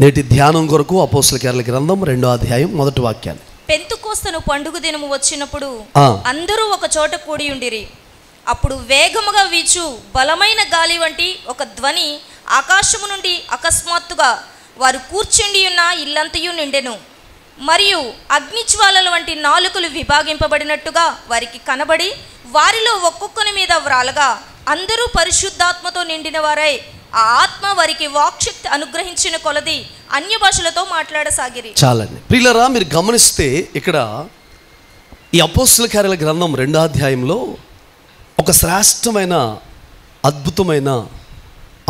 నేటి ధ్యానం కొరకు అపోస్తల కార్యాల గ్రంథం 2వ అధ్యాయం 1వ వాక్యాన్ని. పెంతుకోస్తను పండుగ దినము వచ్చినప్పుడు అందరూ ఒక చోట కూడి ఉండిరి. అప్పుడు వేగముగా వీచు బలమైన గాలి వంటి ఒక ధ్వని ఆకాశము నుండి అకస్మాత్తుగా వారు కూర్చుండి ఉన్న ఇల్లంతయు నిండెను. మరియు అగ్నిజ్వాలల వంటి నాలుకలు విభాగింపబడినట్టుగా వారికి కనబడి వారిలో ఒక్కొక్కని మీద వ్రాలగా అందరూ పరిశుద్ధాత్మతో నిండిన వారై ఆ ఆత్మ వారికి వాక్శక్తి అనుగ్రహించిన కొలది అన్య భాషలతో మాట్లాడసాగిరి. చాలండి ప్రియులారా, మీరు గమనిస్తే ఇక్కడ ఈ అపోస్తల కార్యాల గ్రంథం 2వ అధ్యాయంలో ఒక శ్రేష్టమైన, అద్భుతమైన,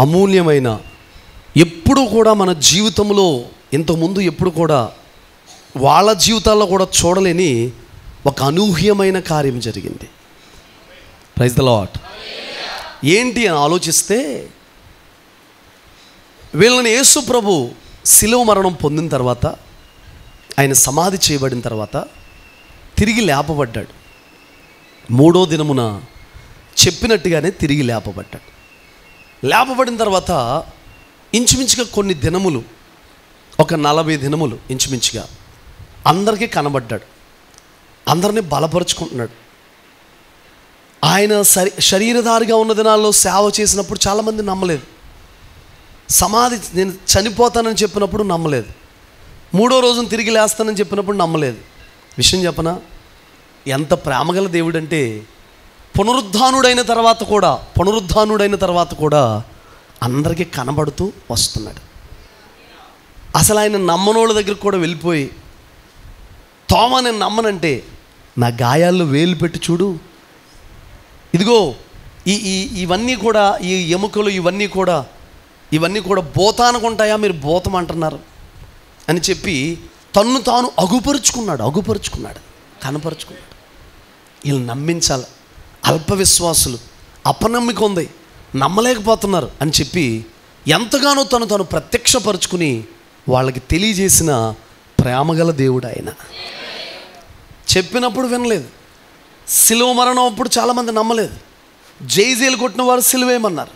అమూల్యమైన, ఎప్పుడు కూడా మన జీవితంలో ఇంతకుముందు ఎప్పుడు కూడా వాళ్ళ జీవితాల్లో కూడా చూడలేని ఒక అనూహ్యమైన కార్యం జరిగింది. Praise the Lord. ఏంటి అని ఆలోచిస్తే, వీళ్ళని యేసు ప్రభు శిలువ మరణం పొందిన తర్వాత, ఆయన సమాధి చేయబడిన తర్వాత తిరిగి లేపబడ్డాడు. 3వ దినమున చెప్పినట్టుగానే తిరిగి లేపబడ్డాడు. లేపబడిన తర్వాత ఇంచుమించుగా కొన్ని దినములు, ఒక 40 దినములు ఇంచుమించుగా అందరికీ కనబడ్డాడు. అందరినీ బలపరుచుకుంటున్నాడు. ఆయన శరీరధారిగా ఉన్న దినాల్లో సేవ చేసినప్పుడు చాలామంది నమ్మలేదు. సమాధి నేను చనిపోతానని చెప్పినప్పుడు నమ్మలేదు. 3వ రోజున తిరిగి లేస్తానని చెప్పినప్పుడు నమ్మలేదు. విషయం చెప్పనా, ఎంత ప్రేమగల దేవుడు అంటే పునరుద్ధానుడైన తర్వాత కూడా అందరికీ కనబడుతూ వస్తున్నాడు. అసలు ఆయన నమ్మనోళ్ళ దగ్గరికి కూడా వెళ్ళిపోయి, తోమా నేను నమ్మనంటే నా గాయాల్లో వేలు పెట్టి చూడు, ఇదిగో ఇవన్నీ కూడా, ఈ ఎముకలు ఇవన్నీ కూడా భూతానుకుంటాయా, మీరు భూతం అంటున్నారు అని చెప్పి తన్ను తాను అగుపరుచుకున్నాడు, కనపరుచుకున్నాడు. వీళ్ళు నమ్మించాలి, అల్ప విశ్వాసులు, అపనమ్మిక ఉంది, నమ్మలేకపోతున్నారు అని చెప్పి ఎంతగానో తను ప్రత్యక్షపరుచుకుని వాళ్ళకి తెలియజేసిన ప్రేమగల దేవుడు ఆయన. చెప్పినప్పుడు వినలేదు. సిలువ మరణం అప్పుడు చాలామంది నమ్మలేదు. జైజేలు కొట్టిన వారు సిలువేయమన్నారు.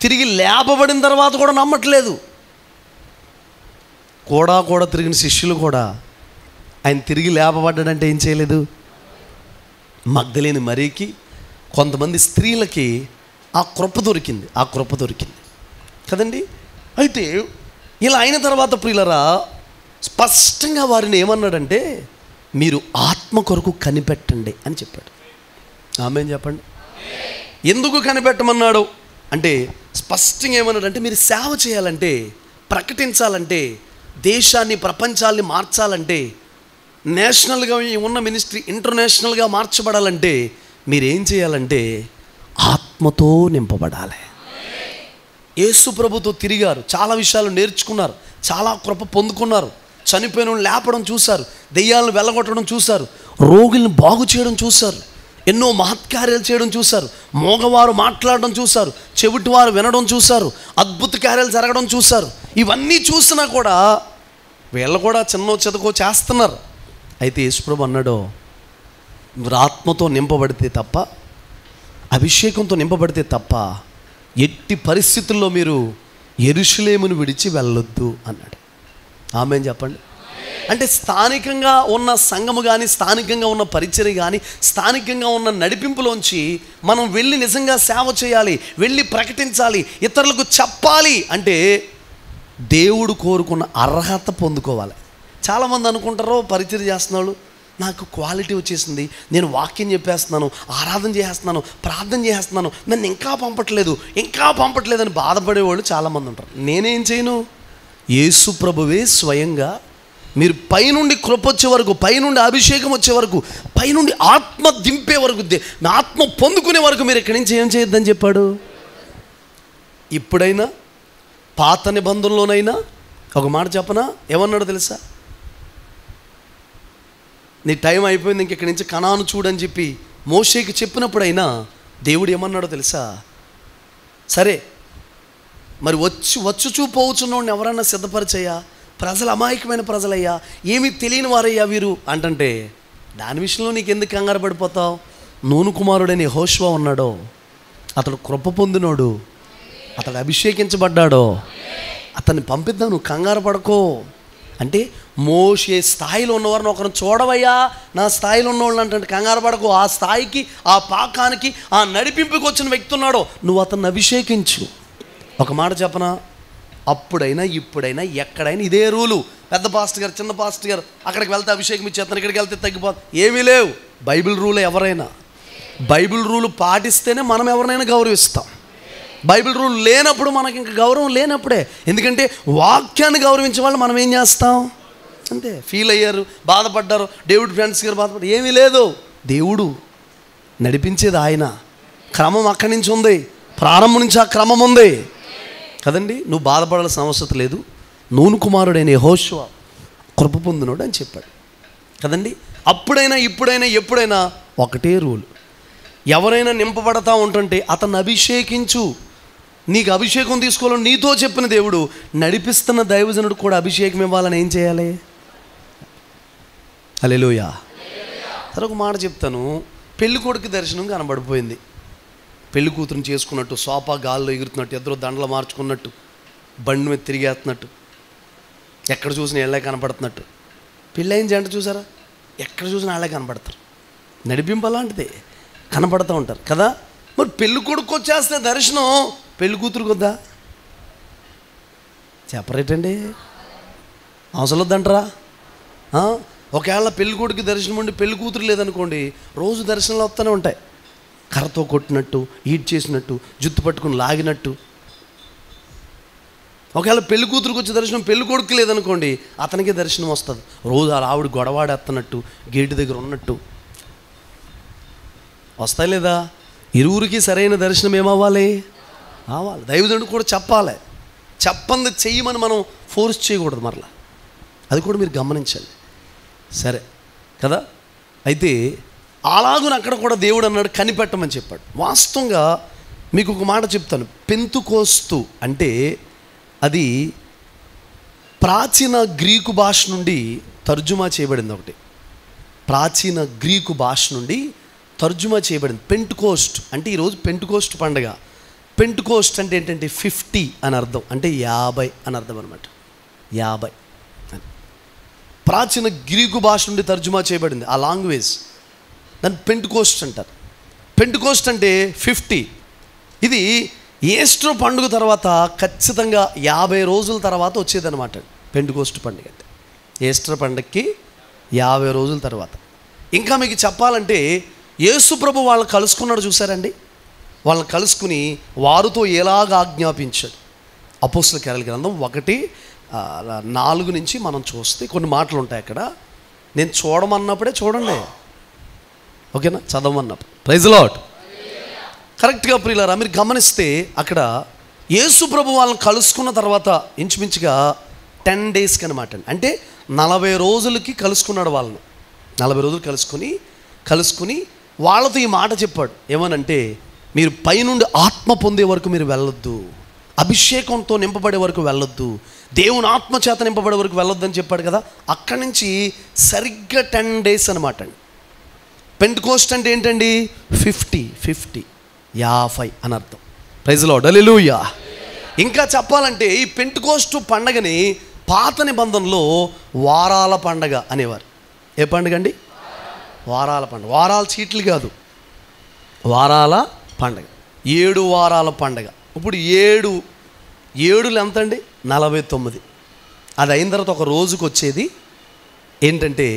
తిరిగి లేపబడిన తర్వాత కూడా నమ్మట్లేదు. కూడా తిరిగిన శిష్యులు కూడా ఆయన తిరిగి లేపబడ్డాడంటే ఏం చేయలేదు. మగ్దలేని మరీకి, కొంతమంది స్త్రీలకి ఆ కృప దొరికింది కదండి. అయితే ఇలా అయిన తర్వాత ప్రియులరా, స్పష్టంగా వారిని ఏమన్నాడంటే, మీరు ఆత్మ కొరకు కనిపెట్టండి అని చెప్పాడు. ఆమేన్ చెప్పండి. ఎందుకు కనిపెట్టమన్నాడు అంటే, స్పష్టంగా ఏమన్నాడంటే, మీరు సేవ చేయాలంటే, ప్రకటించాలంటే, దేశాన్ని, ప్రపంచాన్ని మార్చాలంటే, నేషనల్గా ఉన్న మినిస్ట్రీ ఇంటర్నేషనల్గా మార్చబడాలంటే మీరేం చేయాలంటే ఆత్మతో నింపబడాలి. యేసు ప్రభుతో తిరిగారు, చాలా విషయాలు నేర్చుకున్నారు, చాలా కృప పొందుకున్నారు. చనిపోయిన వాళ్ళని లేపడం చూశారు, దెయ్యాలను వెళ్ళగొట్టడం చూశారు, రోగుల్ని బాగు చేయడం చూశారు, ఎన్నో మహత్కార్యాలు చేయడం చూశారు, మోగవారు మాట్లాడడం చూశారు, చెవిటివారు వినడం చూశారు, అద్భుత కార్యాలు జరగడం చూశారు. ఇవన్నీ చూసినా కూడా వీళ్ళు కూడా చిన్న చెదకో చేస్తున్నారు. అయితే యేసుప్రభు అన్నాడు, మీరు ఆత్మతో నింపబడితే తప్ప, అభిషేకంతో నింపబడితే తప్ప ఎట్టి పరిస్థితుల్లో మీరు యెరూషలేమును విడిచి వెళ్ళొద్దు అన్నాడు. ఆమేన్ చెప్పండి. అంటే స్థానికంగా ఉన్న సంఘము కానీ, స్థానికంగా ఉన్న పరిచర్య కానీ, స్థానికంగా ఉన్న నడిపింపులోంచి మనం వెళ్ళి నిజంగా సేవ చేయాలి, వెళ్ళి ప్రకటించాలి, ఇతరులకు చెప్పాలి అంటే దేవుడు కోరుకున్న అర్హత పొందుకోవాలి. చాలామంది అనుకుంటారు, పరిచర్య చేస్తున్నాడు, నాకు క్వాలిటీ వచ్చేసింది, నేను వాక్యం చెప్పేస్తున్నాను, ఆరాధన చేసేస్తున్నాను, ప్రార్థన చేసేస్తున్నాను, నన్ను ఇంకా పంపట్లేదు అని బాధపడేవాళ్ళు చాలామంది ఉంటారు. నేనేం చేయను, యేసు ప్రభువే స్వయంగా మీరు పైనుండి కృప వచ్చే వరకు, పైనుండి అభిషేకం వచ్చే వరకు, పైనుండి ఆత్మ దింపే వరకు, ఆత్మ పొందుకునే వరకు మీరు ఇక్కడి నుంచి ఏం చేయొద్దని చెప్పాడు. ఇప్పుడైనా పాత నిబంధనలోనైనా ఒక మాట చెప్పనా, ఏమన్నాడో తెలుసా, నీ టైం అయిపోయింది, ఇంక ఇక్కడి నుంచి కనాను చూడని చెప్పి మోషేకి చెప్పినప్పుడైనా దేవుడు ఏమన్నాడో తెలుసా, సరే మరి వచ్చుచూ పోవచ్చున్నోడిని ఎవరన్నా సిద్ధపరిచయ్యా, ప్రజలు అమాయకమైన ప్రజలయ్యా, ఏమీ తెలియని వారయ్యా వీరు అంటే, దాని విషయంలో నీకు ఎందుకు కంగారు పడిపోతావు. నూను కుమారుడైన యెహోషువ ఉన్నాడో, అతడు కృప పొందినోడు, అతడు అభిషేకించబడ్డాడో, అతన్ని పంపిద్దాం, నువ్వు కంగారు పడకో అంటే, మోషే స్థాయిలో ఉన్నవారిని ఒకరిని చూడవయ్యా, నా స్థాయిలో ఉన్నవాళ్ళు అంటే కంగారు పడకు. ఆ స్థాయికి, ఆ పాకానికి, ఆ నడిపింపుకి వచ్చిన వ్యక్తి ఉన్నాడో నువ్వు అతన్ని అభిషేకించు. ఒక మాట చెప్పనా, అప్పుడైనా ఇప్పుడైనా ఎక్కడైనా ఇదే రూలు. పెద్ద పాస్టర్ గారు, చిన్న పాస్టర్ గారు అక్కడికి వెళ్తే అభిషేకం ఇచ్చేస్తాను, ఇక్కడికి వెళ్తే తగ్గిపోతుంది, ఏమీ లేవు. బైబిల్ రూల్ ఎవరైనా, బైబిల్ రూల్ పాటిస్తేనే మనం ఎవరినైనా గౌరవిస్తాం. బైబిల్ రూల్ లేనప్పుడు మనకి ఇంకా గౌరవం లేనప్పుడే. ఎందుకంటే వాక్యాన్ని గౌరవించే వాళ్ళు మనం ఏం చేస్తాం అంతే. ఫీల్ అయ్యారు, బాధపడ్డారు, డేవిడ్ ఫ్రెండ్స్ గారు బాధపడ్డారు, ఏమీ లేదు. దేవుడు నడిపించేది ఆయన, క్రమం అక్కడి నుంచి ఉంది, ప్రారంభం నుంచి ఆ క్రమం ఉంది కదండి. నువ్వు బాధపడాల్సిన అవసరం లేదు. నూను కుమారుడైన యెహోషువ కృప పొందినోడు అని చెప్పాడు కదండి. అప్పుడైనా ఇప్పుడైనా ఎప్పుడైనా ఒకటే రూల్. ఎవరైనా నింపబడతా ఉంటుంటే అతన్ని అభిషేకించు. నీకు అభిషేకం తీసుకోవాలని నీతో చెప్పిన దేవుడు, నడిపిస్తున్న దైవజనుడు కూడా అభిషేకం ఇవ్వాలని ఏం చేయాలి? హల్లెలూయా. సరే, ఒక మాట చెప్తాను. పెళ్లి కొడుకు దర్శనం కనబడిపోయింది. పెళ్లి కూతురుని చేసుకున్నట్టు, సోఫా గాల్లో ఎగురుతున్నట్టు, ఎదురు దండలు మార్చుకున్నట్టు, బండి మీద తిరిగేస్తున్నట్టు, ఎక్కడ చూసినా ఏళ్ళే కనపడుతున్నట్టు. పెళ్ళైన జంట చూసారా, ఎక్కడ చూసినా వాళ్ళే కనపడతారు. నడిపింపు అలాంటిదే, కనపడుతూ ఉంటారు కదా. మరి పెళ్ళి కొడుకు వచ్చేస్తే దర్శనం, పెళ్లి కూతురుకు వద్దా? చెప్పరేటండి, అవసరం వద్దంటారా? ఒకవేళ పెళ్లి కొడుకు దర్శనం ఉండి పెళ్లి కూతురు లేదనుకోండి, రోజు దర్శనాలు వస్తూనే ఉంటాయి. కర్రతో కొట్టినట్టు, ఈడ్ చేసినట్టు, జుత్తు పట్టుకుని లాగినట్టు. ఒకవేళ పెళ్లి కూతురుకు వచ్చే దర్శనం పెళ్లి కొడుకు లేదనుకోండి, అతనికే దర్శనం వస్తుంది. రోజు ఆ ఆవిడ గొడవాడేస్తున్నట్టు, గేటు దగ్గర ఉన్నట్టు వస్తాయి లేదా? ఇరువురికి సరైన దర్శనం ఏమవ్వాలి? అవ్వాలి. దైవజనుడు కూడా చెప్పాలి. చెప్పంది చెయ్యమని మనం ఫోర్స్ చేయకూడదు. మరలా అది కూడా మీరు గమనించాలి. సరే కదా. అయితే అలాగున అక్కడ కూడా దేవుడు అన్నాడు కనిపెట్టమని చెప్పాడు. వాస్తవంగా మీకు ఒక మాట చెప్తాను. పెంతుకోస్తు అంటే అది ప్రాచీన గ్రీకు భాష నుండి తర్జుమా చేయబడింది. ఒకటి ప్రాచీన గ్రీకు భాష నుండి తర్జుమా చేయబడింది. పెంటుకోస్ట్ అంటే ఈరోజు పెంటుకోస్ట్ పండుగ. పెంటుకోస్ట్ అంటే ఏంటంటే 50 అని అర్థం, అంటే 50 అని అర్థం అనమాట. 50 ప్రాచీన గ్రీకు భాష నుండి తర్జుమా చేయబడింది ఆ లాంగ్వేజ్. దాన్ని పెంటుకోస్ట్ అంటారు. పెంటుకోస్ట్ అంటే 50. ఇది ఈస్టర్ పండుగ తర్వాత ఖచ్చితంగా 50 రోజుల తర్వాత వచ్చేదన్నమాట పెంటుకోస్ట్ పండుగ. అంటే ఈస్టర్ పండుగకి 50 రోజుల తర్వాత. ఇంకా మీకు చెప్పాలంటే యేసు ప్రభు వాళ్ళని కలుసుకున్నాడు చూసారండి. వాళ్ళని కలుసుకుని వారితో ఎలాగ ఆజ్ఞాపించాడు. అపోస్తల కార్యాల గ్రంథం 1:4 నుంచి మనం చూస్తే కొన్ని మాటలు ఉంటాయి అక్కడ. నేను చూడమన్నప్పుడే చూడండి, ఓకేనా? చదవమన్నప్పుడు. Praise lord. కరెక్ట్గా ప్రియులారా మీరు గమనిస్తే అక్కడ యేసు ప్రభు వాళ్ళని కలుసుకున్న తర్వాత ఇంచుమించుగా 10 డేస్కి అనమాట. అంటే 40 రోజులకి కలుసుకున్నాడు వాళ్ళని. 40 రోజులు కలుసుకుని వాళ్ళతో ఈ మాట చెప్పాడు. ఏమనంటే, మీరు పైనుండి ఆత్మ పొందే వరకు మీరు వెళ్ళొద్దు, అభిషేకంతో నింపబడే వరకు వెళ్ళొద్దు, దేవుని ఆత్మ చేత నింపబడే వరకు వెళ్ళొద్దు అని చెప్పాడు కదా. అక్కడి నుంచి సరిగ్గా 10 డేస్ అనమాట అండి. పెంటెకోస్ట్ అంటే ఏంటండి? 50 అని అర్థం. Praise lord. హల్లెలూయా. ఇంకా చెప్పాలంటే ఈ పెంటెకోస్ట్ పండగని పాత నిబంధనలో వారాల పండగ అనేవారు. ఏ పండుగ అండి? వారాల పండుగ. వారాల చీట్లు కాదు, వారాల పండగ. 7 వారాల పండగ. ఇప్పుడు 7 ఎంత అండి? 49. అది అయిన తర్వాత ఒక రోజుకు వచ్చేది ఏంటంటే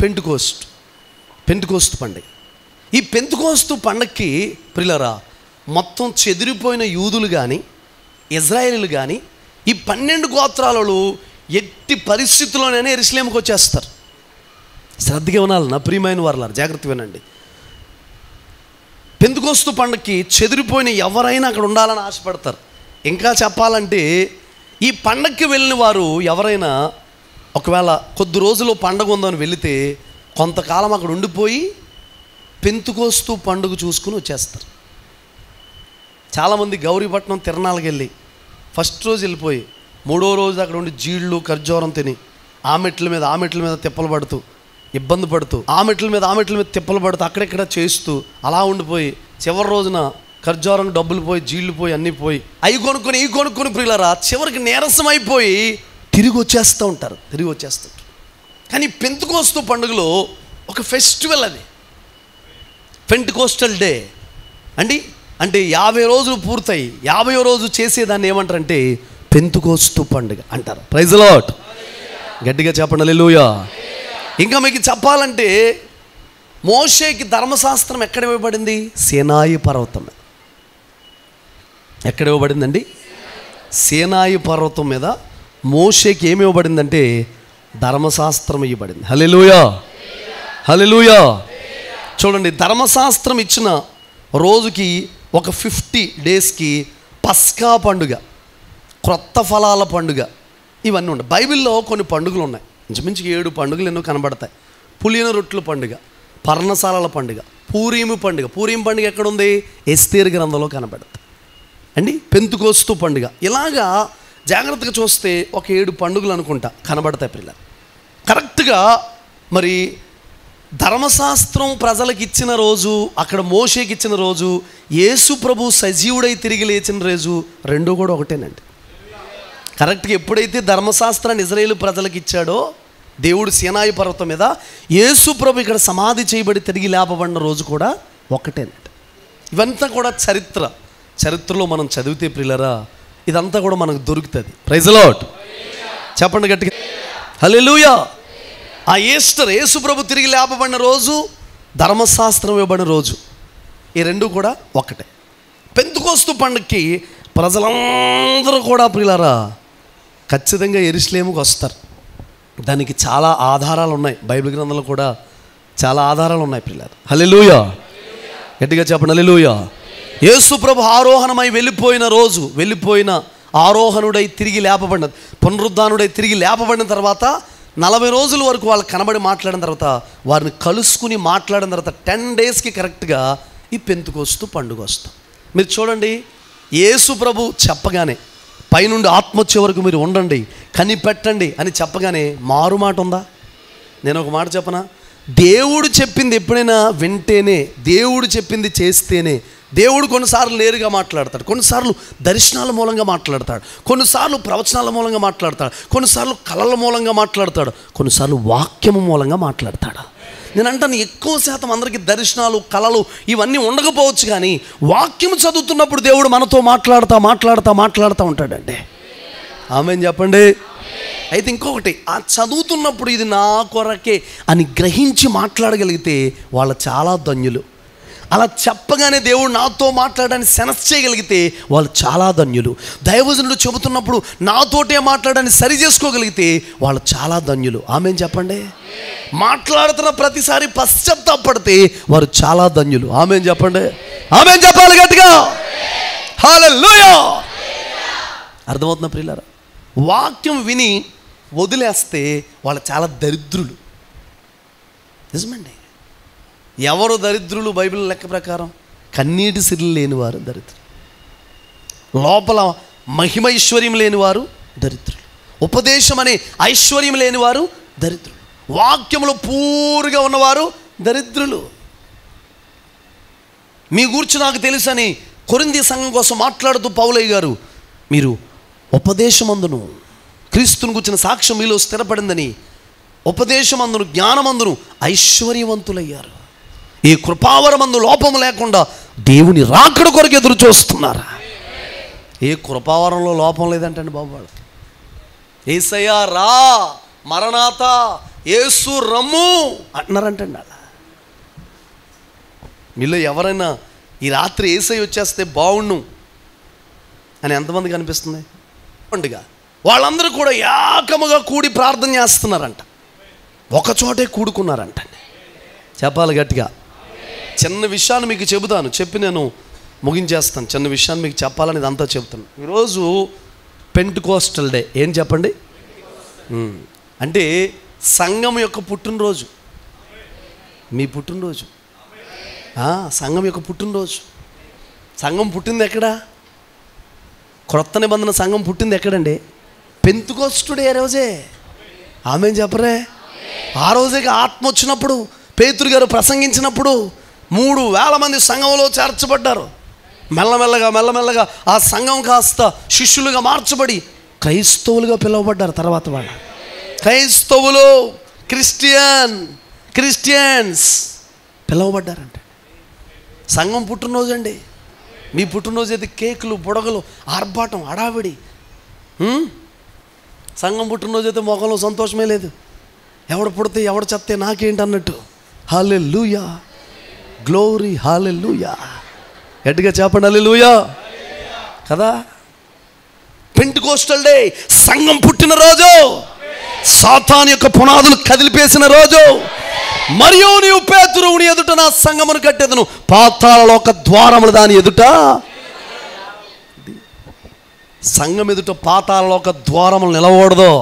పెంటెకోస్ట్ పండుగ. ఈ పెంతెకోస్తు పండగకి ప్రియులారా మొత్తం చెదిరిపోయిన యూదులు కానీ ఇజ్రాయేలీలు కానీ ఈ 12 గోత్రాలలో ఎట్టి పరిస్థితుల్లోనైనా యెరూషలేముకి వచ్చేస్తారు. శ్రద్ధగా వినాలి నా ప్రియమైన వారలారా, జాగ్రత్తగా వినండి. పెంతెకోస్తు పండగకి చెదిరిపోయిన ఎవరైనా అక్కడ ఉండాలని ఆశపడతారు. ఇంకా చెప్పాలంటే ఈ పండగకి వెళ్ళిన వారు ఎవరైనా ఒకవేళ కొద్ది రోజులు పండగ ఉందని వెళితే కొంతకాలం అక్కడ ఉండిపోయి పెంతెకోస్తు పండుగ చూసుకుని వచ్చేస్తారు. చాలామంది గౌరీపట్నం తిరణాలకు వెళ్ళి ఫస్ట్ రోజు వెళ్ళిపోయి 3వ రోజు అక్కడ ఉండి జీళ్ళు ఖర్జూరం తిని ఆ మెట్ల మీద తిప్పలు పడుతూ ఇబ్బంది పడుతూ ఆ మెట్ల మీద తిప్పలు పడుతూ అక్కడెక్కడ చేస్తూ అలా ఉండిపోయి చివరి రోజున ఖర్జూరం డబ్బులు పోయి, జీళ్ళు పోయి, అన్నీ పోయి, అవి కొనుక్కొని ప్రియులారా చివరికి నీరసం అయిపోయి తిరిగి వచ్చేస్తూ ఉంటారు. కానీ పెంతెకోస్తు పండుగలో ఒక ఫెస్టివల్, అది పెంటెకోస్టల్ డే అంటే 50 రోజులు పూర్తయి 50వ రోజు చేసేదాన్ని ఏమంటారంటే పెంతెకోస్తు పండుగ అంటారు. Praise the Lord. గట్టిగా చెప్పండి హల్లెలూయా. ఇంకా మీకు చెప్పాలంటే మోషేకి ధర్మశాస్త్రం ఎక్కడ ఇవ్వబడింది? సీనాయి పర్వతం మీద. ఎక్కడ ఇవ్వబడిందండి? సీనాయి పర్వతం మీద మోషేకి ఏమి ఇవ్వబడిందంటే ధర్మశాస్త్రం ఇవ్వబడింది. హల్లెలూయా, హల్లెలూయా. చూడండి, ధర్మశాస్త్రం ఇచ్చిన రోజుకి ఒక 50 డేస్కి పస్కా పండుగ, క్రొత్త ఫలాల పండుగ, ఇవన్నీ ఉన్నాయి. బైబిల్లో కొన్ని పండుగలు ఉన్నాయి, ఇంచుమించు 7 పండుగలు ఎన్నో కనబడతాయి. పులియన రొట్టెల పండుగ, పర్ణశాలల పండుగ, పూరీము పండుగ. పూరీము పండుగ ఎక్కడుంది? ఎస్తేరు గ్రంథంలో కనబడుతుంది అండి. పెంతెకోస్తు పండుగ. ఇలాగా జాగ్రత్తగా చూస్తే ఒక 7 పండుగలు అనుకుంటా కనబడతాయి పిల్లలు. కరెక్ట్గా మరి ధర్మశాస్త్రం ప్రజలకు ఇచ్చిన రోజు, అక్కడ మోషేకి ఇచ్చిన రోజు, యేసు ప్రభు సజీవుడై తిరిగి లేచిన రోజు, రెండు కూడా ఒకటేనండి. కరెక్ట్గా ఎప్పుడైతే ధర్మశాస్త్రాన్ని ఇజ్రాయేలు ప్రజలకు ఇచ్చాడో దేవుడు సీనాయి పర్వతం మీద, యేసు ప్రభు ఇక్కడ సమాధి చేయబడి తిరిగి లేపబడిన రోజు కూడా ఒకటేనండి. ఇవంతా కూడా చరిత్రలో మనం చదివితే ప్రియులరా ఇదంతా కూడా మనకు దొరుకుతుంది. Praise the Lord. చెప్పండి గట్టిగా హల్లెలూయా. ఆ ఈస్టర్, యేసు ప్రభు తిరిగి లేపబడిన రోజు, ధర్మశాస్త్రం ఇవ్వబడిన రోజు, ఈ రెండు కూడా ఒకటే. పెంతెకోస్తు పండుగకి ప్రజలందరూ కూడా ప్రియులారా ఖచ్చితంగా యెరూషలేముకు వస్తారు. దానికి చాలా ఆధారాలు ఉన్నాయి, బైబిల్ గ్రంథంలో కూడా చాలా ఆధారాలు ఉన్నాయి ప్రియులారా. హల్లెలూయా. గట్టిగా చెప్పండి హల్లెలూయా. యేసు ప్రభు ఆరోహణమై వెళ్ళిపోయిన ఆరోహణుడై తిరిగి లేపబడిన, పునరుద్ధానుడై తిరిగి లేపబడిన తర్వాత 40 రోజుల వరకు వాళ్ళు కనబడి మాట్లాడిన తర్వాత, వారిని కలుసుకుని మాట్లాడిన తర్వాత 10 డేస్కి కరెక్ట్గా ఈ పెంతెకోస్తు పండుగ వస్తాం. మీరు చూడండి, యేసు ప్రభు చెప్పగానే పైనుండి ఆత్మ వచ్చే వరకు మీరు ఉండండి, కనిపెట్టండి అని చెప్పగానే మారు మాట ఉందా? నేను ఒక మాట చెప్పనా? దేవుడు చెప్పింది ఎప్పుడైనా వింటేనే, దేవుడు చెప్పింది చేస్తేనే. దేవుడు కొన్నిసార్లు నేరుగా మాట్లాడతాడు, కొన్నిసార్లు దర్శనాల మూలంగా మాట్లాడతాడు, కొన్నిసార్లు ప్రవచనాల మూలంగా మాట్లాడతాడు, కొన్నిసార్లు కళల మూలంగా మాట్లాడతాడు, కొన్నిసార్లు వాక్యము మూలంగా మాట్లాడతాడు. నేను అంటాను, ఎక్కువ శాతం అందరికీ దర్శనాలు, కళలు ఇవన్నీ ఉండకపోవచ్చు, కానీ వాక్యం చదువుతున్నప్పుడు దేవుడు మనతో మాట్లాడుతూ ఉంటాడండి. ఆమేన్ చెప్పండి. అయితే ఇంకొకటి, ఆ చదువుతున్నప్పుడు ఇది నా కొరకే అని గ్రహించి మాట్లాడగలిగితే వాళ్ళు చాలా ధన్యులు. అలా చెప్పగానే దేవుడు నాతో మాట్లాడడానికి సెన్స్ చేయగలిగితే వాళ్ళు చాలా ధన్యులు. దైవజనుడు చెబుతున్నప్పుడు నాతోటే మాట్లాడడానికి సరి చేసుకోగలిగితే వాళ్ళు చాలా ధన్యులు. ఆమేన్ చెప్పండి. మాట్లాడుతున్న ప్రతిసారి పశ్చాత్తాపడితే వారు చాలా ధన్యులు. ఆమేన్ చెప్పండి. ఆమేన్ చెప్పాలి గట్టిగా. హల్లెలూయా. అర్థమవుతుందా ప్రియులారా? వాక్యం విని వదిలేస్తే వాళ్ళు చాలా దరిద్రులు. నిజమండి. ఎవరు దరిద్రులు? బైబిల్ లెక్క ప్రకారం కన్నీటి సిరులు లేనివారు దరిద్రులు, లోపల మహిమైశ్వర్యం లేనివారు దరిద్రులు, ఉపదేశం అనే ఐశ్వర్యం లేనివారు దరిద్రులు, వాక్యములో పూర్తిగా ఉన్నవారు దరిద్రులు. మీ గురించి నాకు తెలుసని కొరింథీ సంఘం కోసం మాట్లాడుతూ పౌలయ్య గారు, మీరు ఉపదేశమందును క్రీస్తుని గురించిన సాక్ష్యం మీలో స్థిరపడిందని, ఉపదేశమందును జ్ఞానమందును ఐశ్వర్యవంతులయ్యారు, ఈ కృపావరమందు లోపము లేకుండా దేవుని రాకడ కొరకు ఎదురు చూస్తున్నారు. ఏ కృపావరంలో లోపం లేదంటండి బాబు. వాళ్ళు యేసయ్యా రా, మరణాత, యేసు రమ్ము అంటున్నారంటండి. అలా మీలో ఎవరైనా ఈ రాత్రి యేసయ్య వచ్చేస్తే బావుణ్ణు అని ఎంతమందికి అనిపిస్తుంది? పండుగ వాళ్ళందరూ కూడా ఏకముగా కూడి ప్రార్థన చేస్తున్నారంట, ఒకచోటే కూడుకున్నారంట. చెప్పాలి గట్టిగా. చిన్న విషయాన్ని మీకు చెబుతాను, చెప్పి నేను ముగించేస్తాను. చిన్న విషయాన్ని మీకు చెప్పాలని ఇదంతా చెబుతాను. ఈరోజు పెంటెకోస్టల్ డే. ఏం చెప్పండి? అంటే సంఘం యొక్క పుట్టినరోజు, మీ పుట్టినరోజు, సంఘం యొక్క పుట్టినరోజు. సంఘం పుట్టింది ఎక్కడ? క్రొత్త నిబంధన సంఘం పుట్టింది ఎక్కడండి? పెంతెకోస్తు డే రోజే. ఆమేన్ చెప్పరే. ఆ రోజే ఆత్మ వచ్చినప్పుడు, పేతురు గారు ప్రసంగించినప్పుడు 3,000 మంది సంఘంలో చేర్చబడ్డారు. మెల్లమెల్లగా ఆ సంఘం కాస్త శిష్యులుగా మార్చబడి క్రైస్తవులుగా పిలువబడ్డారు. తర్వాత వాళ్ళు క్రైస్తవులు, క్రిస్టియన్స్ పిలువబడ్డారంటే. సంఘం పుట్టినరోజు అండి. మీ పుట్టినరోజు అయితే కేకులు, బుడగలు, ఆర్భాటం, హడావిడి. సంఘం పుట్టినరోజు అయితే మొఖంలో సంతోషమే లేదు. ఎవడు పుడితే ఎవడు చెప్తే నాకేంటి అన్నట్టు. హల్లెలూయా, గ్లోరీ, హల్లెలూయా. గట్టిగా చెప్పండి హల్లెలూయా కదా. పెంటెకోస్టల్ డే సంఘం పుట్టిన రోజు, సాతాను యొక్క పునాదులు కదిలిపేసిన రోజు. మరియు నీవు పేతురుని ఎదుట నా సంఘమును కట్టెదను, పాతాళలోక ద్వారములు దాని ఎదుట. సంఘం ఎదుట పాతాళలోక ద్వారములు నిలవకూడదు.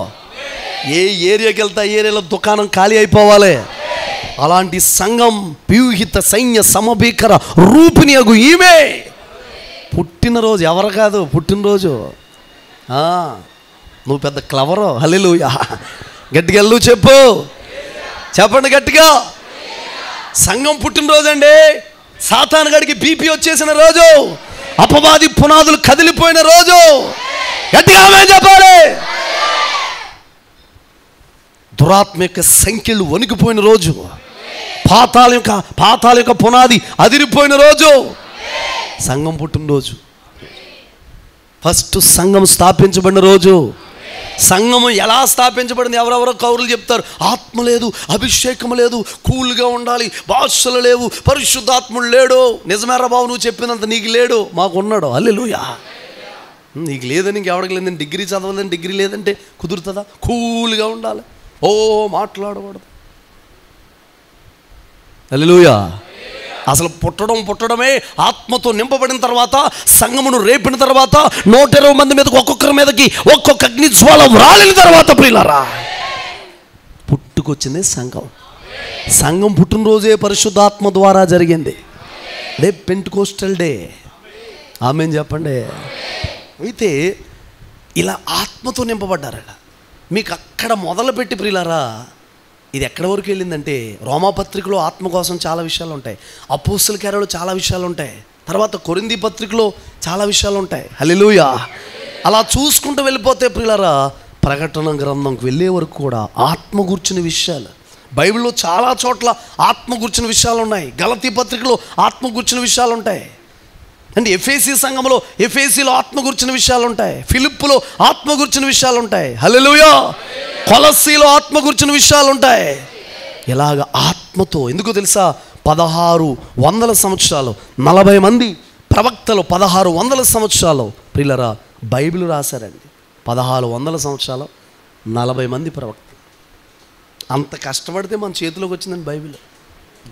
ఏ ఏరియాకి వెళ్తా ఏరియాలో దుకాణం ఖాళీ అయిపోవాలి. అలాంటి సంఘం వ్యూహిత సైన్య సమభీకర రూపిణి అగు ఈమె పుట్టినరోజు. ఎవరు కాదు పుట్టినరోజు. నువ్వు పెద్ద క్లవరు. హల్లెలూయా. గట్టిగా వెళ్ళు, చెప్పండి గట్టిగా. సంఘం పుట్టినరోజు అండి. సాతాను గడికి బీపీ వచ్చేసిన రోజు, అపవాది పునాదులు కదిలిపోయిన రోజు. గట్టిగా ఆమేన్ చెప్పాలి. దురాత్మ యొక్క సంఖ్యలు వణికిపోయిన రోజు, పాతాళ యొక్క పునాది అదిరిపోయిన రోజు సంఘం పుట్టినరోజు. ఫస్ట్ సంఘం స్థాపించబడిన రోజు. సంఘము ఎలా స్థాపించబడింది? ఎవరెవరో కౌరులు చెప్తారు. ఆత్మ లేదు, అభిషేకం లేదు, కూల్గా ఉండాలి, భాషలు లేవు, పరిశుద్ధాత్ముడు లేడు. నిజమేరా బాబు, నువ్వు చెప్పినంత నీకు లేడు, మాకు ఉన్నాడు. హల్లెలూయా. నీకు లేదని ఇంకెవడికి లేదని, డిగ్రీ చదవలేదని, డిగ్రీ లేదంటే కుదురుతుందా? కూల్గా ఉండాలి, మాట్లాడకూడదు. హల్లెలూయా. అసలు పుట్టడమే ఆత్మతో నింపబడిన తర్వాత, సంఘమును రేపిన తర్వాత, 120 మంది మీదకి ఒక్కొక్కరి మీదకి ఒక్కొక్క అగ్ని జ్వాల రాలిన తర్వాత ప్రియులారా పుట్టుకొచ్చింది సంఘం. సంఘం పుట్టినరోజే పరిశుద్ధాత్మ ద్వారా జరిగింది. అదే పెంటెకోస్టల్ డే. ఆమేన్ చెప్పండి. అయితే ఇలా ఆత్మతో నింపబడ్డారట. మీకు అక్కడ మొదలుపెట్టి ప్రియులారా ఇది ఎక్కడి వరకు వెళ్ళిందంటే, రోమాపత్రికలో ఆత్మ కోసం చాలా విషయాలు ఉంటాయి, అపోస్తల కార్యాలలో చాలా విషయాలు ఉంటాయి, తర్వాత కొరింథీ పత్రికలో చాలా విషయాలు ఉంటాయి. హల్లెలూయా. అలా చూసుకుంటూ వెళ్ళిపోతే ప్రియులారా ప్రకటన గ్రంథంకి వెళ్ళే వరకు కూడా ఆత్మ గుర్చిన విషయాలు బైబిల్లో చాలా చోట్ల ఆత్మ గుర్చిన విషయాలు ఉన్నాయి. గలతీ పత్రికలో ఆత్మ గుర్చిన విషయాలు ఉంటాయి అంటే ఎఫెసీ సంఘంలో ఎఫెసీలో ఆత్మ గుర్చిన విషయాలు ఉంటాయి, ఫిలిప్పులో ఆత్మ గుర్చిన విషయాలు ఉంటాయి. హల్లెలూయా. కొలస్సీలో ఆత్మ గుర్చిన విషయాలు ఉంటాయి. ఇలాగ ఆత్మతో. ఎందుకో తెలుసా? 1600 సంవత్సరాలు 40 మంది ప్రవక్తలు 1600 సంవత్సరాలు ప్రియులరా బైబిల్ రాశారండి. 1600 సంవత్సరాలు 40 మంది ప్రవక్తలు. అంత కష్టపడితే మన చేతిలోకి వచ్చిందండి బైబిల్.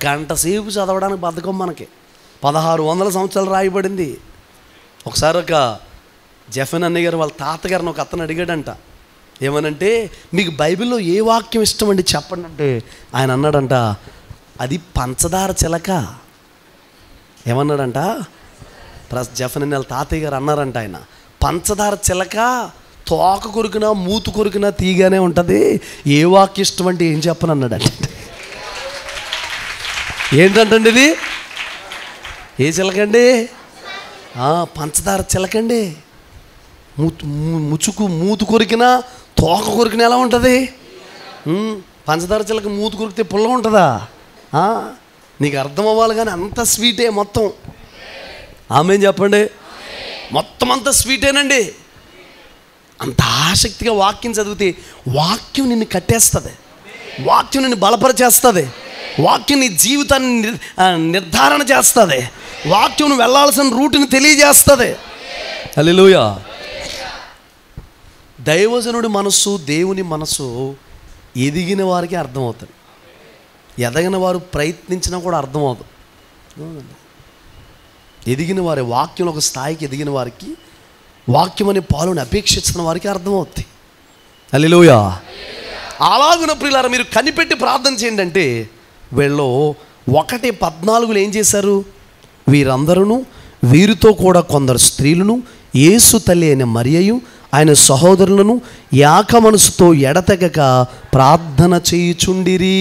గంట సేపు చదవడానికి బద్ధకం మనకి. 1600 సంవత్సరాలు రాయబడింది. ఒకసారి ఒక జెఫెన్ అన్నయ్య గారు వాళ్ళ తాతగారిని ఒక అతను అడిగాడంట, ఏమనంటే మీకు బైబిల్లో ఏ వాక్యం ఇష్టం అండి చెప్పండి అంటే, ఆయన అన్నాడంట అది పంచదార చిలక. ఏమన్నాడంట? జెఫెన్ అన్నయ్య వాళ్ళ తాతయ్య గారు అన్నారంట, ఆయన పంచదార చిలక తోక కొరికినా మూతు కొరికినా తీగానే ఉంటుంది, ఏ వాక్యం ఇష్టం అంటే ఏం చెప్పను అన్నాడంట. ఏంటంటండి ఇది? ఏ చిలకండి? పంచదార చిలకండి. మూతు కొరికినా తోక కొరికినా ఎలా ఉంటుంది? పంచదార చిలక మూతు కొరికితే పుల్ల ఉంటుందా? నీకు అర్థం అవ్వాలి కానీ అంత స్వీటే మొత్తం. ఆమేన్ చెప్పండి. మొత్తం అంత స్వీటేనండి. అంత ఆసక్తిగా వాక్యం చదివితే వాక్యం నిన్ను కట్టేస్తుంది, వాక్యం నిన్ను బలపరిచేస్తుంది, వాక్యం నీ జీవితాన్ని నిర్ధారణ చేస్తుంది, వాక్యం నువ్వు వెళ్ళాల్సిన రూటుని తెలియజేస్తుంది. హల్లెలూయా. దైవజనుడి మనస్సు దేవుని మనస్సు ఎదిగిన వారికి అర్థమవుతుంది, ఎదగిన వారు ప్రయత్నించినా కూడా అర్థమవుతుంది. ఎదిగిన వారి వాక్యం ఒక స్థాయికి ఎదిగిన వారికి, వాక్యం అనే పాలుని అపేక్షిస్తున్న వారికి అర్థమవుతుంది. హల్లెలూయా. అలాగున ప్రియులారా మీరు కనిపెట్టి ప్రార్థన చేయండి. అంటే వీళ్ళు 1:14 ఏం చేశారు? వీరందరూ వీరితో కూడా కొందరు స్త్రీలను యేసు తల్లి అయిన మరియయు ఆయన సహోదరులను యాక మనసుతో ఎడతెగక ప్రార్థన చేయుచుండిరి.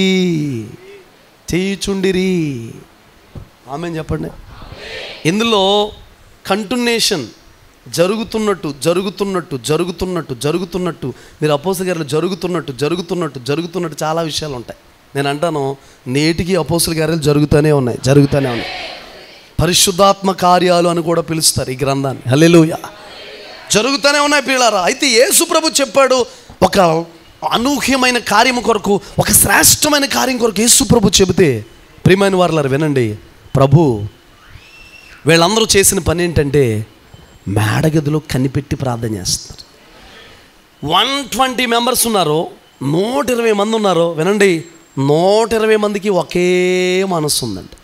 ఆమేన్ చెప్పండి. ఇందులో కంటిన్యూషన్ జరుగుతున్నట్టు మీరు అపోస్తలుల కార్యాలు జరుగుతున్నట్టు చాలా విషయాలు ఉంటాయి. నేను అంటాను, నేటికి అపోస్తలుల కార్యాలు జరుగుతూనే ఉన్నాయి. పరిశుద్ధాత్మ కార్యాలు అని కూడా పిలుస్తారు ఈ గ్రంథాన్ని. హల్లెలూయా. జరుగుతూనే ఉన్నాయి ప్రియులారా. అయితే యేసు ప్రభు చెప్పాడు, ఒక అనూహ్యమైన కార్యము కొరకు, ఒక శ్రేష్టమైన కార్యం కొరకు యేసు ప్రభు చెబితే, ప్రియమైన వారులారా వినండి, ప్రభు వీళ్ళందరూ చేసిన పని ఏంటంటే మేడగదిలో కనిపెట్టి ప్రార్థన చేస్తున్నారు. 120 మెంబర్స్ ఉన్నారు, 120 మంది ఉన్నారు. వినండి, 120 మందికి ఒకే మనస్సు ఉందండి.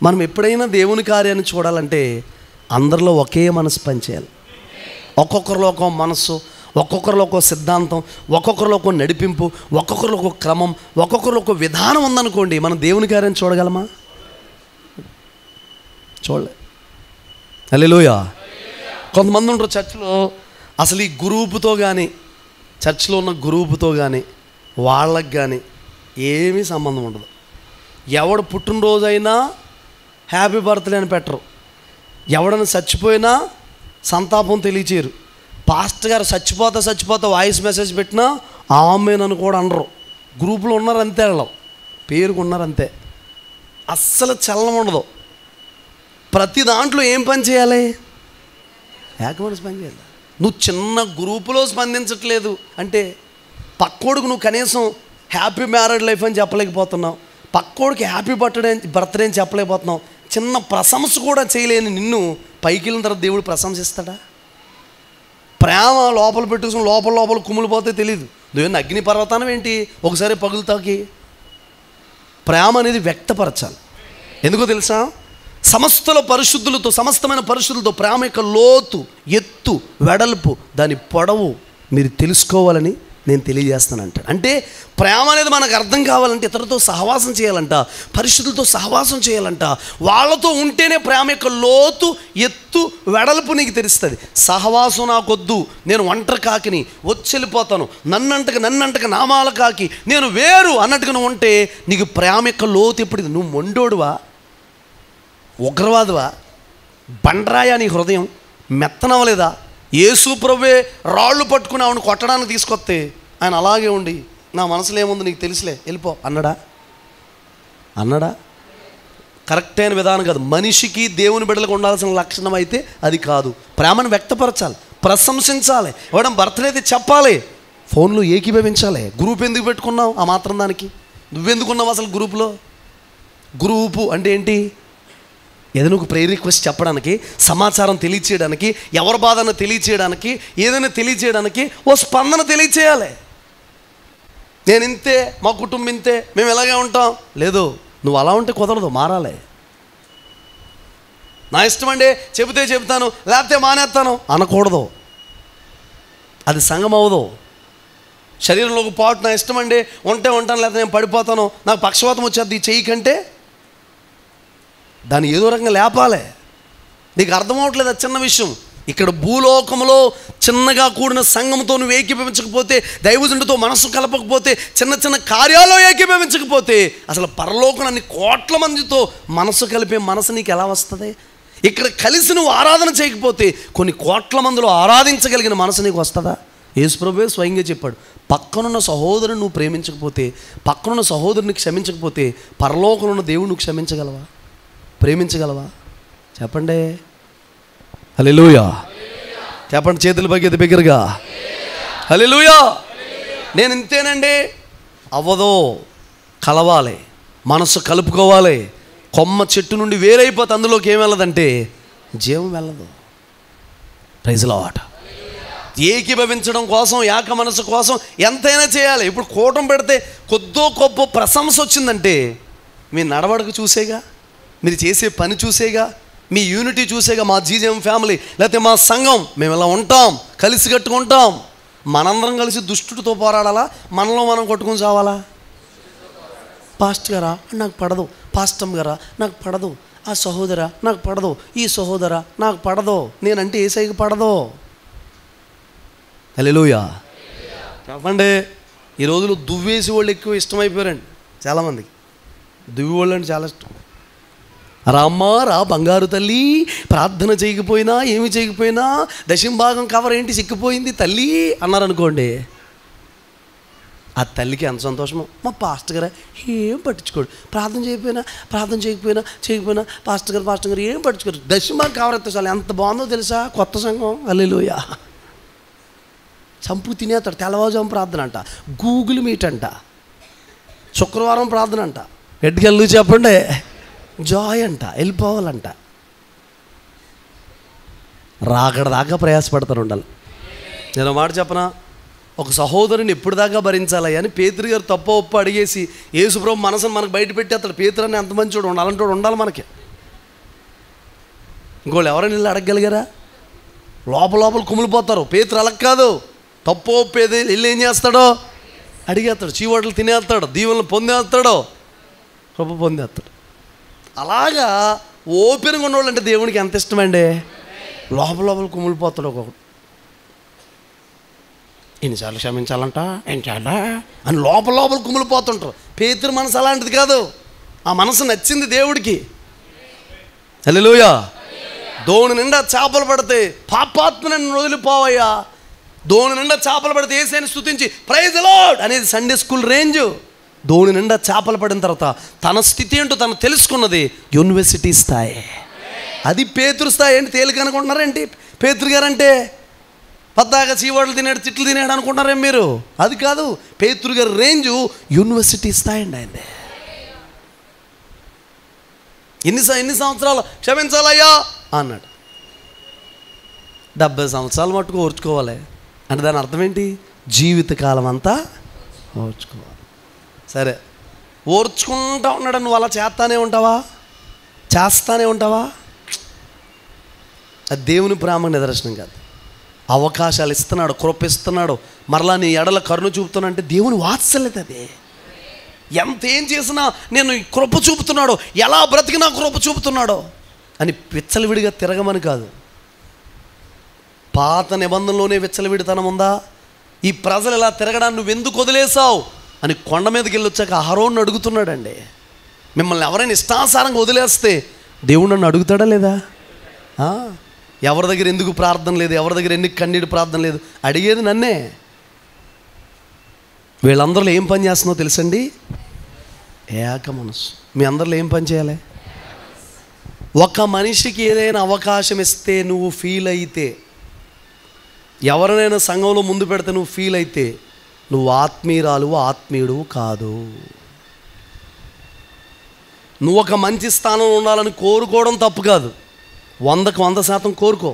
మనం ఎప్పుడైనా దేవుని కార్యాన్ని చూడాలంటే అందరిలో ఒకే మనసు పనిచేయాలి. ఒక్కొక్కరిలో ఒక మనస్సు, ఒక్కొక్కరిలో ఒక సిద్ధాంతం, ఒక్కొక్కరిలో ఒక నడిపింపు, ఒక్కొక్కరిలో ఒక క్రమం, ఒక్కొక్కరిలో ఒక విధానం ఉందనుకోండి, మనం దేవుని కార్యాన్ని చూడగలమా? చూడలే. హల్లెలూయా. కొంతమంది ఉంటారు చర్చిలో, అసలు ఈ గ్రూపుతో కానీ, చర్చిలో ఉన్న గ్రూపుతో కానీ వాళ్ళకి కానీ ఏమీ సంబంధం ఉండదు. ఎవడు పుట్టినరోజైనా హ్యాపీ బర్త్డే అని పెట్టరు, ఎవడన్నా చచ్చిపోయినా సంతాపం తెలియచేయరు, పాస్టర్ గారు చచ్చిపోతా వాయిస్ మెసేజ్ పెట్టినా ఆమెనని కూడా అనరు. గ్రూపులో ఉన్నారు అంతే, వాళ్ళు పేరుకు ఉన్నారు అంతే, అస్సలు చలనం ఉండదు. ప్రతి దాంట్లో ఏం పని చేయాలి? ఏకమనసు పని చేయాలి. నువ్వు చిన్న గ్రూపులో స్పందించట్లేదు అంటే పక్కోడికి నువ్వు కనీసం హ్యాపీ మ్యారేడ్ లైఫ్ అని చెప్పలేకపోతున్నావు, పక్కోడికి హ్యాపీ బర్త్డే అని చెప్పలేకపోతున్నావు, చిన్న ప్రశంస కూడా చేయలేని నిన్ను పైకి వెళ్ళిన తర్వాత దేవుడు ప్రశంసిస్తాడా? ప్రేమ లోపల పెట్టుకుని లోపల కుమిలిపోతే తెలియదు. నువ్వేం అగ్ని పర్వతానం ఏంటి ఒకసారి పగులుతాకి? ప్రేమ అనేది వ్యక్తపరచాలి. ఎందుకో తెలుసా? సమస్తమైన పరిశుద్ధులతో ప్రేమ యొక్క లోతు, ఎత్తు, వెడల్పు, దాని పొడవు మీరు తెలుసుకోవాలని నేను తెలియజేస్తానంట. అంటే ప్రేమ అనేది మనకు అర్థం కావాలంటే ఇతరులతో సహవాసం చేయాలంట, పరిశుద్ధులతో సహవాసం చేయాలంట. వాళ్ళతో ఉంటేనే ప్రేమ యొక్క లోతు, ఎత్తు, వెడల్పు నీకు తెలుస్తుంది. సహవాసం నాకొద్దు, నేను ఒంటరి కాకిని, వచ్చెళ్ళిపోతాను, నన్నంటక నామాల కాకి, నేను వేరు అన్నట్టుగా నువ్వు ఉంటే నీకు ప్రేమ యొక్క లోతు ఎప్పుడు? నువ్వు మొండోడువా, ఉగ్రవాదువా, బండరాయా నీ హృదయం? మెత్తనవలేదా? యేసు ప్రభువే రాళ్ళు పట్టుకుని ఆవిడ కొట్టడానికి తీసుకొస్తే ఆయన అలాగే ఉండి, నా మనసులో ఏముంది నీకు తెలుసులే, వెళ్ళిపో అన్నాడా? కరెక్ట్ అయిన విధానం కాదు. మనిషికి దేవుని బిడ్డలకు ఉండాల్సిన లక్షణం అయితే అది కాదు. ప్రేమను వ్యక్తపరచాలి, ప్రశంసించాలి, ఎవడం బర్త్డే అయితే చెప్పాలి, ఫోన్లో ఏకీభవించాలి. గ్రూప్ ఎందుకు పెట్టుకున్నావు? ఆ మాత్రం దానికి నువ్వెందుకున్నావు అసలు గ్రూపులో? గ్రూపు అంటే ఏంటి? ఏదైనా ఒక ప్రేయర్ రిక్వెస్ట్ చెప్పడానికి, సమాచారం తెలియచేయడానికి, ఎవరి బాధను తెలియచేయడానికి, ఏదైనా తెలియచేయడానికి ఓ స్పందన తెలియచేయాలి. నేను ఇంతే, మా కుటుంబం ఇంతే, మేము ఎలాగే ఉంటాం. లేదు, నువ్వు అలా ఉంటే కుదరదు, మారాలి. నా ఇష్టం అండి, చెబుతాను, లేకపోతే మానేస్తాను అనకూడదు. అది సంగం అవ్వదు. శరీరంలో ఒక పాటు నా ఇష్టం అండి, ఉంటాను, లేకపోతే నేను పడిపోతాను, నాకు పక్షవాతం వచ్చేది ఈ చెయ్యి కంటే, దాన్ని ఏదో రకంగా లేపాలి. నీకు అర్థమవట్లేదు అది చిన్న విషయం. ఇక్కడ భూలోకంలో చిన్నగా కూడిన సంఘంతో నువ్వు ఏకీభవించకపోతే, దైవజనుడితో మనసు కలపకపోతే, చిన్న కార్యాల్లో ఏకీభవించకపోతే, అసలు పరలోకం అన్ని కోట్ల మందితో మనసు కలిపే మనసు నీకు ఎలా వస్తుంది? ఇక్కడ కలిసి నువ్వు ఆరాధన చేయకపోతే కొన్ని కోట్ల మందిలో ఆరాధించగలిగిన మనసు నీకు వస్తుందా? యేసు ప్రభువే స్వయంగా చెప్పాడు, పక్కనున్న సహోదరుని నువ్వు ప్రేమించకపోతే, పక్కనున్న సహోదరుని క్షమించకపోతే పరలోకంలో ఉన్న దేవుడు నువ్వు క్షమించగలవా? ప్రేమించగలవా? చెప్పండి. హల్లెలూయా. చెప్పండి చేతుల పైకి బిగ్గరగా. హల్లెలూయా. నేను ఇంతేనండి అవ్వదో, కలవాలి, మనసు కలుపుకోవాలి. కొమ్మ చెట్టు నుండి వేరైపోతే అందులోకి ఏం వెళ్ళదంటే జీవం వెళ్ళదు. Praise lord. ఏకీభవించడం కోసం, ఏక మనసు కోసం ఎంతైనా చేయాలి. ఇప్పుడు కూటం పెడితే కొద్దో గొప్ప ప్రశంస వచ్చిందంటే మీ నడవడక చూసేగా, మీరు చేసే పని చూసేగా, మీ యూనిటీ చూసేగా. మా జీజీఎం ఫ్యామిలీ లేకపోతే మా సంఘం మేము ఇలా ఉంటాం, కలిసి కట్టుకుంటాం. మనందరం కలిసి దుష్టుడితో పోరాడాలా, మనలో మనం కొట్టుకుని చావాలా? పాస్టర్ గారా నాకు పడదు, పాస్టమ్ గారా నాకు పడదు, ఆ సహోదరా నాకు పడదు, ఈ సహోదరా నాకు పడదు, నేనంటే ఏసైకి పడదు. హల్లెలూయా. చెప్పండి. ఈ రోజులు దువ్వేసి వాళ్ళు ఎక్కువ ఇష్టమైపోయారండి చాలామందికి. దువ్వి వాళ్ళు అంటే చాలా ఇష్టం. రామ్మా రా బంగారు తల్లి, ప్రార్థన చేయకపోయినా ఏమి చేయకపోయినా దశంభాగం కవర్ ఏంటి సిక్కిపోయింది తల్లి అన్నారనుకోండి, ఆ తల్లికి ఎంత సంతోషమో. మా పాస్టర్ గారు ఏం పట్టించుకోడు, ప్రార్థన చేయకపోయినా పాస్టర్ గారు ఏం పట్టించుకోరు, దశంభాగం కవర్ ఎత్తే చాలు. ఎంత బాగుందో తెలుసా కొత్త సంఘం. హల్లెలూయా. చంపు తినేస్తాడు. తెల్లవారుజాము ప్రార్థన అంట, గూగుల్ మీట్ అంట, శుక్రవారం ప్రార్థన అంట, ఎట్టుకెళ్ళు చెప్పండి, జాయ్ అంట, వెళ్ళిపోవాలంట. రాకడ దాకా ప్రయాసపడతారు ఉండాలి. నేను మాట చెప్పనా, ఒక సహోదరుని ఎప్పుడు దాకా భరించాలి అని పేతురు గారు తప్ప ఒప్పు అడిగేసి యేసుప్రభు మనసును మనకు బయట పెట్టేస్తాడు. పేతురు అని ఎంత మంచి చూడు, అలాంటి వాడు ఉండాలి మనకి. ఇంకోళ్ళు ఎవరైనా వెళ్ళి అడగగలిగారా? లోపల కుమిలిపోతారు. పేతురు అలా కాదు, తప్పు ఒప్పేది వెళ్ళి ఏం చేస్తాడో అడిగేస్తాడు, చీవాట్లు తినేస్తాడు, దీవెనలు పొందేస్తాడు, కృప పొందేస్తాడు. అలాగా ఓపెన్గా ఉన్నవాళ్ళు అంటే దేవునికి ఎంత ఇష్టమండి. లోపల కుమిలిపోతాడు. ఒక్కొక్కడు ఎన్నిసార్లు క్షమించాలంట, ఏం చేయాలా అని లోపల కుమిలిపోతుంటారు. పేతురు మనసు అలాంటిది కాదు. ఆ మనసు నచ్చింది దేవుడికి. హల్లెలూయా. దోణి నిండా చేపలు పడితే పాపాత్మ నన్ను వదిలిపోవయ్యా, దోణి నిండా చేపలు పడితే యేసుని స్తుతించి ప్రైజ్ ది లార్డ్ అనేది సండే స్కూల్ రేంజ్. దోణి నిండా చేపలు పడిన తర్వాత తన స్థితి ఏంటో తను తెలుసుకున్నది యూనివర్సిటీ స్థాయి. అది పేతురు స్థాయి. ఏంటి తేలిక అనుకుంటున్నారేంటి? పేతురు గారంటే పద్దాగా చీవాట్లు తినేడు, తిట్లు తినేడు అనుకుంటున్నారేం మీరు? అది కాదు. పేతురు గారి రేంజు యూనివర్సిటీ స్థాయి అండి. ఆయన ఎన్ని సంవత్సరాలు క్షమించాలయ్యా అన్నాడు. 70 సంవత్సరాలు మట్టుకు ఓర్చుకోవాలి అంటే దాని అర్థం ఏంటి? జీవితకాలం అంతా ఓర్చుకోవాలి. సరే, ఓర్చుకుంటా ఉన్నాడు. నువ్వు అలా చేస్తానే ఉంటావా? అది దేవుని ప్రేమకు నిదర్శనం కాదు. అవకాశాలు ఇస్తున్నాడు, కృప ఇస్తున్నాడు, మరలా నీ ఎడల కరుణ చూపుతున్నా అంటే దేవుని వాత్సల్యత. అది ఎంత ఏం చేసినా నేను కృప చూపుతున్నాడో, ఎలా బ్రతికినా కృప చూపుతున్నాడో అని విచ్చలవిడిగా తిరగమని కాదు. పాత నిబంధనలోనే విచ్చలవిడితనం ఉందా? ఈ ప్రజలు ఇలా తిరగడాన్ని నువ్వు ఎందుకు వదిలేసావు అని కొండ మీదకి వెళ్ళి వచ్చాక అహరోను అడుగుతున్నాడండి. మిమ్మల్ని ఎవరైనా ఇష్టానుసారంగా వదిలేస్తే దేవుడు నన్ను అడుగుతాడా లేదా? ఎవరి దగ్గర ఎందుకు ప్రార్థన లేదు, ఎవరి దగ్గర ఎందుకు కన్నీటి ప్రార్థన లేదు అడిగేది నన్నే. వీళ్ళందరిలో ఏం పని చేస్తున్నావు తెలుసండి? ఏక మనసు. మీ అందరిలో ఏం పని చేయాలి? ఒక మనిషికి ఏదైనా అవకాశం ఇస్తే నువ్వు ఫీల్ అయితే, ఎవరినైనా సంఘంలో ముందు పెడితే నువ్వు ఫీల్ అయితే, నువ్వు ఆత్మీయుడు కాదు. నువ్వు ఒక మంచి స్థానంలో ఉండాలని కోరుకోవడం తప్పు కాదు. 100కు 100% కోరుకో.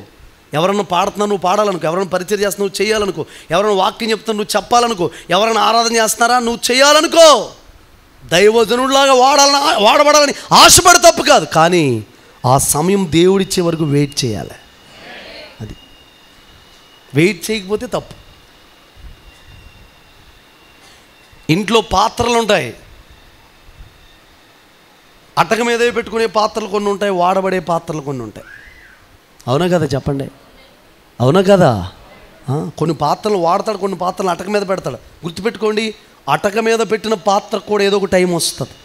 ఎవరన్నా పాడుతున్నావు నువ్వు పాడాలనుకో, ఎవరైనా పరిచయం చేస్తున్నా నువ్వు చేయాలనుకో, ఎవరైనా వాక్యం చెప్తున్నా నువ్వు చెప్పాలనుకో, ఎవరైనా ఆరాధన చేస్తున్నారా నువ్వు చేయాలనుకో. దైవజనుడిలాగా వాడబడాలని ఆశపడి తప్పు కాదు. కానీ ఆ సమయం దేవుడిచ్చే వరకు వెయిట్ చేయాలి. అది వెయిట్ చేయకపోతే తప్పు. ఇంట్లో పాత్రలు ఉంటాయి, అటక మీదే పెట్టుకునే పాత్రలు కొన్ని ఉంటాయి, వాడబడే పాత్రలు కొన్ని ఉంటాయి. అవునా కదా చెప్పండి? అవునా కదా? కొన్ని పాత్రలు వాడతాడు, కొన్ని పాత్రలు అటక మీద పెడతాడు. గుర్తుపెట్టుకోండి, అటక మీద పెట్టిన పాత్ర కూడా ఏదో ఒక టైం వస్తుంది.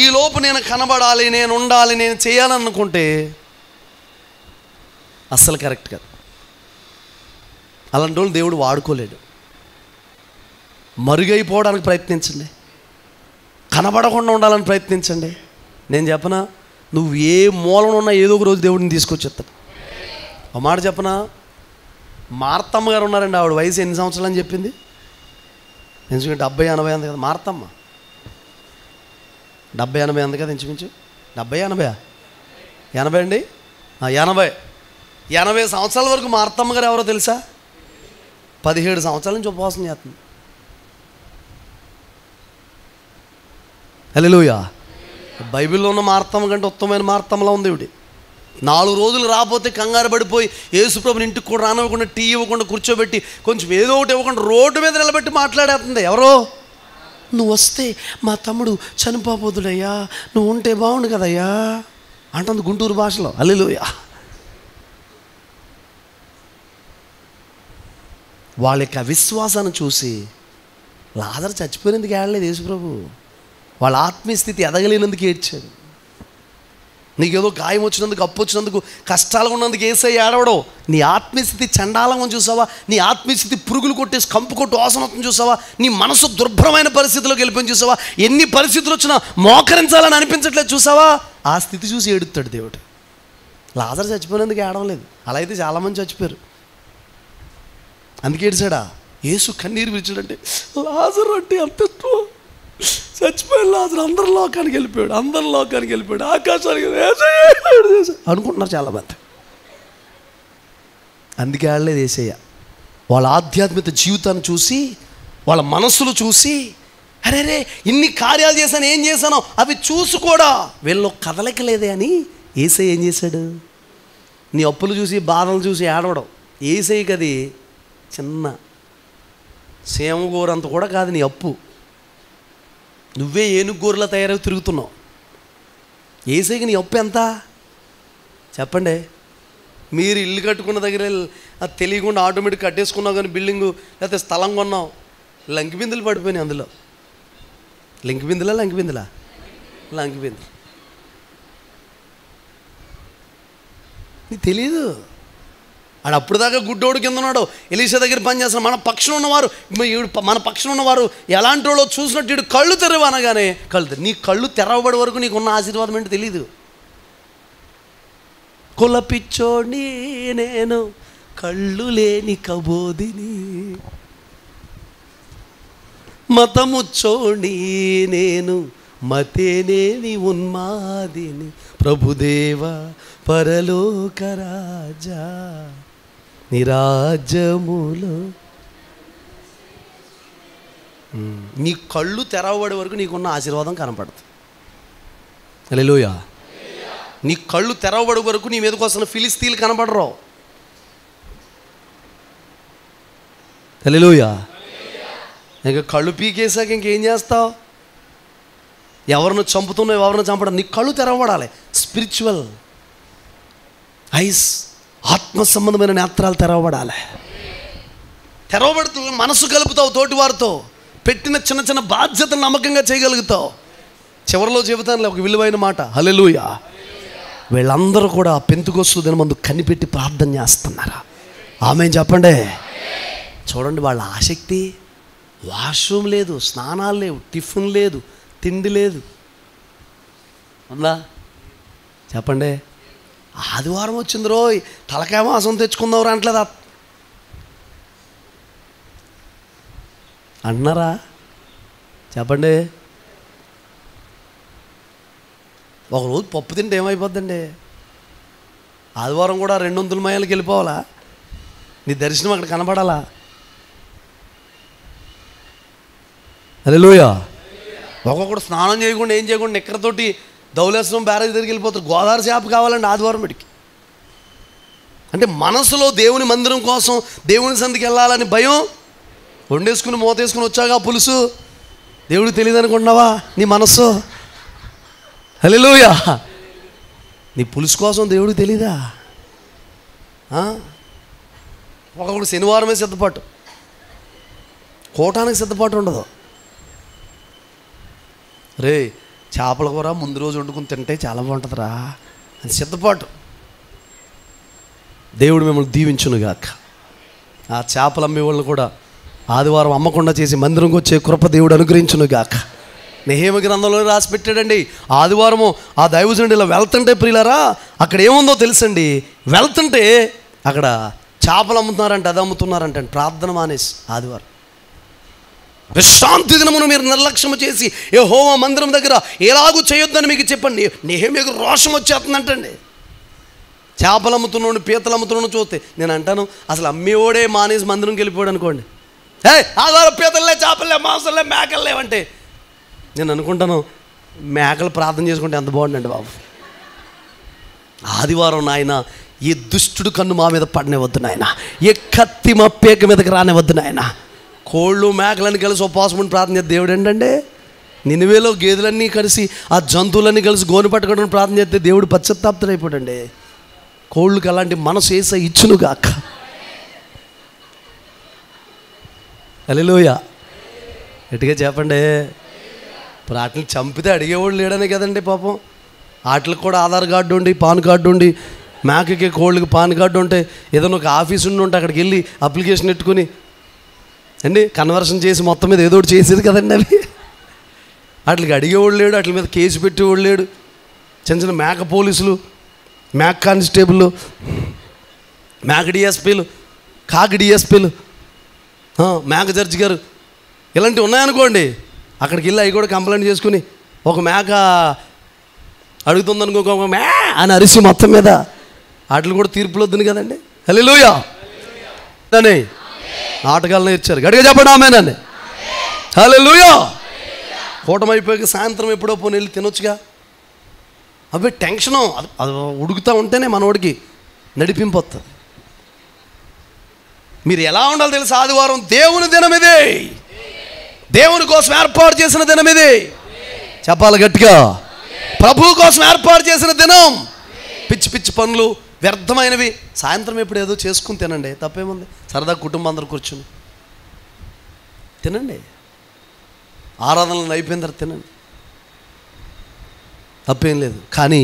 ఈ లోపు నేను కనబడాలి, నేను ఉండాలి, నేను చేయాలనుకుంటే అస్సలు కరెక్ట్ కాదు. అలాంటి వాళ్ళు దేవుడు వాడుకోలేడు. మరుగైపోవడానికి ప్రయత్నించండి, కనబడకుండా ఉండాలని ప్రయత్నించండి. నేను చెప్పనా, నువ్వు ఏ మూలన ఉన్నా ఏదో ఒక రోజు దేవుడిని తీసుకొచ్చేస్తాడు. ఒక మాట చెప్పనా, మార్తమ్మ గారు ఉన్నారండి. ఆవిడ వయసు ఎన్ని సంవత్సరాలు అని చెప్పింది? ఎందుకంటే 70-80 అంది కదా మార్తమ్మ. 70-80 అంది కదా ఇంచుమించు. 70-80 అండి. 80 సంవత్సరాల వరకు మార్తమ్మ గారు ఎవరో తెలుసా? 17 సంవత్సరాల నుంచి ఉపవాసం చేస్తుంది. హల్లెలూయా. బైబిల్లో ఉన్న మార్తమ్మ కంటే ఉత్తమమైన మార్తమ్మలా ఉంది ఇవిడి. 4 రోజులు రాకపోతే కంగారు పడిపోయి యేసుప్రభుని ఇంటికి కూడా రానివ్వకుండా, టీ ఇవ్వకుండా, కూర్చోబెట్టి కొంచెం ఏదో ఒకటి ఇవ్వకుండా రోడ్డు మీద నిలబెట్టి మాట్లాడేస్తుంది. ఎవరో, నువ్వు వస్తే మా తమ్ముడు చనిపోబోతుడయ్యా, నువ్వు ఉంటే బాగుండు కదయ్యా అంటుంది గుంటూరు భాషలో. హల్లెలూయా. వాళ్ళ యొక్క అవిశ్వాసాన్ని చూసి లాజరు చచ్చిపోయినందుకు ఏడలేదు యేసుప్రభు, వాళ్ళ ఆత్మీయ స్థితి ఎదగలేనందుకు ఏడ్చాడు. నీకేదో గాయం వచ్చినందుకు, అప్పు వచ్చినందుకు, కష్టాలు ఉన్నందుకు యేసయ్య ఏడవడం. నీ ఆత్మీయస్థితి చండాలంగా చూసావా? నీ ఆత్మీయస్థితి పురుగులు కొట్టేసి కంపు కొట్టు వాసన చూసావా? నీ మనసు దుర్భరమైన పరిస్థితిలోకి వెళ్ళిపోయి చూసావా? ఎన్ని పరిస్థితులు వచ్చినా మోకరించాలని అనిపించట్లేదు చూసావా? ఆ స్థితి చూసి ఏడుతాడు దేవుడు. లాజరు చచ్చిపోయినందుకు ఏడవలేదు. అలా అయితే చాలామంది చచ్చిపోయారు. అందుకే ఏడిచాడా? యేసు కన్నీరు విడిచాడంటే లాజరు అంటే అంత చచ్చిపోయాడు లాజరు, అందరి లోకానికి వెళ్ళిపోయాడు, అందరి లోకానికి వెళ్ళిపోయాడు, ఆకాశానికి అనుకుంటున్నారు చాలామంది. అందుకే ఆడలేదు యేసయ్య. వాళ్ళ ఆధ్యాత్మిక జీవితాన్ని చూసి, వాళ్ళ మనస్సులు చూసి, అరే రే ఇన్ని కార్యాలు చేశాను, ఏం చేశానో అవి చూసి కూడా వీళ్ళు కదలకలేదే అని యేసయ్య ఏం చేశాడు? నీ అప్పులు చూసి, బాధలు చూసి ఏడవడం యేసయ్యకి అది చిన్న సేమగూరంత కూడా కాదు. నీ అప్పు నువ్వే ఏనుగూరలా తయారై తిరుగుతున్నావు. యేసయ్యకి నీ అప్పు ఎంత చెప్పండి? మీరు ఇల్లు కట్టుకున్న దగ్గర తెలియకుండా ఆటోమేటిక్ కట్టేసుకున్నావు, కానీ బిల్డింగు లేకపోతే స్థలం కొన్నావు, లంకి బిందులు పడిపోయినాయి అందులో. లంకి బిందులా లంకి బిందులు నీకు తెలీదు. ఆడు అప్పుడు దాకా గుడ్డోడు కింద ఉన్నాడు, ఎలీషా దగ్గర పనిచేస్తున్నాడు. మన పక్షం ఉన్నవారు ఎలాంటి వాళ్ళు చూసినట్టు ఇడు కళ్ళు తెరవనగానే నీ కళ్ళు తెరవబడి వరకు నీకున్న ఆశీర్వాదం ఏంటి తెలీదు. కులపిచ్చోని నేను కళ్ళు లేని కబోదిని, మతముచ్చోని నేను మతేనేని ఉన్మాదిని, ప్రభుదేవ పరలోక రాజా నిరాజ్యములో. నీ కళ్ళు తెరవబడే వరకు నీకున్న ఆశీర్వాదం కనపడదు. హల్లెలూయా. నీ కళ్ళు తెరవబడే వరకు నీ మీదకి వస్తున్న ఫిలిస్తీన్లు కనపడరు. హల్లెలూయా. ఇంకా కళ్ళు పీకేసాక ఇంకేం చేస్తావు? ఎవరిని చంపుతున్నావు, ఎవరిని చంపడం? నీ కళ్ళు తెరవబడాలి. స్పిరిచువల్ ఐస్, ఆత్మ సంబంధమైన నేత్రాలు తెరవబడాలి. తెరవబడుతూ మనసు కలుపుతావు, తోటి వారితో పెట్టిన చిన్న చిన్న బాధ్యతను నమ్మకంగా చేయగలుగుతావు. చివరిలో చెబుతానులే ఒక విలువైన మాట. హల్లెలూయా. వీళ్ళందరూ కూడా పెంతెకొస్తు దినమందు కనిపెట్టి ప్రార్థన చేస్తున్నారా? ఆమేన్ చెప్పండి. చూడండి, వాళ్ళ ఆసక్తి వాష్రూమ్ లేదు, స్నానాలు లేవు, టిఫిన్ లేదు, తిండి లేదు. ఉందా చెప్పండి? ఆదివారం వచ్చింది రోయ్, తలకాయ మాసం తెచ్చుకుందాం అంటలేదా అంటున్నారా? చెప్పండి. ఒకరోజు పప్పు తింటే ఏమైపోద్దండి? ఆదివారం కూడా 200 మైళ్ళకి వెళ్ళిపోవాలా? నీ దర్శనం అక్కడ కనపడాలా? హల్లెలూయా. ఒక్కొక్కడు స్నానం చేయకుండా ఏం చేయకుండా నిక్కరతోటి ధవళేశ్వరం బ్యారేజ్ దగ్గరికి వెళ్ళిపోతారు. గోదావరి చేప కావాలండి ఆదివారం పెడికి. అంటే మనసులో దేవుని మందిరం కోసం, దేవుని సందికి వెళ్ళాలని భయం, వండేసుకుని మూతేసుకుని వచ్చాగా పులుసు దేవుడికి తెలియదు అనుకుంటున్నావా? నీ మనస్సు. హల్లెలూయా. నీ పులుసు కోసం దేవుడికి తెలీదా? ఒకప్పుడు శనివారమే సిద్ధపాటు, కోటానికి సిద్ధపాటు ఉండదు. రే చేపల కూర ముందు రోజు వండుకుని తింటే చాలా బాగుంటుందిరా అని సిద్ధపాటు. దేవుడు మిమ్మల్ని దీవించునుగాక. ఆ చేపలు అమ్మే వాళ్ళు కూడా ఆదివారం అమ్మకుండా చేసి మందిరంకి వచ్చే కృప దేవుడు అనుగ్రహించునుగాక. నెహెమీయా గ్రంథంలో రాసి పెట్టాడండి. ఆదివారము ఆ దైవజనుడు ఇలా వెళ్తుంటే ప్రియులారా, అక్కడ ఏముందో తెలుసండి. వెళ్తుంటే అక్కడ చేపలు అమ్ముతున్నారంట, అది అమ్ముతున్నారంట. ప్రార్థన మానేసి ఆదివారం విశ్రాంతి దినమును మీరు నిర్లక్ష్యం చేసి యెహోవా మందిరం దగ్గర ఎలాగూ చేయొద్దని మీకు చెప్పండి. నెహెమీయాకు రోషం వచ్చేస్తుందంటండి. చేపలు అమ్ముతున్నాడు, పీతలు అమ్ముతున్నాడు చూస్తే నేను అంటాను, అసలు అమ్మేవాడే మానేసి మందిరంకి వెళ్ళిపోయాడు అనుకోండి. ఆదివారం పీతలే, చేపలే, మాంసంలే, మేకలు లేవంటే నేను అనుకుంటాను, మేకలు ప్రార్థన చేసుకుంటే ఎంత బాగుండండి బాబు. ఆదివారం నాయన ఏ దుష్టుడు కన్ను మా మీద పడనివద్దు నాయన, ఏ కత్తి మా పేక మీదకి రానివద్దు నాయన. కోళ్ళు మేకలన్నీ కలిసి ఉపవాసం ఉండి ప్రార్థన చేస్తే దేవుడు ఏంటంటే, నినివేలో గేదెలన్నీ కలిసి ఆ జంతువులన్నీ కలిసి గోను పట్టుకోవడం ప్రార్థన చేస్తే దేవుడు పశ్చాత్తాపతుడు అయిపోయాడండి. కోళ్ళకి అలాంటి మనసు ఏసై ఇచ్చునుగాక. హల్లెలూయా. గట్టిగా చెప్పండి. వాటిని చంపితే అడిగేవాడు లేడనే కదండి పాపం. వాటికి కూడా ఆధార్ కార్డు ఉండి పాన్ కార్డు ఉండి, మేకకి కోళ్ళకి పాన్ కార్డు ఉంటే ఏదైనా ఒక ఆఫీస్ ఉంటే అక్కడికి వెళ్ళి అప్లికేషన్ పెట్టుకుని అండి కన్వర్షన్ చేసి మొత్తం మీద ఏదో ఒకటి చేసేది కదండి. అవి వాటికి అడిగేవాడు లేడు, వాటి మీద కేసు పెట్టేవాడు లేడు. చిన్న చిన్న మేక పోలీసులు, మేక కానిస్టేబుల్, మేక డిఎస్పీలు, కాకి డిఎస్పీలు, మేక జడ్జి గారు ఇలాంటివి ఉన్నాయనుకోండి, అక్కడికి వెళ్ళి అవి కూడా కంప్లైంట్ చేసుకుని ఒక మేక అడుగుతుందనుకో మే అని అరిసి మొత్తం మీద వాటిని కూడా తీర్పులు వద్దును కదండి. హల్లెలూయా అని నాటకాలను ఇచ్చారు. గట్టిగా చెప్పండి ఆమేనని. హల్లెలూయా. కూటమి అయిపోయాక సాయంత్రం ఎప్పుడో పోనీ వెళ్ళి తినొచ్చుగా. అవి టెన్షను అది ఉడుకుతూ ఉంటేనే మనోడికి నడిపింపొస్తుంది. మీరు ఎలా ఉండాలి తెలుసు? ఆదివారం దేవుని దినం ఇది, దేవుని కోసం ఏర్పాటు చేసిన దినం ఇది. చెప్పాలి గట్టిగా, ప్రభు కోసం ఏర్పాటు చేసిన దినం. పిచ్చి పిచ్చి పనులు వ్యర్థమైనవి సాయంత్రం ఎప్పుడు ఏదో చేసుకుని తినండి, తప్పేముంది? సరదా కుటుంబం అందరూ కూర్చుని తినండి, ఆరాధనలు అయిపోయిన తర్వాత తినండి, తప్పేం లేదు. కానీ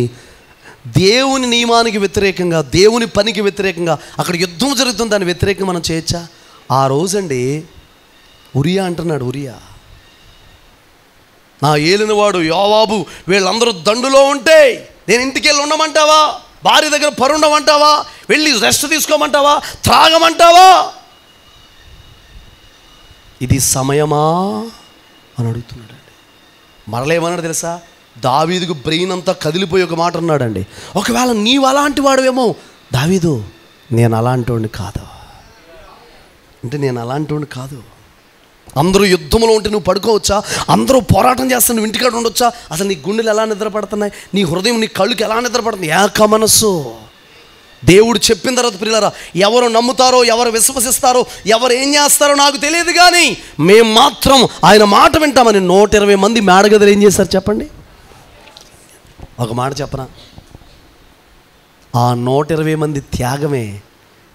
దేవుని నియమానికి వ్యతిరేకంగా, దేవుని పనికి వ్యతిరేకంగా అక్కడ యుద్ధం జరుగుతుంది, దాని వ్యతిరేకంగా మనం చేయొచ్చా? ఆ రోజండి ఉరియా అంటున్నాడు, ఉరియా నా ఏలినవాడు యోవాబు వీళ్ళందరూ దండులో ఉంటే నేను ఇంటికి వెళ్ళి ఉండమంటావా? భార్య దగ్గర పరుండమంటావా? వెళ్ళి రెస్ట్ తీసుకోమంటావా? త్రాగమంటావా? ఇది సమయమా అని అడుగుతున్నాడండి. మరలేమన్నాడు తెలుసా? దావీదుకు బ్రెయిన్ అంతా కదిలిపోయి ఒక మాట అన్నాడండి, ఒకవేళ నీవు అలాంటి వాడువేమో. దావీదు, నేను అలాంటి వాడిని కాదు అంటే, నేను అలాంటి వాడిని కాదు. అందరూ యుద్ధంలో ఉంటే నువ్వు పడుకోవచ్చా? అందరూ పోరాటం చేస్తే నువ్వు ఇంటికాడ ఉండొచ్చా? అసలు నీ గుండెలు ఎలా నిద్రపడుతున్నాయి? నీ హృదయం, నీ కళ్ళుకి ఎలా నిద్రపడుతుంది? ఏక మనస్సు. దేవుడు చెప్పిన తర్వాత ప్రియులారా, ఎవరు నమ్ముతారో, ఎవరు విశ్వసిస్తారో, ఎవరు ఏం చేస్తారో నాకు తెలియదు, కానీ మేము మాత్రం ఆయన మాట వింటామని 120 మంది మేడగదులు ఏం చేశారు చెప్పండి? ఒక మాట చెప్పనా? ఆ 120 మంది త్యాగమే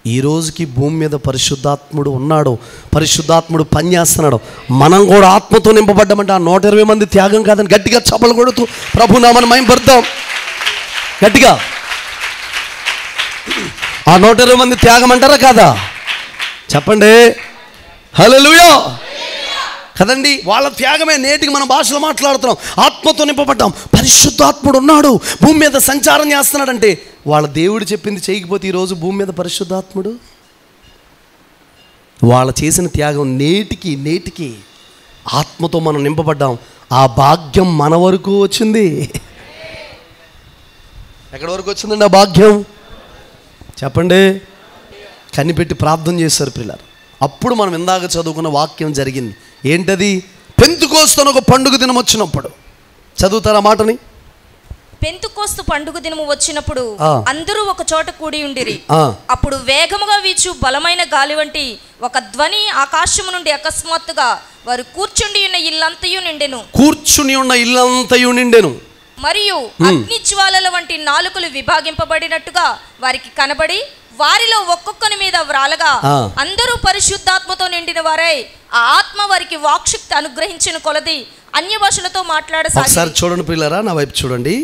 ఈ రోజుకి భూమి మీద పరిశుద్ధాత్ముడు ఉన్నాడు, పరిశుద్ధాత్ముడు పనిచేస్తున్నాడు. మనం కూడా ఆత్మతో నింపబడ్డామంటే ఆ 120 మంది త్యాగం కాదని గట్టిగా చప్పలు కొడుతూ ప్రభునామని మహిమపడతాం గట్టిగా. ఆ 120 మంది త్యాగం అంటారా కాదా? చెప్పండి. హల్లెలూయా కదండి. వాళ్ళ త్యాగమే నేటికి మన భాషలో మాట్లాడుతున్నాం. ఆత్మతో నింపబడ్డాం, పరిశుద్ధాత్ముడు ఉన్నాడు, భూమి మీద సంచారం చేస్తున్నాడంటే వాళ్ళ దేవుడు చెప్పింది చేయకపోతే ఈరోజు భూమి మీద పరిశుద్ధాత్ముడు. వాళ్ళు చేసిన త్యాగం నేటికి ఆత్మతో మనం నింపబడ్డాం. ఆ భాగ్యం మన వరకు వచ్చింది. ఎక్కడి వరకు వచ్చిందండి ఆ భాగ్యం? చెప్పండి. కనిపెట్టి ప్రార్థన చేశారు పిల్లలు. అప్పుడు మనం ఇందాక చదువుకున్న వాక్యం జరిగింది. ఏంటది? పెంతుకోస్తు ఒక పండుగ దినం వచ్చినప్పుడు. చదువుతారా మాటని? పెంతుకోస్తు పండుగ దినము వచ్చినప్పుడు అందరూ ఒక చోట కూడి ఉండిరి. అప్పుడు వేగముగా వీచు బలమైన గాలి వంటి ఒక ధ్వని ఆకాశము నుండి అకస్మాత్తుగా వారు కూర్చుండి ఉన్న ఇల్లంతయు నిండెను. మరియు అగ్ని జ్వాలల వంటి నాలుకలు విభాగింపబడినట్టుగా వారికి కనబడి వారిలో ఒక్కొక్కని మీద వ్రాలగా అందరూ పరిశుద్ధాత్మతో నిండిన వారై ఆ ఆత్మ వారికి వాక్శక్తి అనుగ్రహించిన కొలది అన్య భాషలతో మాట్లాడసాగారు. ఒకసారి చూడండి పిల్లరా, నా వైపు చూడండి.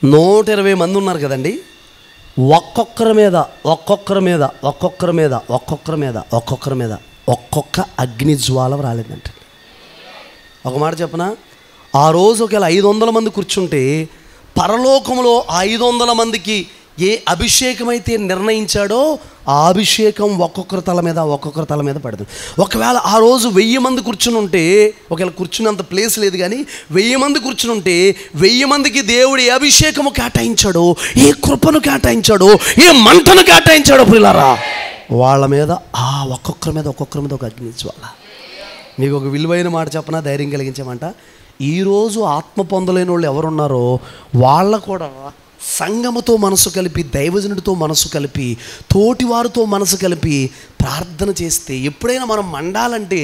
120 మంది ఉన్నారు కదండి. ఒక్కొక్కరి మీద ఒక్కొక్క అగ్ని జ్వాల రాలేదంటే. ఒక మాట చెప్పనా? ఆ రోజు ఒకవేళ 500 మంది కూర్చుంటే పరలోకంలో 500 మందికి ఏ అభిషేకం అయితే నిర్ణయించాడో ఆ అభిషేకం ఒక్కొక్కరి తల మీద పడుతుంది. ఒకవేళ ఆ రోజు 1000 మంది కూర్చుని ఉంటే, ఒకవేళ కూర్చున్నంత ప్లేస్ లేదు కానీ 1000 మంది కూర్చుని ఉంటే 1000 మందికి దేవుడు ఏ అభిషేకము కేటాయించాడో, ఏ కృపను కేటాయించాడో, ఏ మంటను కేటాయించాడో ప్రియులారా, వాళ్ళ మీద ఒక్కొక్కరి మీద ఒక అగ్ని జ్వాల. మీకు ఒక విలువైన మాట చెప్పనా, ధైర్యం కలిగించమంట. ఈరోజు ఆత్మ పొందలేని వాళ్ళు ఎవరున్నారో వాళ్ళ కూడా సంఘముతో మనసు కలిపి, దైవజనుడితో మనసు కలిపి, తోటివారితో మనసు కలిపి ప్రార్థన చేస్తే, ఎప్పుడైనా మనం మండాలంటే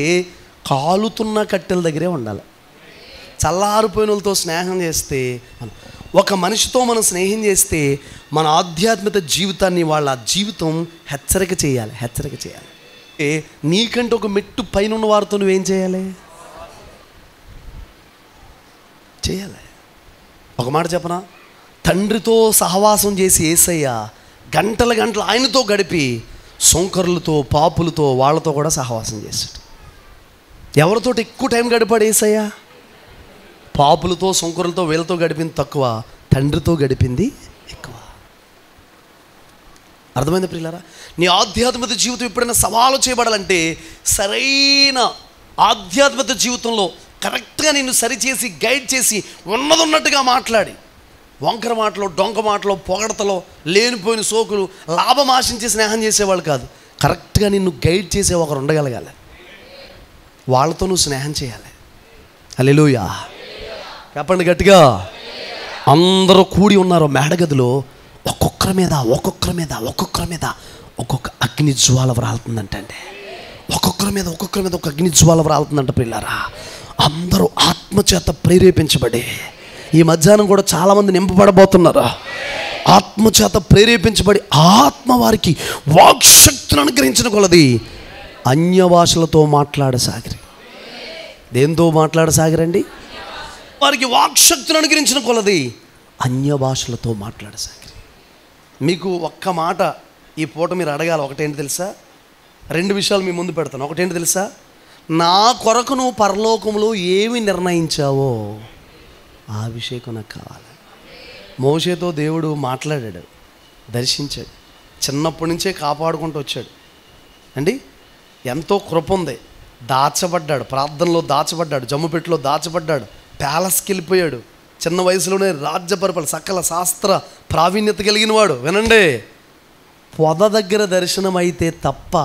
కాలుతున్న కట్టెల దగ్గరే ఉండాలి. చల్లారిపోయిన వాళ్ళతో స్నేహం చేస్తే, ఒక మనిషితో మనం స్నేహం చేస్తే మన ఆధ్యాత్మిక జీవితాన్ని, వాళ్ళ జీవితం హెచ్చరిక చేయాలి. నీకంటే ఒక మెట్టు పైన ఉన్న వారితో నువ్వేం చేయాలి? ఒక మాట చెప్పనా? తండ్రితో సహవాసం చేసి యేసయ్య గంటల గంటలు ఆయనతో గడిపి సొంకరులతో పాపులతో వాళ్ళతో కూడా సహవాసం చేశాడు. ఎవరితో ఎక్కువ టైం గడిపాడు యేసయ్య? పాపులతో సొంకరులతో వీళ్ళతో గడిపింది తక్కువ, తండ్రితో గడిపింది ఎక్కువ. అర్థమైంది ప్రియులారా? నీ ఆధ్యాత్మిక జీవితం ఎప్పుడైనా సవాలు చేయబడాలంటే సరైన ఆధ్యాత్మిక జీవితంలో కరెక్ట్గా నిన్ను సరిచేసి గైడ్ చేసి ఉన్నదన్నట్టుగా మాట్లాడి, వంకర మాటలో డొంక మాటలో పొగడతలో లేనిపోయిన సోకులు లాభం ఆశించి స్నేహం చేసేవాళ్ళు కాదు. కరెక్ట్గా నిన్ను గైడ్ చేసే ఒకరు ఉండగలగాలి. వాళ్ళతో నువ్వు స్నేహం చేయాలి. హల్లెలూయా చెప్పండి గట్టిగా. అందరూ కూడి ఉన్నారు మేడగదిలో. ఒక్కొక్కరి మీద ఒక్కొక్క అగ్ని జ్వాల వ్రాలుతుందంటే, ఒక్కొక్కరి మీద ఒక అగ్ని జ్వాల వ్రాలుతుందంట పిల్లారా. అందరూ ఆత్మచేత ప్రేరేపించబడి, ఈ మధ్యాహ్నం కూడా చాలామంది నింపబడబోతున్నారు. ఆత్మచేత ప్రేరేపించబడి ఆత్మ వారికి వాక్శక్తిని అనుగ్రహించిన కొలది అన్య భాషలతో మాట్లాడసాగిరి. దేంతో మాట్లాడసాగిరండి? వారికి వాక్శక్తిని అనుగ్రహించిన కొలది అన్య భాషలతో మాట్లాడసాగిరి. మీకు ఒక్క మాట ఈ పూట మీరు అడగాలి. ఒకటేంటి తెలుసా? 2 విషయాలు మీ ముందు పెడతాను. ఒకటేంటి తెలుసా? నా కొరకు నువ్వు పరలోకంలో ఏమి నిర్ణయించావో ఆ విషయం నాకు కావాలి. మోషేతో దేవుడు మాట్లాడాడు, దర్శించాడు, చిన్నప్పటి నుంచే కాపాడుకుంటూ వచ్చాడు అండి. ఎంతో కృప ఉంది. దాచబడ్డాడు, ప్రార్థనలో దాచబడ్డాడు, జమ్ముపెట్టులో దాచబడ్డాడు, ప్యాలెస్కి వెళ్ళిపోయాడు. చిన్న వయసులోనే రాజ్య పరిపాలన సకల శాస్త్ర ప్రావీణ్యత కలిగిన వాడు. వినండి, పొద దగ్గర దర్శనం అయితే తప్ప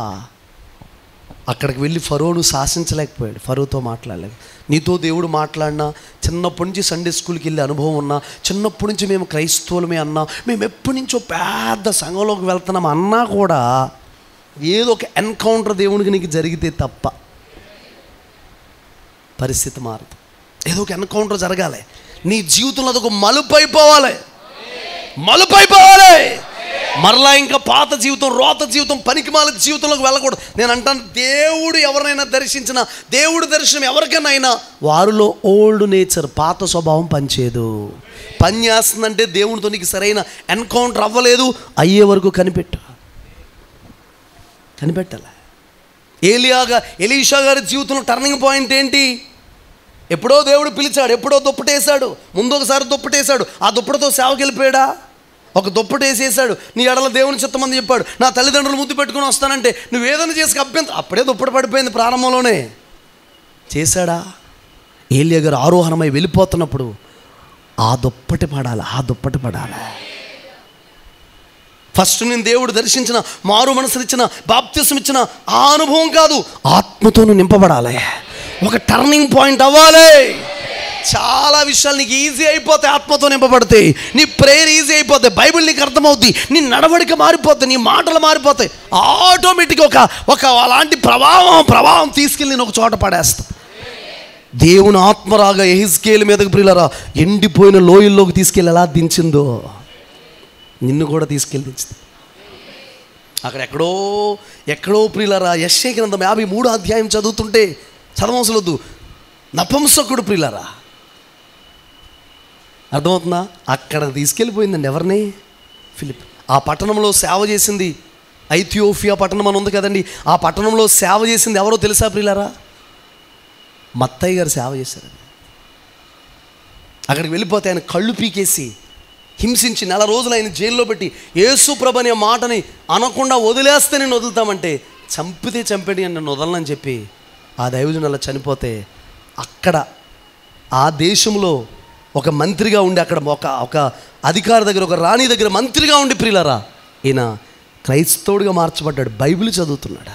అక్కడికి వెళ్ళి ఫరోను శాసించలేకపోయాడు, ఫరోతో మాట్లాడలేదు. నీతో దేవుడు మాట్లాడినా, చిన్నప్పటి నుంచి సండే స్కూల్కి వెళ్ళే అనుభవం ఉన్నా, చిన్నప్పటి నుంచి మేము క్రైస్తవులమే అన్నా, మేము ఎప్పటి నుంచో పెద్ద సంఘంలోకి వెళ్తున్నాం అన్నా కూడా ఏదో ఒక ఎన్కౌంటర్ దేవునికి నీకు జరిగితే తప్ప పరిస్థితి మారదు. ఏదో ఒక ఎన్కౌంటర్ జరగాలి నీ జీవితంలో. అదొక మలుపైపోవాలి. మరలా ఇంకా పాత జీవితం, రోత జీవితం, పనికిమాల జీవితంలోకి వెళ్ళకూడదు. నేను అంటాను, దేవుడు ఎవరినైనా దర్శించిన, దేవుడు దర్శనం ఎవరికైనా అయినా వారిలో ఓల్డ్ నేచర్, పాత స్వభావం పనిచేయదు. పని చేస్తుందంటే దేవునితో నీకు సరైన ఎన్కౌంటర్ అవ్వలేదు, అయ్యే వరకు కనిపెట్టాలి. ఎలీషా గారి జీవితంలో టర్నింగ్ పాయింట్ ఏంటి? ఎప్పుడో దేవుడు పిలిచాడు, ఎప్పుడో దుప్పటేశాడు, ముందు ఒకసారి దుప్పటేశాడు, ఆ దుప్పటితో సేవకి వెళ్ళిపోయాడా? ఒక దుప్పటి వేసేసాడు, నీ ఎడల దేవుని చిత్తమని చెప్పాడు, నా తల్లిదండ్రులు ముద్దు పెట్టుకుని వస్తానంటే నువ్వు ఏదైనా చేసి అభ్యంతరం, అప్పుడే దుప్పటి పడిపోయింది. ప్రారంభంలోనే చేశాడా? ఏలియా గారు ఆరోహణమై వెళ్ళిపోతున్నప్పుడు ఆ దుప్పటి పడాలి. ఫస్ట్ నేను దేవుడు దర్శించిన, మారు మనసునిచ్చిన, బాప్తిసం ఇచ్చిన ఆ అనుభవం కాదు, ఆత్మతోనూ నింపబడాలి. ఒక టర్నింగ్ పాయింట్ అవ్వాలి. చాలా విషయాలు నీకు ఈజీ అయిపోతాయి ఆత్మతో నింపబడతాయి. నీ ప్రేయర్ ఈజీ అయిపోతాయి, బైబిల్ నీకు అర్థమవుద్ది, నీ నడవడిక మారిపోతాయి, నీ మాటలు మారిపోతాయి. ఆటోమేటిక్గా ఒక అలాంటి ప్రభావం తీసుకెళ్ళి నేను ఒక చోట పడేస్తా. దేవుని ఆత్మరాగా యెహెజ్కేలు మీదకి ప్రియులారా ఎండిపోయిన లోయల్లోకి తీసుకెళ్ళి ఎలా దించిందో నిన్ను కూడా తీసుకెళ్ళి దించింది. అక్కడ ఎక్కడో ప్రియులారా యెషయా గ్రంథం 53 అధ్యాయం చదువుతుంటే చదవవసరొద్దు, నపుంసకుడు ప్రియులారా, అర్థమవుతుందా? అక్కడ తీసుకెళ్ళిపోయిందండి. ఎవరిని? ఫిలిప్. ఆ పట్టణంలో సేవ చేసింది, ఐథియోపియా పట్టణం అని ఉంది కదండి, ఆ పట్టణంలో సేవ చేసింది ఎవరో తెలుసా ప్రియులారా? మత్తయ్య గారు సేవ చేశారండి. అక్కడికి వెళ్ళిపోతే ఆయన కళ్ళు పీకేసి హింసించి 4 రోజులు ఆయన జైల్లో పెట్టి యేసు ప్రభు అనే మాటని అనకుండా వదిలేస్తే నేను వదులుతామంటే చంపితే చంపేది అని నన్ను వదలనని చెప్పి ఆ దైవజనుడు అలా చనిపోతే అక్కడ ఆ దేశంలో ఒక మంత్రిగా ఉండి, అక్కడ ఒక అధికారి దగ్గర, ఒక రాణి దగ్గర మంత్రిగా ఉండి ప్రియులారా ఈయన క్రైస్తవుడిగా మార్చబడ్డాడు. బైబిల్ చదువుతున్నాడు.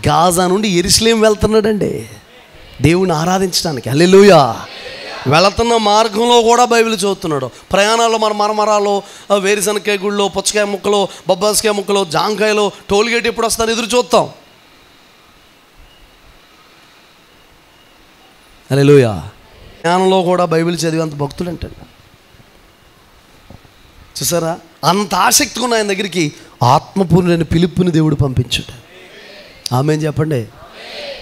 గాజా నుండి యెరూషలేం వెళ్తున్నాడండి దేవుని ఆరాధించడానికి. హల్లెలూయా. వెళుతున్న మార్గంలో కూడా బైబిల్ చదువుతున్నాడు. ప్రయాణాల్లో మన మరమరాలో, వేరుశనక్కాయ గుళ్ళో, పుచ్చకాయ ముక్కలో, బొబ్బాస్కాయ ముక్కలో, జాంకాయలో, టోల్గేట్ ఎప్పుడు వస్తారో ఎదురు చూస్తాం. హల్లెలూయా. జ్ఞానంలో కూడా బైబిల్ చదివి అంత భక్తులు అంటాడు. చూసారా, అంత ఆసక్తిగా ఉన్న ఆయన దగ్గరికి ఆత్మపూర్ణుడైన ఫిలిప్పుని దేవుడు పంపించాడు. ఆమేన్ చెప్పండి.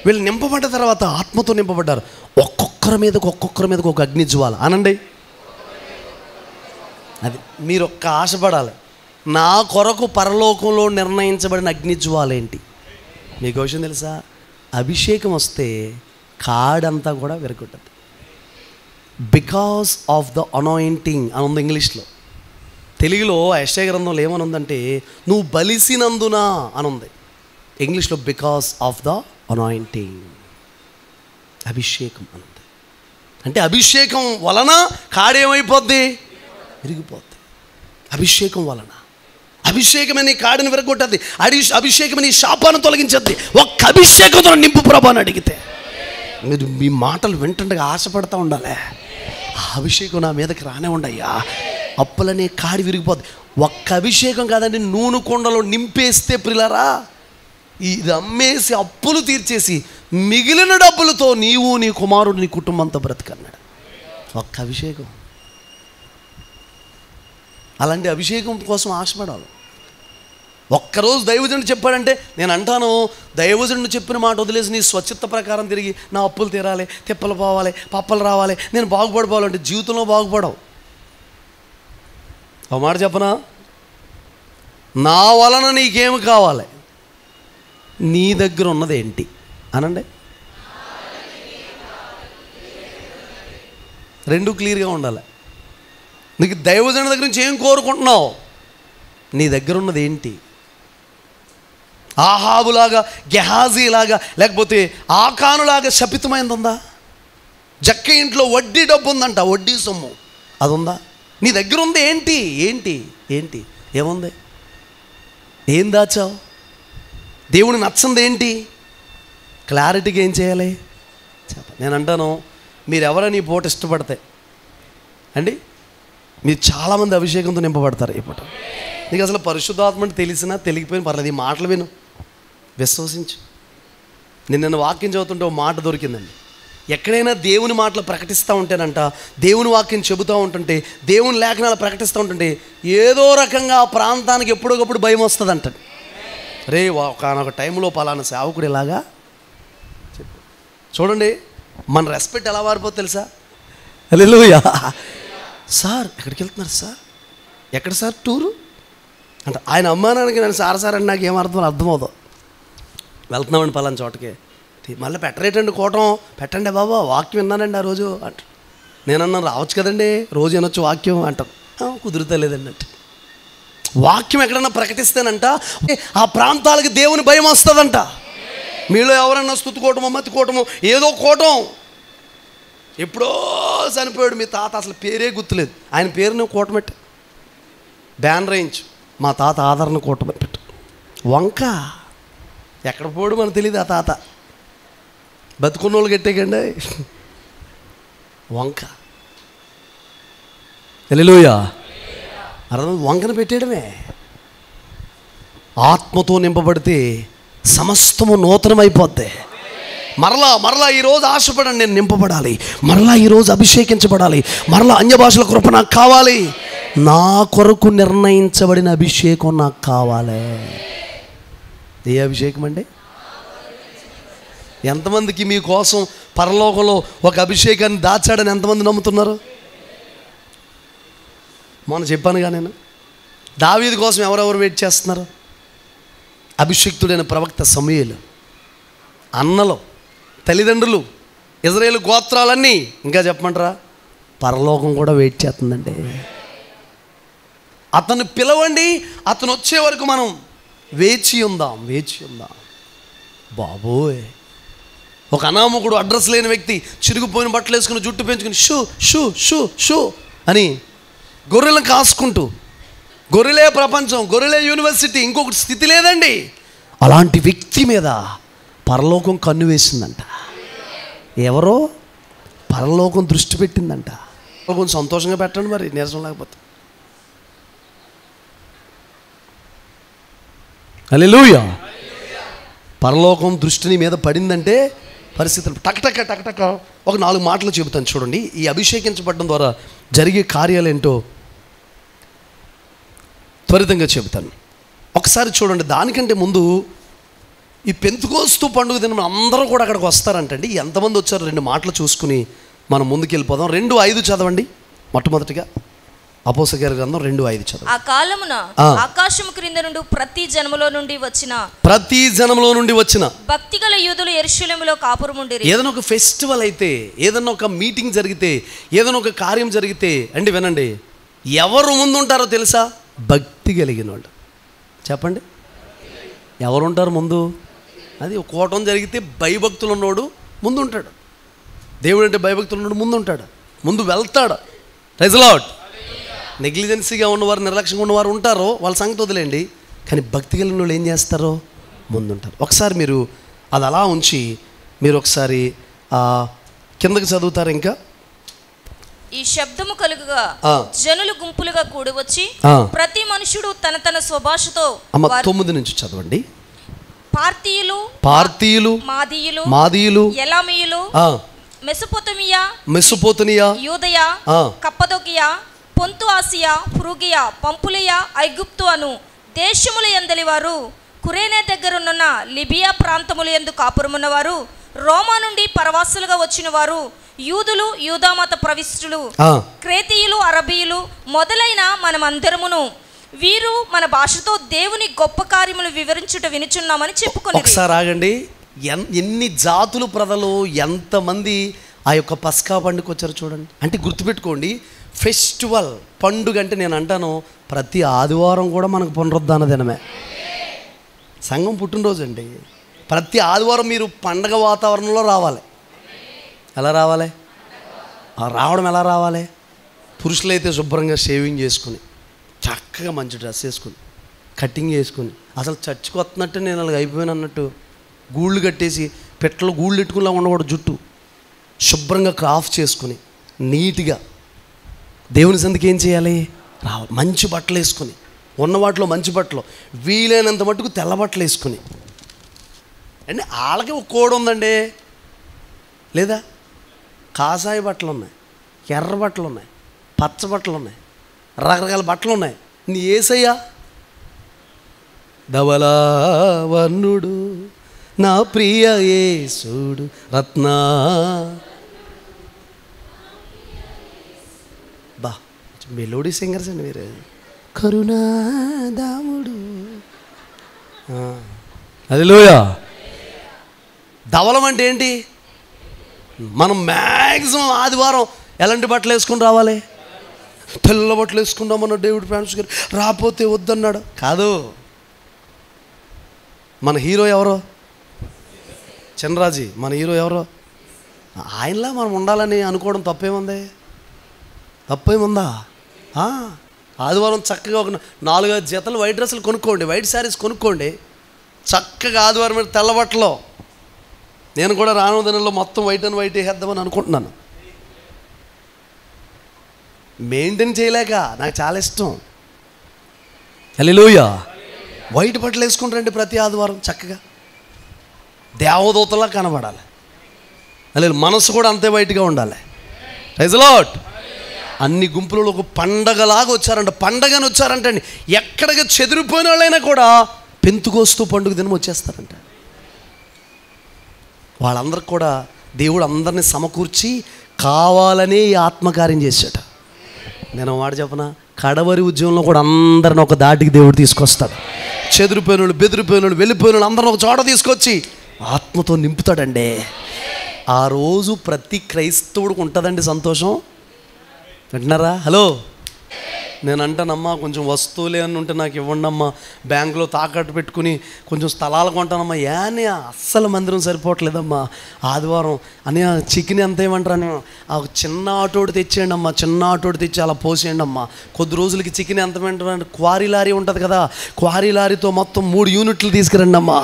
వీళ్ళు నింపబడ్డ తర్వాత ఆత్మతో నింపబడ్డారు. ఒక్కొక్కరి మీదకు ఒక అగ్ని జ్వాల అనండి. అది మీరు ఒక్క ఆశపడాలి, నా కొరకు పరలోకంలో నిర్ణయించబడిన అగ్నిజ్వాలేంటి. మీకు విషయం తెలుసా, అభిషేకం వస్తే కాడంతా కూడా విరగొట్టదు. బికాస్ ఆఫ్ ద అనాయింటింగ్ అని ఉంది ఇంగ్లీష్లో. తెలుగులో యెషయా గ్రంథంలో ఏమని ఉందంటే నువ్వు బలిసినందున అని ఉంది. ఇంగ్లీష్లో బికాస్ ఆఫ్ ద అనాయింటింగ్, అభిషేకం అని ఉంది. అంటే అభిషేకం వలన కాడేమైపోద్ది, విరిగిపోద్ది. అభిషేకం వలన, అభిషేకమే నీ కాడిని విరగొట్టద్ది, అభిషేకమే నీ శాపాన్ని తొలగించద్ది. ఒక్క అభిషేకంతో నింపు ప్రభు అని అడిగితే మీరు మీ మాటలు వింటుండగా ఆశపడతా ఉండాలి, ఆ అభిషేకం నా మీదకి రానే ఉండయ్యా, అప్పులనే కాడి విరిగిపోద్ది. ఒక్క అభిషేకం కాదండి, నూనె కొండలో నింపేస్తే ప్రిలరా, ఇది అమ్మేసి అప్పులు తీర్చేసి మిగిలిన డబ్బులతో నీవు నీ కుమారుడు నీ కుటుంబంతో బ్రతకన్నాడు. ఒక్క అభిషేకం. అలాంటి అభిషేకం కోసం ఆశపడాలి. ఒక్కరోజు దైవజనుడు చెప్పాడంటే నేను అంటాను, దైవజనుడు చెప్పిన మాట వదిలేసి నీ స్వచ్ఛత ప్రకారం తిరిగి నా అప్పులు తీరాలి, తిప్పలు పోవాలి, పప్పలు రావాలి, నేను బాగుపడిపోవాలంటే జీవితంలో బాగుపడవు. ఒక మాట చెప్పనా, నా వలన నీకేమి కావాలి, నీ దగ్గర ఉన్నది ఏంటి అనండి. రెండు క్లియర్గా ఉండాలి. నీకు దైవజనుడి దగ్గర నుంచి ఏం కోరుకుంటున్నావు, నీ దగ్గర ఉన్నది ఏంటి. ఆహాబులాగా, గెహాజీలాగా, లేకపోతే ఆకానులాగా శపితమైంది ఉందా? జక్క ఇంట్లో వడ్డీ డబ్బు ఉందంట, వడ్డీ సొమ్ము అది ఉందా? నీ దగ్గర ఉంది ఏంటి, ఏంటి ఏంటి ఏముంది, ఏం దాచావు, దేవుని నచ్చంది ఏంటి, క్లారిటీగా ఏం చేయాలి చెప్ప. నేను అంటాను, మీరు ఎవరైనా ఈ పూట ఇష్టపడితే అండి, మీరు చాలామంది అభిషేకంతో నింపబడతారు ఈ పూట. నీకు అసలు పరిశుద్ధాత్మ అంటే తెలిసినా తెలియకపోయినా పర్లేదు, ఈ మాటలు విను, విశ్వసించు. నిన్న వాక్యం చదువుతుంటే ఒక మాట దొరికిందండి. ఎక్కడైనా దేవుని మాటలు ప్రకటిస్తూ ఉంటేనంట, దేవుని వాక్యం చెబుతూ ఉంటుంటే, దేవుని లేఖనాలు ప్రకటిస్తూ ఉంటుంటే ఏదో రకంగా ఆ ప్రాంతానికి ఎప్పుడొకప్పుడు భయం వస్తుంది అంట. రే ఒకనొక టైంలో పలానా సేవకుడు ఇలాగా చెప్పు. చూడండి మన రెస్పెక్ట్ ఎలా మారిపోతుంది తెలుసా. హల్లెలూయా. సార్ ఎక్కడికి వెళ్తున్నారు సార్, ఎక్కడ సార్ టూరు అంటే ఆయన అమ్మానానికి నేను సార్ అని నాకు ఏమర్థం అర్థమవుతుంది. వెళ్తున్నామండి పలానా చోటకి, మళ్ళీ పెట్టరేటండి కూటం, పెట్టండి బాబా వాక్యం విన్నానండి ఆ రోజు అంట. నేనన్నా రావచ్చు కదండి రోజు వినొచ్చు వాక్యం అంటారు. కుదురుతలేదండి అంటే. వాక్యం ఎక్కడన్నా ప్రకటిస్తేనంట ఆ ప్రాంతాలకి దేవుని భయం వస్తుందంట. మీలో ఎవరన్నా స్తుతికోవటమో మతికోవటమో ఏదో కోటం, ఎప్పుడో చనిపోయాడు మీ తాత, అసలు పేరే గుర్తులేదు, ఆయన పేరు నువ్వు కూటమెట్టు, బ్యాన్ రేంజ్ మా తాత ఆదరణ కూటమెట్టు, వంక ఎక్కడ పోడు మనకు తెలియదు. ఆ తాత బతుకున్న వాళ్ళు గట్టేకండి వంక. హల్లెలూయా. అర్థం, వంకను పెట్టేయడమే. ఆత్మతో నింపబడితే సమస్తము నూతనమైపోద్ది. మరలా ఈరోజు ఆశపడండి, నేను నింపబడాలి, మరలా ఈరోజు అభిషేకించబడాలి, మరలా అన్య భాషల కృప నాకు కావాలి, నా కొరకు నిర్ణయించబడిన అభిషేకం నాకు కావాలి. ఏ అభిషేకం అండి? ఎంతమందికి మీకోసం పరలోకంలో ఒక అభిషేకాన్ని దాచాడని ఎంతమంది నమ్ముతున్నారు? మొన్న చెప్పానుగా నేను, దావీదు కోసం ఎవరెవరు వెయిట్ చేస్తున్నారు? అభిషిక్తుడైన ప్రవక్త సమూయేలు, అన్నలు, తల్లిదండ్రులు, ఇజ్రాయేలు గోత్రాలన్నీ, ఇంకా చెప్పమంటారా పరలోకం కూడా వెయిట్ చేస్తుందండి. అతను పిలవండి, అతను వచ్చే వరకు మనం వేచి ఉందాం. బాబోయ్, ఒక అనామకుడు, అడ్రస్ లేని వ్యక్తి, చిరిగిపోయిన బట్టలు వేసుకుని, జుట్టు పెంచుకుని షూ షూ షూ షూ అని గొర్రెలను కాసుకుంటూ, గొర్రెలే ప్రపంచం, గొర్రెలే యూనివర్సిటీ, ఇంకొకటి స్థితి లేదండి. అలాంటి వ్యక్తి మీద పరలోకం కన్ను వేసిందంట. ఎవరో పరలోకం దృష్టి పెట్టిందంట. కొంచెం సంతోషంగా పెట్టండి మరి, నీరసం లేకపోతే. హల్లెలూయా. పరలోకం దృష్టిని మీద పడిందంటే పరిస్థితులు టకటక ఒక 4 మాటలు చెబుతాను చూడండి. ఈ అభిషేకించబడడం ద్వారా జరిగే కార్యాలేంటో త్వరితంగా చెబుతాను. ఒకసారి చూడండి. దానికంటే ముందు ఈ పెంతెకోస్తు పండుగ దినం అందరూ కూడా అక్కడికి వస్తారంటండి. ఎంతమంది వచ్చారు 2 మాటలు చూసుకుని మనం ముందుకు వెళ్ళిపోదాం. 2:5 చదవండి మొట్టమొదటిగా. అపోస్తలుల గ్రంథం 2:5 చదువు. ఆ కాలమున ఆకాశము క్రింద నుండి ప్రతి జనములో నుండి వచ్చిన భక్తిగల యూదులు యెరూషలేములో కాపురముండిరి. ఏదైనా ఒక ఫెస్టివల్ అయితే, ఏదైనా ఒక మీటింగ్ జరిగితే, ఏదైనా ఒక కార్యం జరిగితే అండి వినండి, ఎవరు ముందు ఉంటారో తెలుసా? భక్తి కలిగిన వాళ్ళు. చెప్పండి, ఎవరు ఉంటారు ముందు? అది ఒక కూటం జరిగితే భయభక్తులు ఉన్నవాడు ముందు ఉంటాడు. దేవుడు అంటే భయభక్తులు ఉన్నవాడు ముందు ఉంటాడు, ముందు వెళ్తాడు. Praise the lord. నెగ్లిజెన్సీగా ఉన్నవారు, నిర్లక్ష్యంగా ఉన్నవారు ఉంటారో వాళ్ళ సంగతి వదిలేండి, కానీ భక్తి కలిగిన వాళ్ళు ఏం చేస్తారో ముందుంటారు. ఒకసారి మీరు అది అలా ఉంచి మీరు ఒకసారి కిందకి చదువుతారు. ఇంకా ఈ శబ్దము కలుగుగా జనులు గుంపులుగా కూడి వచ్చి ప్రతి మనుషుడు తన తన స్వభాషతో. 9 నుంచి చదవండి. పార్తీయులు, మాదీయులు, ఎలామీయులు, మెసొపొతమియా, యూదయ, కప్పదొకియా, పొంతు ఆసియా, ఫ్రూగియా, పంపులియా, ఐగుప్తు అను దేశముల యందలి వారు, కురేనే దగ్గరున్న లిబియా ప్రాంతముల యందు కాపురమున్నవారు, రోమా నుండి పరవాసులుగా వచ్చిన వారు, యూదులు, యూదామత ప్రవిష్టులు, క్రేతీయులు, అరబీయులు మొదలైన మనమందరమును వీరు మన భాషతో దేవుని గొప్ప కార్యములు వివరించుట వినుచున్నామని చెప్పుకొని. ఒకసారి ఆగండి. ఎన్ని జాతులు ప్రజలు, ఎంతమంది ఆ యొక్క పస్కా పండుగకు వచ్చారు చూడండి. అంటే గుర్తుపెట్టుకోండి, ఫెస్టివల్ పండుగ అంటే నేను అంటాను ప్రతి ఆదివారం కూడా మనకు పునరుద్ధాన దినమే. సంఘం పుట్టినరోజు అండి. ప్రతి ఆదివారం మీరు పండగ వాతావరణంలో రావాలి. ఎలా రావాలి? రావడం ఎలా రావాలి? పురుషులైతే శుభ్రంగా షేవింగ్ చేసుకుని, చక్కగా మంచి డ్రెస్ వేసుకుని, కటింగ్ చేసుకుని, అసలు చర్చికి వస్తున్నట్టు నేను అలాగ అయిపోయాను అన్నట్టు గూళ్ళు కట్టేసి పెట్టలు గూళ్ళు పెట్టుకునేలా ఉండకూడదు. జుట్టు శుభ్రంగా క్రాఫ్ చేసుకుని నీట్గా దేవుని సందికి ఏం చేయాలి? రావాలి. మంచి బట్టలు వేసుకుని, ఉన్న వాటిలో మంచి బట్టలు, వీలైనంత మట్టుకు తెల్ల బట్టలు వేసుకుని. అంటే వాళ్ళకి ఒక కోడ్ ఉందండి, లేదా? కాషాయ బట్టలు ఉన్నాయి, ఎర్ర బట్టలు ఉన్నాయి, పచ్చ బట్టలు ఉన్నాయి, రకరకాల బట్టలు ఉన్నాయి. నీ యేసయ్యా ధవళవర్ణుడు నా ప్రియ యేసుడు రత్నా. బా మెలోడీ సింగర్స్ అండి మీరు. కరుణాదాముడు. హల్లెలూయా. ధవళం అంటే ఏంటి? మనం మ్యాక్సిమం ఆదివారం ఎలాంటి బట్టలు వేసుకుని రావాలి? తెల్ల బట్టలు వేసుకుందామన్న డేవిడ్ ఫ్రాన్సిస్ గారు రాపోతే వద్దన్నాడు. కాదు, మన హీరో ఎవరో? చినరాజీ మన హీరో ఎవరో? ఆయనలా మనం ఉండాలని అనుకోవడం తప్పేముంది? తప్పేముందా? ఆదివారం చక్కగా ఒక 4-5 జతలు వైట్ డ్రెస్సులు కొనుక్కోండి, వైట్ శారీస్ కొనుక్కోండి, చక్కగా ఆదివారం మీద తెల్ల బట్టలు. నేను కూడా రానున్న దినంలో మొత్తం వైట్ అండ్ వైట్ వేసేద్దామని అనుకుంటున్నాను. మెయింటైన్ చేయలేక నాకు చాలా ఇష్టం. హల్లెలూయా. వైట్ బట్టలు వేసుకుంటారండి ప్రతి ఆదివారం చక్కగా, దేవదూతలా కనబడాలి. అలాగే మనసు కూడా అంతే వైట్గా ఉండాలి. Praise the Lord. అన్ని గుంపులలో ఒక పండగలాగా వచ్చారంట. పండగని వచ్చారంట అండి. ఎక్కడికి చెదిరిపోయిన వాళ్ళైనా కూడా పెంతుకోస్తూ పండుగ దినం వచ్చేస్తారంట. వాళ్ళందరికి కూడా దేవుడు అందరినీ సమకూర్చి కావాలనే ఈ ఆత్మకార్యం చేశాట. నేను మాట చెప్పనా, కడవరి ఉద్యమంలో కూడా అందరిని ఒక దాటికి దేవుడు తీసుకొస్తాడు. చెదిరిపోయిన వాళ్ళు, బెదిరిపోయిన వాళ్ళు, వెళ్ళిపోయిన వాళ్ళు అందరిని ఒక చోట తీసుకొచ్చి ఆత్మతో నింపుతాడండి. ఆ రోజు ప్రతి క్రైస్తవుడికి ఉంటుందండి సంతోషం. వింటున్నారా? హలో, నేను అంటానమ్మా కొంచెం వస్తువులే అని ఉంటే నాకు ఇవ్వండి అమ్మా, బ్యాంకులో తాకట్టు పెట్టుకుని కొంచెం స్థలాలు కొంటానమ్మా. ఏనే అస్సలు మందిరం సరిపోవట్లేదమ్మా, ఆదివారం అని చికెన్ ఎంత ఏమంటారు, ఆ చిన్న ఆటోడు తెచ్చేయండి అమ్మా, చిన్న ఆటోడు తెచ్చి అలా పోసేయండి అమ్మా. కొద్ది రోజులకి చికెన్ ఎంత ఏమంటారు, క్వారీ లారీ ఉంటుంది కదా, క్వారీ లారీతో మొత్తం 3 యూనిట్లు తీసుకురండి అమ్మా.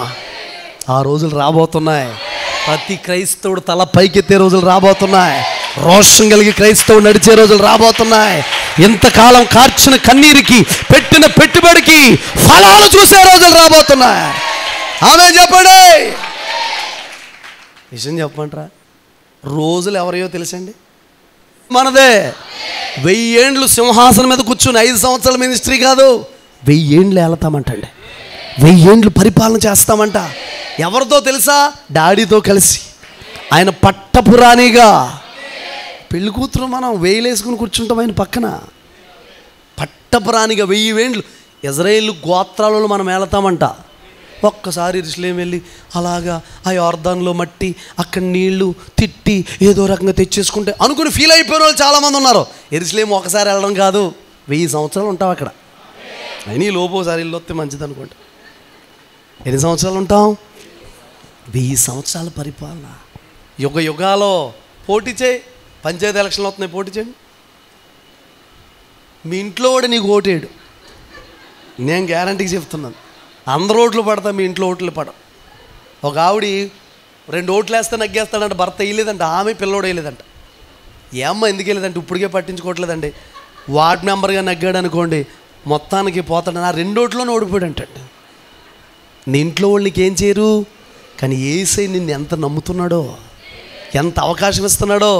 ఆ రోజులు రాబోతున్నాయి. ప్రతి క్రైస్తవుడు తల పైకెత్తే రోజులు రాబోతున్నాయి. రోషం కలిగి క్రైస్తవుడు నడిచే రోజులు రాబోతున్నాయి. ఇంతకాలం కార్చిన కన్నీరికి, పెట్టిన పెట్టుబడికి ఫలాలు చూసే రోజులు రాబోతున్నాయి. ఆమె చెప్పండి. విషయం చెప్పమంటారా? రోజులు ఎవరియో తెలుసండి? మనదే. 1000 ఏండ్లు సింహాసనం మీద కూర్చుని 5 సంవత్సరాల మినిస్ట్రీ కాదు, 1000 ఏండ్లు వెళతామంటండి. 1000 ఏండ్లు పరిపాలన చేస్తామంట. ఎవరితో తెలుసా? డాడీతో కలిసి. ఆయన పట్టపురాణిగా. పెళ్లి కూతురు మనం వేలేసుకుని కూర్చుంటాం ఆయన పక్కన. పట్టపురాణిగా 1000 ఏండ్లు ఇజ్రాయేలు గోత్రాలలో మనం వెళతామంట. ఒక్కసారి యెరూషలేము వెళ్ళి అలాగా ఆ యొర్దానులో మట్టి, అక్కడ నీళ్లు తిట్టి ఏదో రకంగా తెచ్చేసుకుంటే అనుకుని ఫీల్ అయిపోయిన వాళ్ళు చాలామంది ఉన్నారు. యెరూషలేము ఒకసారి వెళ్ళడం కాదు, 1000 సంవత్సరాలు ఉంటాం అక్కడ. అయినా ఈ లోపు ఒకసారి ఇల్లు వస్తే మంచిది అనుకోండి. ఎన్ని సంవత్సరాలు ఉంటాం? 1000 సంవత్సరాల పరిపాలన. యుగ యుగాలో పోటీ చేయి. పంచాయతీ ఎలక్షన్లు వస్తున్నాయి, పోటీ చేయండి. మీ ఇంట్లో కూడా నీకు ఓటేడు, నేను గ్యారంటీకి చెప్తున్నాను. అందరు ఓట్లు పడతా, మీ ఇంట్లో ఓట్లు పడవు. ఒక ఆవిడ 2 ఓట్లు వేస్తే నగ్గేస్తాడంట, భర్త వేయలేదంట, ఆమె పిల్లోడు వేయలేదంట. ఏమ్మ ఎందుకు వేయలేదంటే ఇప్పటికే పట్టించుకోవట్లేదండి. వార్డ్ మెంబర్గా నగ్గాడు అనుకోండి, మొత్తానికి పోతాడు. నా 2 ఓట్లోనే ఓడిపోయాడు అంటాడు. నీ ఇంట్లో వాళ్ళు నీకేం చేయరు, కానీ యేసయ్య నిన్ను ఎంత నమ్ముతున్నాడో, ఎంత అవకాశం ఇస్తున్నాడో.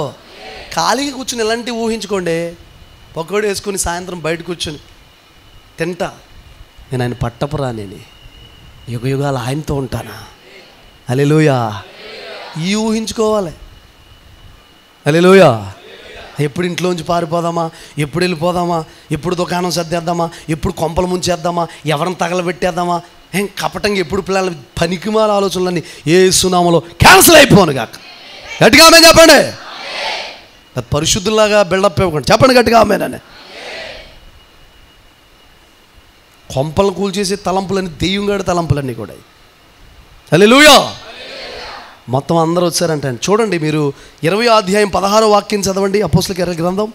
ఖాళీగా కూర్చుని ఇలాంటివి ఊహించుకోండి. పకోడీ వేసుకుని సాయంత్రం బయట కూర్చొని తింటా, నేను ఆయన పట్టపురాణిని, యుగ యుగాలు ఆయనతో ఉంటానా. హల్లెలూయా. ఈ ఊహించుకోవాలి. హల్లెలూయా. ఎప్పుడు ఇంట్లోంచి పారిపోదామా, ఎప్పుడు వెళ్ళిపోదామా, ఎప్పుడు దుకాణం సర్దేద్దామా, ఎప్పుడు కొంపలు ముంచేద్దామా, ఎవరిని తగలబెట్టేద్దామా, కపటంగా ఎప్పుడు పిల్లల పనికిమాల ఆలోచనలన్నీ యేసు నామములో క్యాన్సిల్ అయిపోను గాక. గట్టిగా ఆమేన్ చెప్పండి. పరిశుద్ధులాగా బిల్డప్ ఇవ్వకండి, చెప్పండి గట్టిగా ఆమేన్ అని. కొంపలు కూల్చేసే తలంపులన్నీ దెయ్యంగాడి తలంపులన్నీ కూడా. హల్లెలూయా. మొత్తం అందరూ వచ్చారంటే చూడండి, మీరు 20వ అధ్యాయం 16వ వాక్యం చదవండి. అపోస్తలుల కార్యాల గ్రంథం.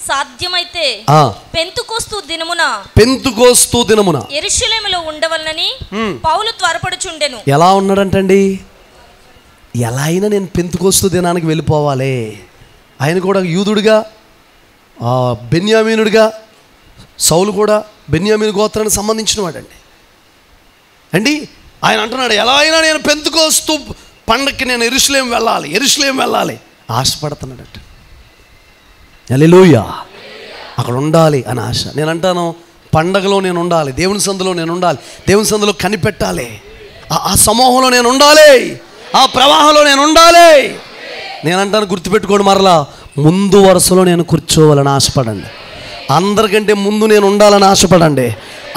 సాధ్యమైతే పెంతుకోస్తు దినమున యెరూషలేములో ఉండవలనని పౌలు త్వరపడుచుండెను. ఎలా ఉన్నాడంటండి? ఎలా అయినా నేను పెంతుకోస్తు దినానికి వెళ్ళిపోవాలి. ఆయన కూడా యూదుడిగా, బెన్యామీనుడిగా, సౌలు కూడా బెన్యామీను గోత్రానికి సంబంధించిన వాడండి. అండి ఆయన అంటున్నాడు, ఎలా అయినా నేను పెంతుకోస్తు పండక్కి నేను యెరూషలేము వెళ్ళాలి ఆశపడుతున్నాడట. హల్లెలూయా. అక్కడ ఉండాలి అని ఆశ. నేను అంటాను, పండగలో నేను ఉండాలి, దేవుని సందులో నేను ఉండాలి, దేవుని సందులో కనిపెట్టాలి, ఆ సమూహంలో నేను ఉండాలి, ఆ ప్రవాహంలో నేను ఉండాలి. నేను అంటాను, గుర్తుపెట్టుకోండి, మరలా ముందు వరుసలో నేను కూర్చోవాలని ఆశపడండి. అందరికంటే ముందు నేను ఉండాలని ఆశపడండి.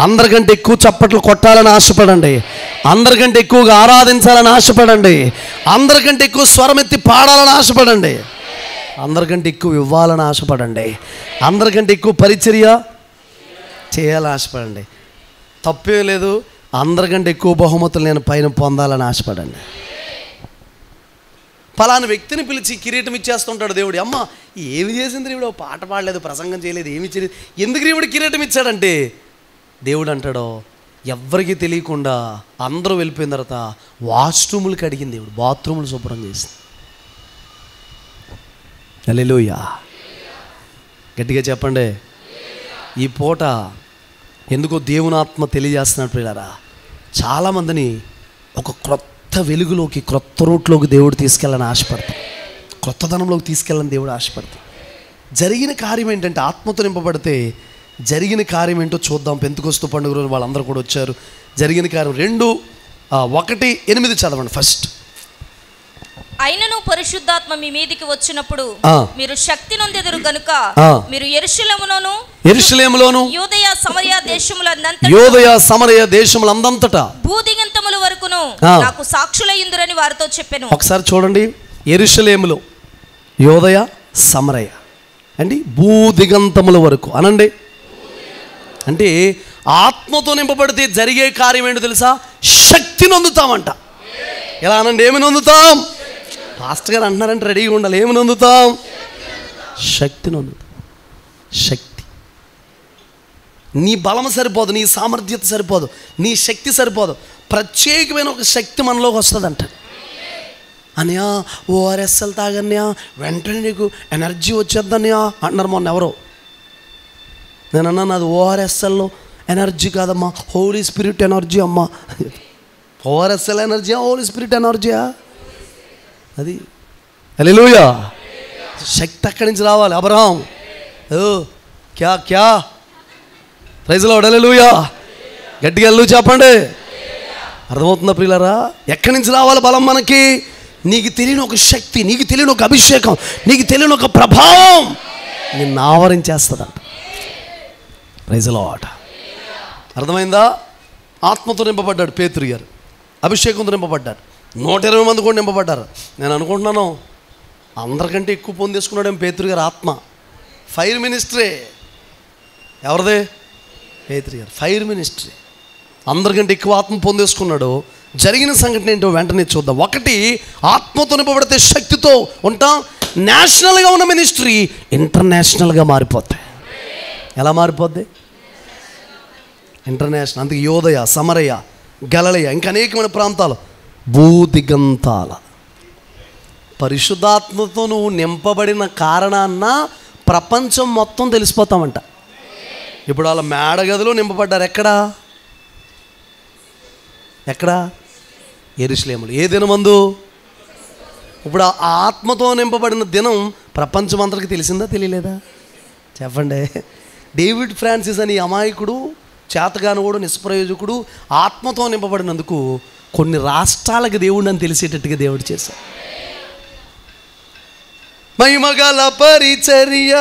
అందరికంటే ఎక్కువ చప్పట్లు కొట్టాలని ఆశపడండి. అందరికంటే ఎక్కువగా ఆరాధించాలని ఆశపడండి. అందరికంటే ఎక్కువ స్వరమెత్తి పాడాలని ఆశపడండి. అందరికంటే ఎక్కువ ఇవ్వాలని ఆశపడండి. అందరికంటే ఎక్కువ పరిచర్య చేయాలని ఆశపడండి. తప్పేం లేదు. అందరికంటే ఎక్కువ బహుమతులు నేను పైన పొందాలని ఆశపడండి. ఫలానా వ్యక్తిని పిలిచి కిరీటం ఇచ్చేస్తుంటాడు దేవుడు. అమ్మ ఏమి చేసింది ఈవిడ, పాట పాడలేదు, ప్రసంగం చేయలేదు, ఏమి చేయలేదు, ఎందుకు ఈవిడ కిరీటం ఇచ్చాడంటే దేవుడు అంటాడో, ఎవ్వరికీ తెలియకుండా అందరూ వెళ్ళిపోయిన తర్వాత వాష్రూములకి అడిగింది దేవుడు, బాత్రూములు శుభ్రం చేసింది. హల్లెలూయా. గట్టిగా చెప్పండి. ఈ పూట ఎందుకో దేవుని ఆత్మ తెలియజేస్తున్నాడు ప్రియులారా, చాలామందిని ఒక క్రొత్త వెలుగులోకి, క్రొత్త రూట్లోకి దేవుడు తీసుకెళ్ళని ఆశపడతాడు. క్రొత్తదనంలోకి తీసుకెళ్ళని దేవుడు ఆశపడతాడు. జరిగిన కార్యం ఏంటంటే, ఆత్మతో నింపబడితే జరిగిన కార్యం ఏంటో చూద్దాం. పెంతెకొస్తు పండుగ రోజు వాళ్ళందరూ కూడా వచ్చారు. జరిగిన కార్యం 2:1-8 చదవండి ఫస్ట్. అయినను పరిశుద్ధాత్మ మీ మీదికి వచ్చినప్పుడు మీరు శక్తి నొందెదరు గనుక మీరు యెరూషలేములోను యూదయ సమరయ దేశములందంతటా భూదిగంతముల వరకును నాకు సాక్షులయ్యుందురని వారితో చెప్పెను. ఒకసారి చూడండి, యెరూషలేములో, యూదయ, సమరయ అండి, భూదిగంతముల వరకు అనండి. అంటే ఆత్మతో నింపబడితే జరిగే కార్యం ఏంటో తెలుసా? శక్తిని అందుతామంట. ఎలా అనండి? ఏమి అందుతాం? పాస్టర్ గారు అంటున్నారంటే రెడీగా ఉండాలి. ఏమి అందుతాం? శక్తిని అందుతాం. శక్తి. నీ బలం సరిపోదు, నీ సామర్థ్యత సరిపోదు, నీ శక్తి సరిపోదు. ప్రత్యేకమైన ఒక శక్తి మనలోకి వస్తుందంట. అన్నయ్య ఓఆర్ఎస్ఎల్ తాగన్నయ్య వెంటనే నీకు ఎనర్జీ వచ్చేద్దన్నయ్య అంటున్నారు. మొన్న ఎవరో నేను అన్నాను, అది ఓఆర్ఎస్ఎల్లో ఎనర్జీ కాదమ్మా, హోలీ స్పిరిట్ ఎనర్జీ అమ్మా. ఓఆర్ఎస్ఎల్ ఎనర్జీయా, హోలీ స్పిరిట్ ఎనర్జీయా? అది హల్లెలూయా. శక్తి అక్కడి నుంచి రావాలి. అబ్రహాం క్యా ప్రైజ్ లార్డ్, హల్లెలూయా. గట్టిగా హల్లెలూయా చెప్పండి. అర్థమవుతుందా ప్రియులారా? ఎక్కడి నుంచి రావాలి బలం మనకి? నీకు తెలియని ఒక శక్తి, నీకు తెలియని ఒక అభిషేకం, నీకు తెలియని ఒక ప్రభావం నిన్ను ఆవరించేస్తుందంట. Praise the lord. అర్థమైందా? ఆత్మతో నింపబడ్డాడు పేతురు గారు, అభిషేకంతో నింపబడ్డాడు. 120 మంది కూడా నింపబడ్డారు. నేను అనుకుంటున్నాను అందరికంటే ఎక్కువ పొందేసుకున్నాడేమో పేతురు గారు ఆత్మ. ఫైర్ మినిస్ట్రీ ఎవరిదే? పేతురు గారు. ఫైర్ మినిస్ట్రీ అందరికంటే ఎక్కువ ఆత్మ పొందేసుకున్నాడు. జరిగిన సంఘటన ఏంటో వెంటనే చూద్దాం. ఒకటి, ఆత్మతో నింపబడితే శక్తితో ఉంటాం. నేషనల్గా ఉన్న మినిస్ట్రీ ఇంటర్నేషనల్గా మారిపోతాయి. ఎలా మారిపోద్ది? ఇంటర్నేషనల్. అందుకే యోదయ, సమరయ, గలిలయ, ఇంకా అనేకమైన ప్రాంతాలు, భూదిగంతాల. పరిశుద్ధాత్మతో నువ్వు నింపబడిన కారణాన్న ప్రపంచం మొత్తం తెలిసిపోతామంట. ఇప్పుడు వాళ్ళ మేడగదిలో నింపబడ్డారు. ఎక్కడ? యెరూషలేములో. ఏ దినమందు? ఇప్పుడు ఆ ఆత్మతో నింపబడిన దినం ప్రపంచం అందరికి తెలిసిందా తెలియలేదా? చెప్పండి. డేవిడ్ ఫ్రాన్సిస్ అని అమాయకుడు, చేతగానుడు, నిష్ప్రయోజకుడు ఆత్మతో నింపబడినందుకు కొన్ని రాష్ట్రాలకు దేవుడిని అని తెలిసేటట్టుగా దేవుడు చేశాడు. మహిమగల పరిచర్య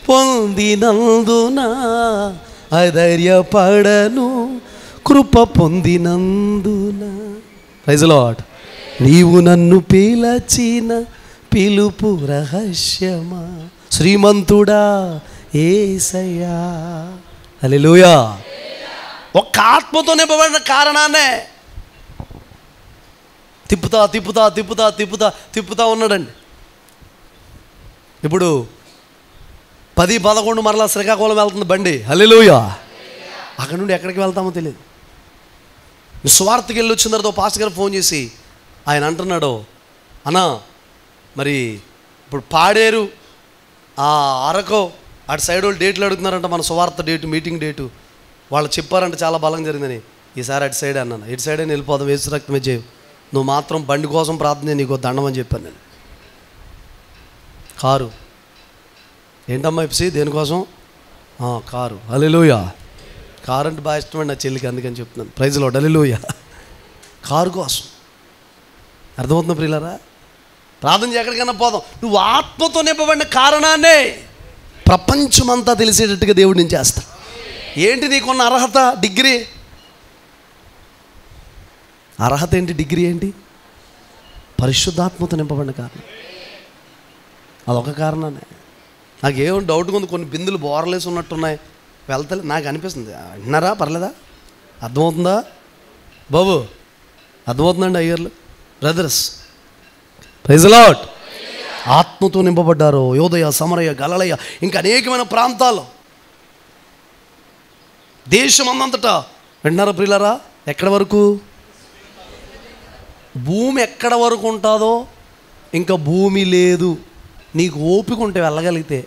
పొందినందున అధైర్యపడను, కృప పొందినందున. Praise the lord. నీవు నన్ను పిలచిన పిలుపు రహస్యమా, శ్రీమంతుడా యేసయ్యా. హల్లెలూయా. ఒక్క ఆత్మతో నింపబడిన కారణాన్నే తిప్పుతా ఉన్నాడండి. ఇప్పుడు 10-11 మరలా శ్రీకాకుళం వెళ్తుంది బండి. హల్లెలూయా. అక్కడ నుండి ఎక్కడికి వెళ్తామో తెలియదు. సువార్తకి వెళ్ళి వచ్చిన తర్వాత పాస్టర్ గారు ఫోన్ చేసి ఆయన అంటున్నాడు, అన్నా మరి ఇప్పుడు పాడేరు, అరకు అటు సైడ్ వాళ్ళు డేట్లు అడుగుతున్నారంట, మన సువార్త డేటు, మీటింగ్ డేటు. వాళ్ళు చెప్పారంటే చాలా బలం జరిగిందని. ఈసారి అటు సైడ్ అన్నాను. ఇటు సైడే వెళ్ళిపోదాం, వేసు రక్తమే చేయవు, నువ్వు మాత్రం బండి కోసం ప్రార్థన, నీకు దండం అని చెప్పాను నేను. కారు ఏంటమ్మా ఇప్సి దేనికోసం? కారు. హల్లెలూయా. కారు అంటే బాగా ఇష్టమండి నా చెల్లికి, అందుకని చెప్తున్నాను. Praise the Lord. Hallelujah. Car కోసం. అర్థమవుతుందా ప్రియులారా? ప్రార్థన ఎక్కడికైనా పోదాం. నువ్వు ఆత్మతో నింపబడిన కారణాన్నే ప్రపంచమంతా తెలిసేటట్టుగా దేవుడు నేను చేస్తా. ఏంటి నీకున్న అర్హత? డిగ్రీ. అర్హత ఏంటి? డిగ్రీ ఏంటి? పరిశుద్ధాత్మతో నింపబడిన కారణం. అదొక కారణాన్ని. నాకేం డౌట్గా ఉంది, కొన్ని బిందులు బోర్లేసి ఉన్నట్టున్నాయి, వెళ్తలే నాకు అనిపిస్తుంది. విన్నారా? పర్లేదా? అర్థమవుతుందా బాబు? అర్థమవుతుందండి అయ్యర్లు, బ్రదర్స్? Praise the Lord. ఆత్మతో నింపబడ్డారు. యోదయ, సమరయ, గలిలయ, ఇంకా అనేకమైన ప్రాంతాలు, దేశం అందంతటా. విన్నారా ప్రియులారా? ఎక్కడి వరకు? భూమి ఎక్కడ వరకు ఉంటుందో ఇంకా భూమి లేదు. నీకు ఓపిక ఉంటే వెళ్ళగలిగితే.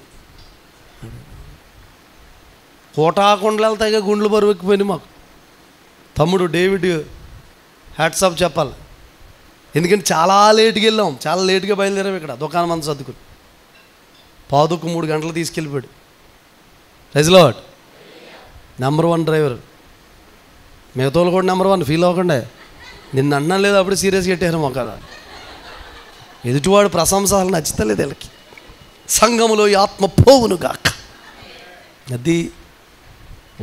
కోటాకొండలు వెళ్తాయిగా, గుండ్లు బరువు ఎక్కిపోయింది మాకు. తమ్ముడు డేవిడ్ హ్యాట్సాప్ చెప్పాలి, ఎందుకంటే చాలా లేట్గా వెళ్ళాం, చాలా లేట్గా బయలుదేరాం. ఇక్కడ దుకాణం అంతా సర్దుకుని 3 గంటలు తీసుకెళ్ళిపోయాడు. Praise the lord. Number 1 driver. మిగతా వాళ్ళు కూడా నెంబర్ 1, ఫీల్ అవ్వకుండా. నిన్న అన్నం లేదు, అప్పుడు సీరియస్గా పెట్టారు మొక్క. ఎదుటివాడు ప్రశంసలు నచ్చుతలేదు వీళ్ళకి. సంఘములో ఈ ఆత్మ పోవును గాక. అది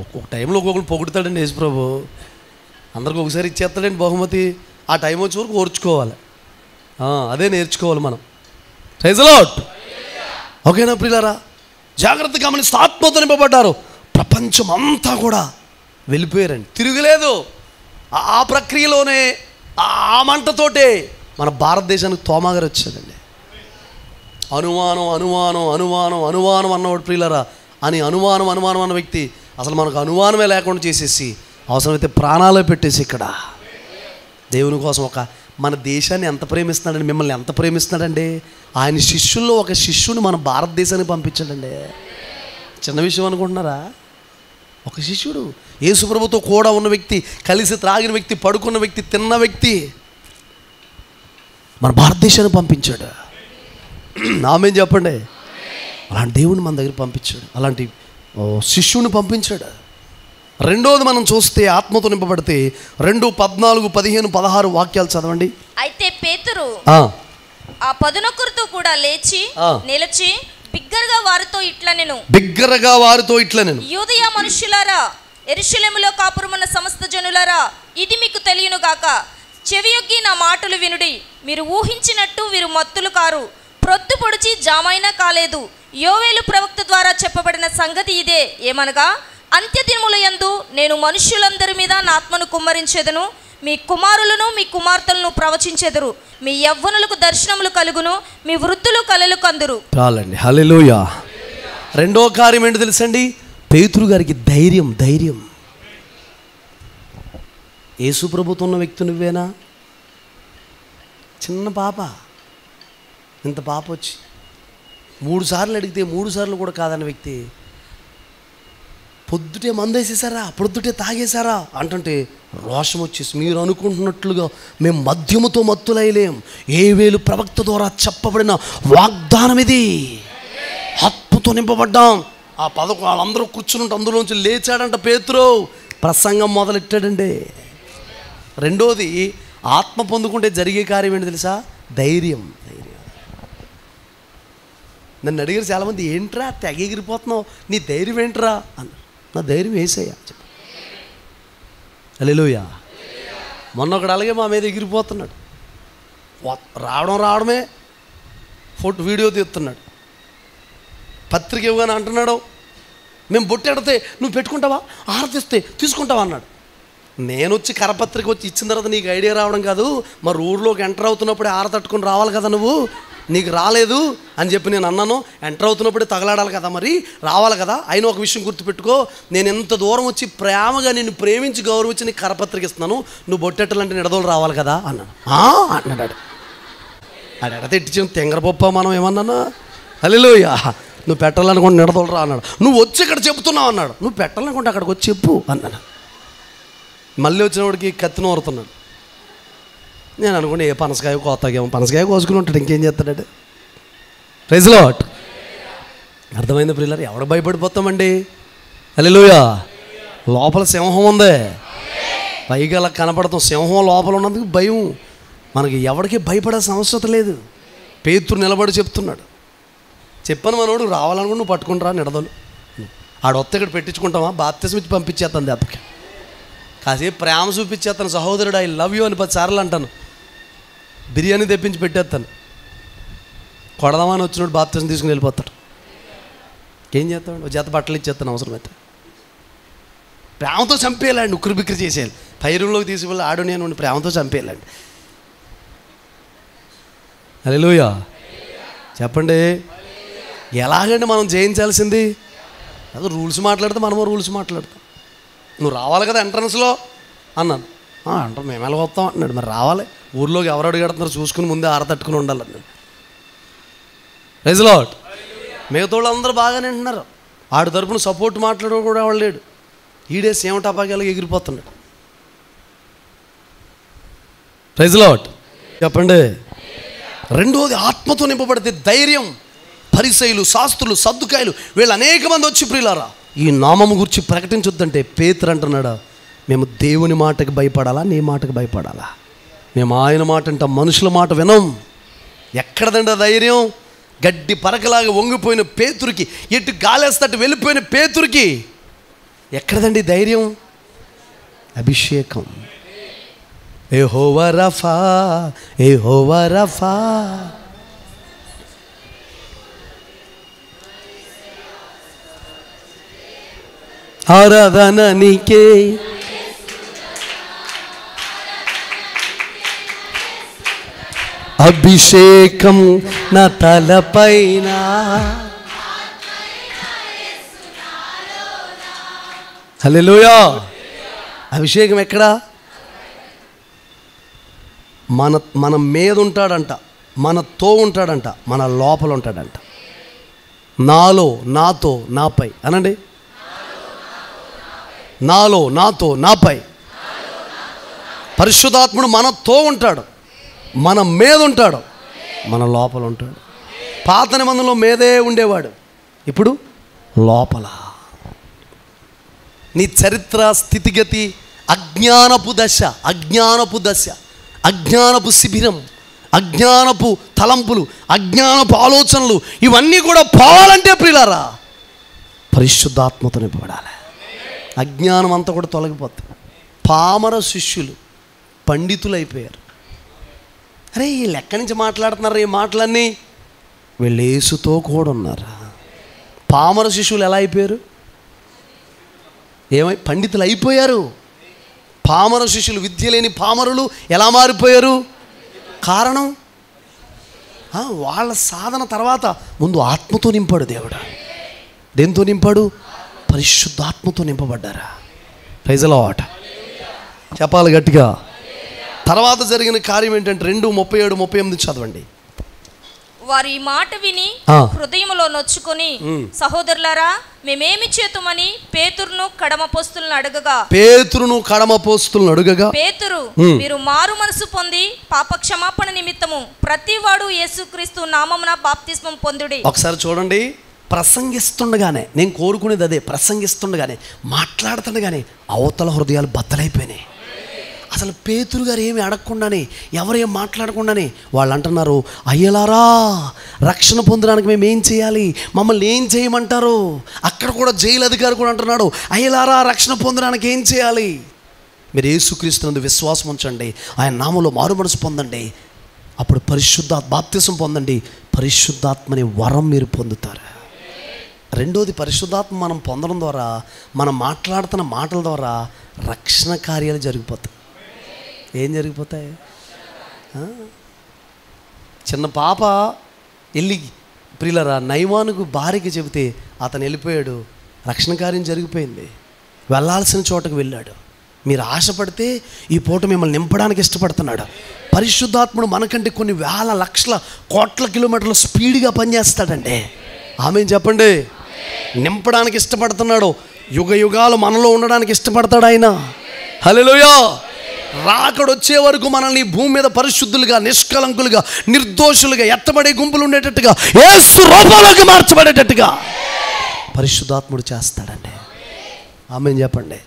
ఒక్కొక్క టైంలో ఒక్కొక్కరు పొగుడుతాడండి యేసుప్రభు. అందరికి ఒకసారి ఇచ్చేస్తాడండి బహుమతి. ఆ టైం వచ్చే వరకు ఓర్చుకోవాలి. అదే నేర్చుకోవాలి మనం. Praise the Lord. ఓకేనా ప్రియులారా? జాగ్రత్తగా గమనిస్తే ఆత్మతో నింపబడ్డారు. ప్రపంచం అంతా కూడా వెళ్ళిపోయారండి, తిరగలేదు. ఆ ప్రక్రియలోనే ఆ మంటతోటే మన భారతదేశానికి తోమాగారు వచ్చాడండి. అనుమానం అనుమానం అనుమానం అనుమానం అన్నవాడు ప్రియులారా, అని అనుమానం అనుమానం అన్న వ్యక్తి అసలు మనకు అనుమానమే లేకుండా చేసేసి అవసరమైతే ప్రాణాలే పెట్టేసి ఇక్కడ దేవుని కోసం మన దేశాన్ని ఎంత ప్రేమిస్తున్నాడండి, మిమ్మల్ని ఎంత ప్రేమిస్తున్నాడండి. ఆయన శిష్యుల్లో ఒక శిష్యుని మన భారతదేశానికి పంపించాడండి. చిన్న విషయం అనుకుంటున్నారా? ఒక శిష్యుడు, యేసుప్రభుతో కూడా ఉన్న వ్యక్తి, కలిసి త్రాగిన వ్యక్తి, పడుకున్న వ్యక్తి, తిన్న వ్యక్తి మన భారతదేశాన్ని పంపించాడు. ఆమేన్ చెప్పండి. అలాంటి దేవుని మన దగ్గర పంపించాడు, అలాంటి శిష్యుని పంపించాడు. రెండోది మనం చూస్తే ఆత్మతో నింపబడితే 2:14, 15, 16 వాక్యాలు చదవండి. అయితే పేతురు ఆ 11తో కూడా లేచి నిలిచి బిగ్గరగా వారితో ఇట్లా నేను యూదయ మనుష్యులారా, యెరూషలేములో కాపురమున్న సమస్త జనులారా, ఇది మీకు తెలియను గాక. చెవియొగ్గి నా మాటలు వినుడి. మీరు ఊహించినట్టు వీరు మత్తులు కారు, ప్రొద్దు పొడిచి జామైనా కాలేదు. యోవేలు ప్రవక్త ద్వారా చెప్పబడిన సంగతి ఇదే. ఏమనగా, అంత్యదినముల యందు నేను మనుష్యులందరి మీద నా ఆత్మను కుమ్మరించెదను. మీ కుమారులను మీ కుమార్తెలను ప్రవచించెదరు. మీ యవ్వనులకు దర్శనములు కలుగును, మీ వృద్ధులు కలలు కందురు. చాలండి, హల్లెలూయా. రెండో కార్యం ఏంటో తెలుసండి? పేతురు గారికి ధైర్యం. యేసు ప్రభుతో ఉన్న వ్యక్తి నువ్వేనా? చిన్న పాప, ఇంత పాప వచ్చి 3 సార్లు అడిగితే 3 సార్లు కూడా కాదన్న వ్యక్తి పొద్దుటే మందేసేసారా, పొద్దుటే తాగేశారా అంటుంటే రోషం వచ్చేసి, మీరు అనుకుంటున్నట్లుగా మేము మద్యముతో మత్తులైలేం. యోవేలు ప్రవక్త ద్వారా చెప్పబడిన వాగ్దానం ఇది. ఆత్మతో నింపబడ్డాం. ఆ వాళ్ళందరూ కూర్చుంటే అందులోంచి లేచాడంట పేతురు, ప్రసంగం మొదలెట్టాడండి. రెండోది, ఆత్మ పొందుకుంటే జరిగే కార్యం ఏంటి తెలుసా? ధైర్యం. నన్ను అడిగారు చాలామంది, ఏంట్రా తెగ ఎగిరిపోతున్నావు, నీ ధైర్యం ఏంట్రా అన్న. నా ధైర్యం వేసేయ్యా చెప్ప. హల్లెలూయా. మొన్న ఒకడు అలాగే మా మీద ఎగిరిపోతున్నాడు. రావడమే వీడియో తీస్తున్నాడు. పత్రిక ఇవ్వగానే అంటున్నాడు, మేము బొట్టెడితే నువ్వు పెట్టుకుంటావా, ఆరతిస్తే తీసుకుంటావా అన్నాడు. నేను వచ్చి కరపత్రిక వచ్చి ఇచ్చిన తర్వాత నీకు ఐడియా రావడం కాదు, మరి ఊర్లోకి ఎంటర్ అవుతున్నప్పుడే ఆరతట్టుకుని రావాలి కదా, నువ్వు నీకు రాలేదు అని చెప్పి నేను అన్నాను. ఎంటర్ అవుతున్నప్పుడే తగలాడాలి కదా, మరి రావాలి కదా. అయినా ఒక విషయం గుర్తుపెట్టుకో, నేను ఎంత దూరం వచ్చి ప్రేమగా నిన్ను ప్రేమించి గౌరవించి నీకు కరపత్రిక ఇస్తున్నాను, నువ్వు బొట్టెట్టాలంటే నిడదోలు రావాలి కదా అన్నాను. అన్నాడు. ఆడు ఎడతెట్టించి తెంగరపప్ప మనం ఏమన్నాను. హల్లెలూయా. నువ్వు పెట్టాలనుకుంటే నిడదోలు రా అన్నాడు. నువ్వు వచ్చి ఇక్కడ చెప్తున్నావు అన్నాడు. నువ్వు పెట్టాలనుకుంటే అక్కడికి వచ్చి చెప్పు అన్నాను. మళ్ళీ వచ్చినవాడికి కత్తిని ఊరుతున్నాడు. నేను అనుకుంటే ఏ పనసకాయ కోతకేమో, పనసకాయ కోసుకుని ఉంటాడు, ఇంకేం చేస్తాడు. Praise Lord. అర్థమైంది ప్రియులారా? ఎవడు భయపడిపోతామండి? హల్లెలూయా. లోపల సింహం ఉంది, పైగా అలా కనపడతాం. సింహం లోపల ఉన్నందుకు భయం. మనకి ఎవరికి భయపడాల్సిన అవసరం లేదు. పేతురు నిలబడి చెప్తున్నాడు. చెప్పాను మనోడు, రావాలనుకుంటే నువ్వు పట్టుకుంటారా నిడదలు. ఆడొత్త ఇక్కడ పెట్టించుకుంటావా, బాప్తిసం ఇచ్చి పంపించేస్తాను దెబ్బకి. కాసేపు ప్రేమ చూపించేస్తాను, సహోదరుడు ఐ లవ్ యూ అని 10 సార్లు అంటాను. బిర్యానీ తెప్పించి పెట్టేస్తాను. కొడదామని వచ్చినోడు బాప్తిసం తీసుకుని వెళ్ళిపోతాడు. ఏం చేస్తాడు? జత బట్టలు ఇచ్చేస్తాను అవసరమైతే. ప్రేమతో చంపేయాలండి, ఉక్కిరి బిక్కిరి చేసేయాలి. పైరులోకి తీసుకువెళ్ళి ఆడు నేను ప్రేమతో చంపేయాలండి. హల్లెలూయా. చెప్పండి, ఎలాగండి మనం జయించాల్సింది? అది రూల్స్ మాట్లాడితే మనమో రూల్స్ మాట్లాడతాం. నువ్వు రావాలి కదా ఎంట్రన్స్లో అన్నాను. అంటారు మేము ఎలా వస్తాం అన్నాడు. మరి రావాలి, ఊర్లోకి ఎవరు అడుగుతున్నారు చూసుకుని ముందే ఆరతట్టుకుని ఉండాలన్నాడు. Praise lord. మిగతా వాళ్ళందరూ బాగానే అంటున్నారు. ఆడి తరపున సపోర్ట్ మాట్లాడడం కూడా ఎవడు లేడు. ఈడే సేమ టపాకాయలు ఎగిరిపోతున్నాడు. Praise lord. చెప్పండి. రెండోది, ఆత్మతో నింపబడితే ధైర్యం. పరిసయ్యులు, శాస్త్రులు, సద్దుకాయలు వీళ్ళు అనేక మంది వచ్చి, ప్రియులారా ఈ నామము గురించి ప్రకటించొద్దంటే పేతురు అంటున్నాడా, మేము దేవుని మాటకి భయపడాలా, నీ మాటకి భయపడాలా? మేము ఆయన మాట అంటాం, మనుషుల మాట వినం. ఎక్కడదండి ధైర్యం? గడ్డి పరకలాగా వంగిపోయిన పేతురికి, ఎటు గాలేస్తట్టు వెళ్ళిపోయిన పేతురికి ఎక్కడదండి ధైర్యం? అభిషేకం. యెహోవా రఫా, యెహోవా రఫా. ఆరాధన నీకే, అభిషేకం నా తలపైన. హల్లెలూయా. అభిషేకం ఎక్కడా? మన మీద ఉంటాడంట, మనతో ఉంటాడంట, మన లోపల ఉంటాడంట. నాలో, నాతో, నాపై అనండి. నాలో, నాతో, నాపై. పరిశుద్ధాత్ముడు మనతో ఉంటాడు, మన మీద ఉంటాడు, మన లోపల ఉంటాడు. పాత నిబంధనలో మీదే ఉండేవాడు, ఇప్పుడు లోపల. నీ చరిత్ర, స్థితిగతి, అజ్ఞానపు దశ, అజ్ఞానపు శిబిరం, అజ్ఞానపు తలంపులు, అజ్ఞానపు ఆలోచనలు ఇవన్నీ కూడా పోవాలంటే ప్రియులారా పరిశుద్ధాత్మతో నింపబడాలి. అజ్ఞానం అంతా కూడా తొలగిపోతుంది. పామర శిష్యులు పండితులు అయిపోయారు. అరే వీళ్ళు ఎక్కడి నుంచి మాట్లాడుతున్నారు ఈ మాటలన్నీ? వీళ్ళు యేసుతో కూడా ఉన్నారు. పామర శిష్యులు ఎలా అయిపోయారు? పండితులు అయిపోయారు. పామర శిష్యులు, విద్య లేని పామరులు ఎలా మారిపోయారు? కారణం వాళ్ళ సాధన తర్వాత ముందు ఆత్మతో నింపాడు దేవుడు. దేంతో నింపాడు? పరిశుద్ధాత్మతో నింపబడ్డారా? Praise the lord. చెప్పాలి గట్టిగా. తర్వాత జరిగిన కార్యం ఏంటంటే 2:37-38 చదవండి. వారు ఈ మాట విని హృదయంలో నొచ్చుకొని, సహోదరులారా మేమేమి చేతుమని పేతురును కడమపోస్తులను అడగగా పేతురు, మీరు మారు మనసు పొంది పాప క్షమాపణ నిమిత్తము ప్రతివాడు యేసుక్రీస్తు నామమున బాప్తిస్మం పొందుడి. ఒకసారి చూడండి, ప్రసంగిస్తుండగానే, నేను కోరుకునేది అదే, ప్రసంగిస్తుండగానే మాట్లాడుతుండగానే అవతల హృదయాలు బద్దలైపోయినాయి. అసలు పేతురు గారు ఏమి అడగకుండానే, ఎవరేం మాట్లాడకుండానే వాళ్ళు అంటున్నారు, అయ్యలారా రక్షణ పొందడానికి మేము ఏం చేయాలి, మమ్మల్ని ఏం చేయమంటారు? అక్కడ కూడా జైలు అధికారి కూడా అంటున్నాడు, అయ్యలారా రక్షణ పొందడానికి ఏం చేయాలి? మీరు యేసుక్రీస్తునందు విశ్వాసం ఉంచండి, ఆయన నామంలో మారు మనసు పొందండి, అప్పుడు బాప్తిసం పొందండి, పరిశుద్ధాత్మని వరం మీరు పొందుతారు. రెండోది, పరిశుద్ధాత్మ మనం పొందడం ద్వారా, మనం మాట్లాడుతున్న మాటల ద్వారా రక్షణ కార్యాలు జరిగిపోతాయి. ఏం జరిగిపోతాయి? చిన్న పాప వెళ్ళి ప్రియులరా నయమానుకు భార్యకి చెబితే అతను వెళ్ళిపోయాడు, రక్షణ కార్యం జరిగిపోయింది. వెళ్ళాల్సిన చోటకు వెళ్ళాడు. మీరు ఆశపడితే ఈ పూట మిమ్మల్ని నింపడానికి ఇష్టపడుతున్నాడు. పరిశుద్ధాత్ముడు మనకంటే కొన్ని వేల లక్షల కోట్ల కిలోమీటర్ల స్పీడ్గా పనిచేస్తాడండి. ఆమె చెప్పండి. నింపడానికి ఇష్టపడుతున్నాడు. యుగ యుగాలు మనలో ఉండడానికి ఇష్టపడతాడు ఆయన. హల్లెలూయా. రాకడొచ్చే వరకు మనల్ని భూమి మీద పరిశుద్ధులుగా, నిష్కలంకులుగా, నిర్దోషులుగా, ఎత్తబడే గుంపులు ఉండేటట్టుగా, యేసు రూపంలోకి మార్చబడేటట్టుగా పరిశుద్ధాత్ముడు చేస్తాడండి. ఆమేన్ చెప్పండి.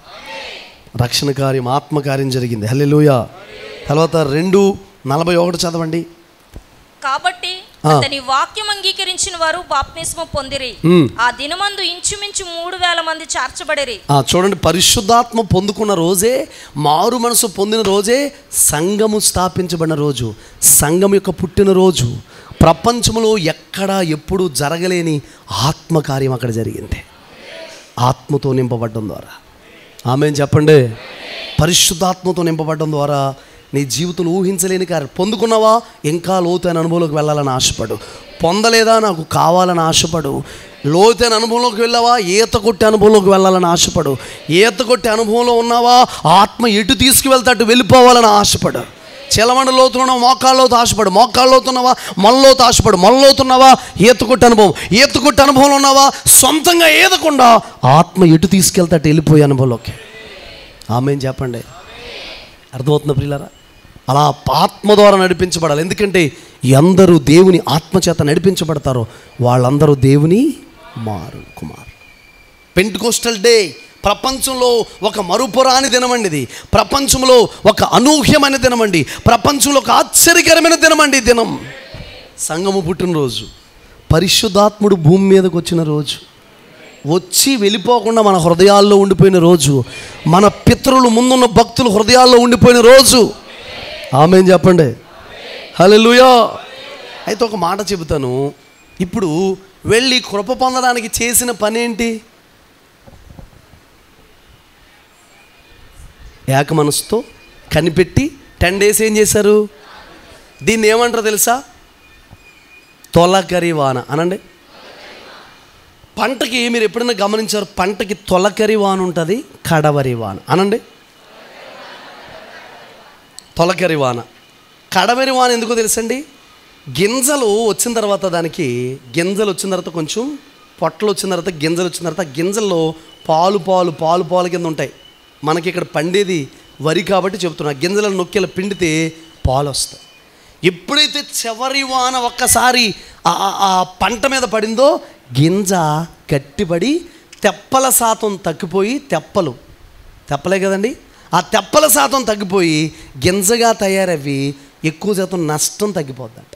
రక్షణ కార్యం, ఆత్మకార్యం జరిగింది. హల్లెలూయా. తర్వాత 2:41 చదవండి. కాబట్టి అతని వాక్యం అంగీకరించిన వారు బాప్తిస్మం పొందిరి. ఆ దినమందు ఇంచుమించు 3,000 మంది చేర్చబడిరి. చూడండి, పరిశుద్ధాత్మ పొందుకున్న రోజే, మారు మనసు పొందిన రోజే సంఘము స్థాపించబడిన రోజు, సంఘం యొక్క పుట్టిన రోజు. ప్రపంచంలో ఎక్కడా ఎప్పుడు జరగలేని ఆత్మకార్యం అక్కడ జరిగింది, ఆత్మతో నింపబడడం ద్వారా. ఆమేన్ చెప్పండి. పరిశుద్ధాత్మతో నింపబడడం ద్వారా నీ జీవితంలో ఊహించలేని కార్యం. పొందుకున్నావా? ఇంకా లోతైన అనుభవంలోకి వెళ్ళాలని ఆశపడు. పొందలేదా? నాకు కావాలని ఆశపడు. లోతైన అనుభవంలోకి వెళ్ళావా? ఈత కొట్టే అనుభవంలోకి వెళ్ళాలని ఆశపడు. ఈత కొట్టే అనుభవంలో ఉన్నావా? ఆత్మ ఎటు తీసుకువెళ్తే అటు వెళ్ళిపోవాలని ఆశపడు. చెలమండ లోతున్నావా? మోకాళ్ళలోతో ఆశపడు. మోకాళ్ళలోతున్నావా? మొల్లలోతో ఆశపడు. మొల్లలోతున్నావా? ఈత కొట్టే అనుభవం. ఈత కొట్టే అనుభవంలో ఉన్నావా? సొంతంగా ఈదకుండా ఆత్మ ఎటు తీసుకెళ్తే అటు వెళ్ళిపోయే అనుభవంలోకి. ఆమేన్ చెప్పండి. అర్థమవుతుందా ప్రియులారా? అలా ఆత్మ ద్వారా నడిపించబడాలి. ఎందుకంటే ఎందరూ దేవుని ఆత్మచేత నడిపించబడతారో వాళ్ళందరూ దేవుని కుమారు. పెంటెకోస్టల్ డే ప్రపంచంలో ఒక మరుపురాని దినమండి. ఇది ప్రపంచంలో ఒక అనూహ్యమైన దినమండి. ప్రపంచంలో ఒక ఆశ్చర్యకరమైన దినమండి. ఈ దినం సంఘము పుట్టినరోజు, పరిశుద్ధాత్ముడు భూమి మీదకి వచ్చిన రోజు, వచ్చి వెళ్ళిపోకుండా మన హృదయాల్లో ఉండిపోయిన రోజు, మన పితరులు ముందున్న భక్తులు హృదయాల్లో ఉండిపోయిన రోజు. ఆమేన్ చెప్పండి. హల్లెలూయా. అయితే ఒక మాట చెబుతాను. ఇప్పుడు వెళ్ళి కృప పొందడానికి చేసిన పని ఏంటి? ఏక మనసుతో కనిపెట్టి 10 days ఏం చేశారు? దీన్ని ఏమంటారో తెలుసా? తొలకరి వాన అనండి. పంటకి మీరు ఎప్పుడైనా గమనించారు? పంటకి తొలకరి వాన ఉంటుంది, కడవరి వాన అనండి. తొలకరి వాన, కడవరి వాన ఎందుకో తెలుసండి? గింజలు వచ్చిన తర్వాత, దానికి గింజలు వచ్చిన తర్వాత, కొంచెం పొట్టలు వచ్చిన తర్వాత, గింజలు వచ్చిన తర్వాత, గింజల్లో పాలు కింద ఉంటాయి. మనకి ఇక్కడ పండేది వరి కాబట్టి చెబుతున్నా. గింజలను నొక్కేలా పిండితే పాలు వస్తాయి. ఎప్పుడైతే చివరి వాన ఒక్కసారి ఆ పంట మీద పడిందో గింజ గట్టిపడి తెప్పల శాతం తగ్గిపోయి, తెప్పలే కదండి, ఆ తెప్పల శాతం తగ్గిపోయి గింజగా తయారవి ఎక్కువ శాతం నష్టం తగ్గిపోద్దంట.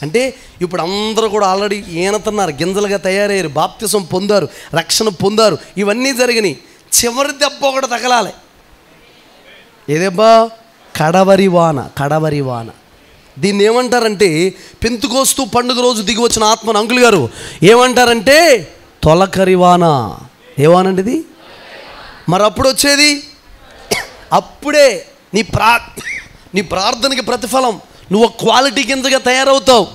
అంటే ఇప్పుడు అందరూ కూడా ఆల్రెడీ ఈనతున్నారు, గింజలుగా తయారయ్యారు, బాప్తిసం పొందారు, రక్షణ పొందారు, ఇవన్నీ జరిగినాయి. చివరి దెబ్బ ఒకటి తగలాలి. ఏదెబ్బా? కడవరి వాన. కడవరి వాన. దీన్ని ఏమంటారంటే, పెంతుకోస్తు పండుగ రోజు దిగి వచ్చిన ఆత్మను అంకుల్ గారు ఏమంటారంటే తొలకరి వాన. ఏ వాన అండి ఇది? మరి అప్పుడు వచ్చేది, అప్పుడే నీ ప్రార్థనకి ప్రతిఫలం. నువ్వు క్వాలిటీ గింజగా తయారవుతావు.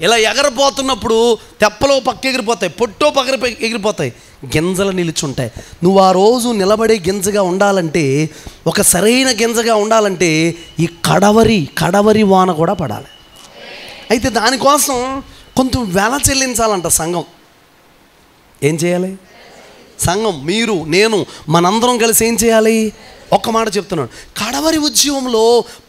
ఇలా ఎగరపోతున్నప్పుడు తెప్పలో పక్క ఎగిరిపోతాయి, పొట్టో పక్క ఎగిరిపోతాయి, గింజలు నిలుచుంటాయి. నువ్వు ఆ రోజు నిలబడే గింజగా ఉండాలంటే, ఒక సరైన గింజగా ఉండాలంటే ఈ కడవరి వాన కూడా పడాలి. అయితే దానికోసం కొంచెం వెల చెల్లించాలంట సంఘం. ఏం చేయాలి? సంఘం, మీరు, నేను, మనందరం కలిసి ఏం చేయాలి? ఒక్క మాట చెప్తున్నాను, కడవరి ఉద్యమంలో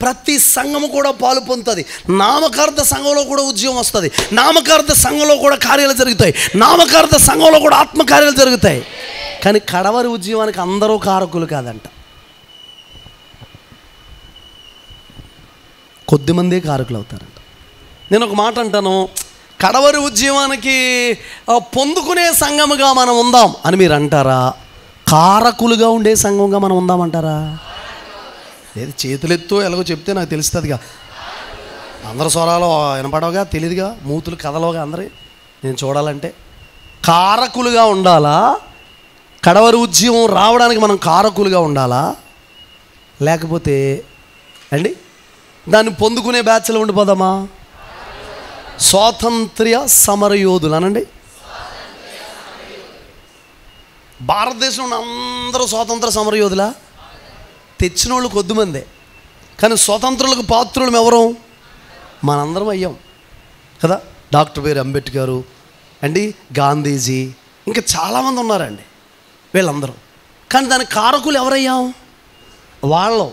ప్రతి సంఘము కూడా పాలు పొందుతుంది. నామకార్థ సంఘంలో కూడా ఉద్యమం వస్తుంది, నామకార్థ సంఘంలో కూడా కార్యాలు జరుగుతాయి, నామకార్థ సంఘంలో కూడా ఆత్మకార్యాలు జరుగుతాయి. కానీ కడవరి ఉద్యమానికి అందరూ కారకులు కాదంట, కొద్దిమందే కారకులు అవుతారంట. నేను ఒక మాట అంటాను, కడవరి ఉద్యమానికి పొందుకునే సంఘముగా మనం ఉందాం అని మీరు అంటారా? కారకులుగా ఉండే సంఘంగా మనం ఉందామంటారా? లేదు, చేతులెత్తు ఎలాగో చెప్తే నాకు తెలుస్తుందిగా. అందరు స్వరాలు వినపడవుగా, తెలియదుగా, మూతులు కదలవుగా అందరి. నేను చూడాలంటే కారకులుగా ఉండాలా? కడవరి ఉద్యమం రావడానికి మనం కారకులుగా ఉండాలా? లేకపోతే అండి దాన్ని పొందుకునే బ్యాచ్లో ఉండిపోదామా? స్వాతంత్ర్య సమరయోధులు అనండి. భారతదేశంలో అందరూ స్వాతంత్ర సమరయోధులా? తెచ్చిన వాళ్ళు కొద్దిమందే, కానీ స్వతంత్రులకు పాత్రులం ఎవరు? మనందరం అయ్యాం కదా. డాక్టర్ బిఆర్ అంబేద్కర్ అండి, గాంధీజీ, ఇంకా చాలామంది ఉన్నారండి వీళ్ళందరూ. కానీ దానికి కారకులు ఎవరయ్యాం? వాళ్ళు.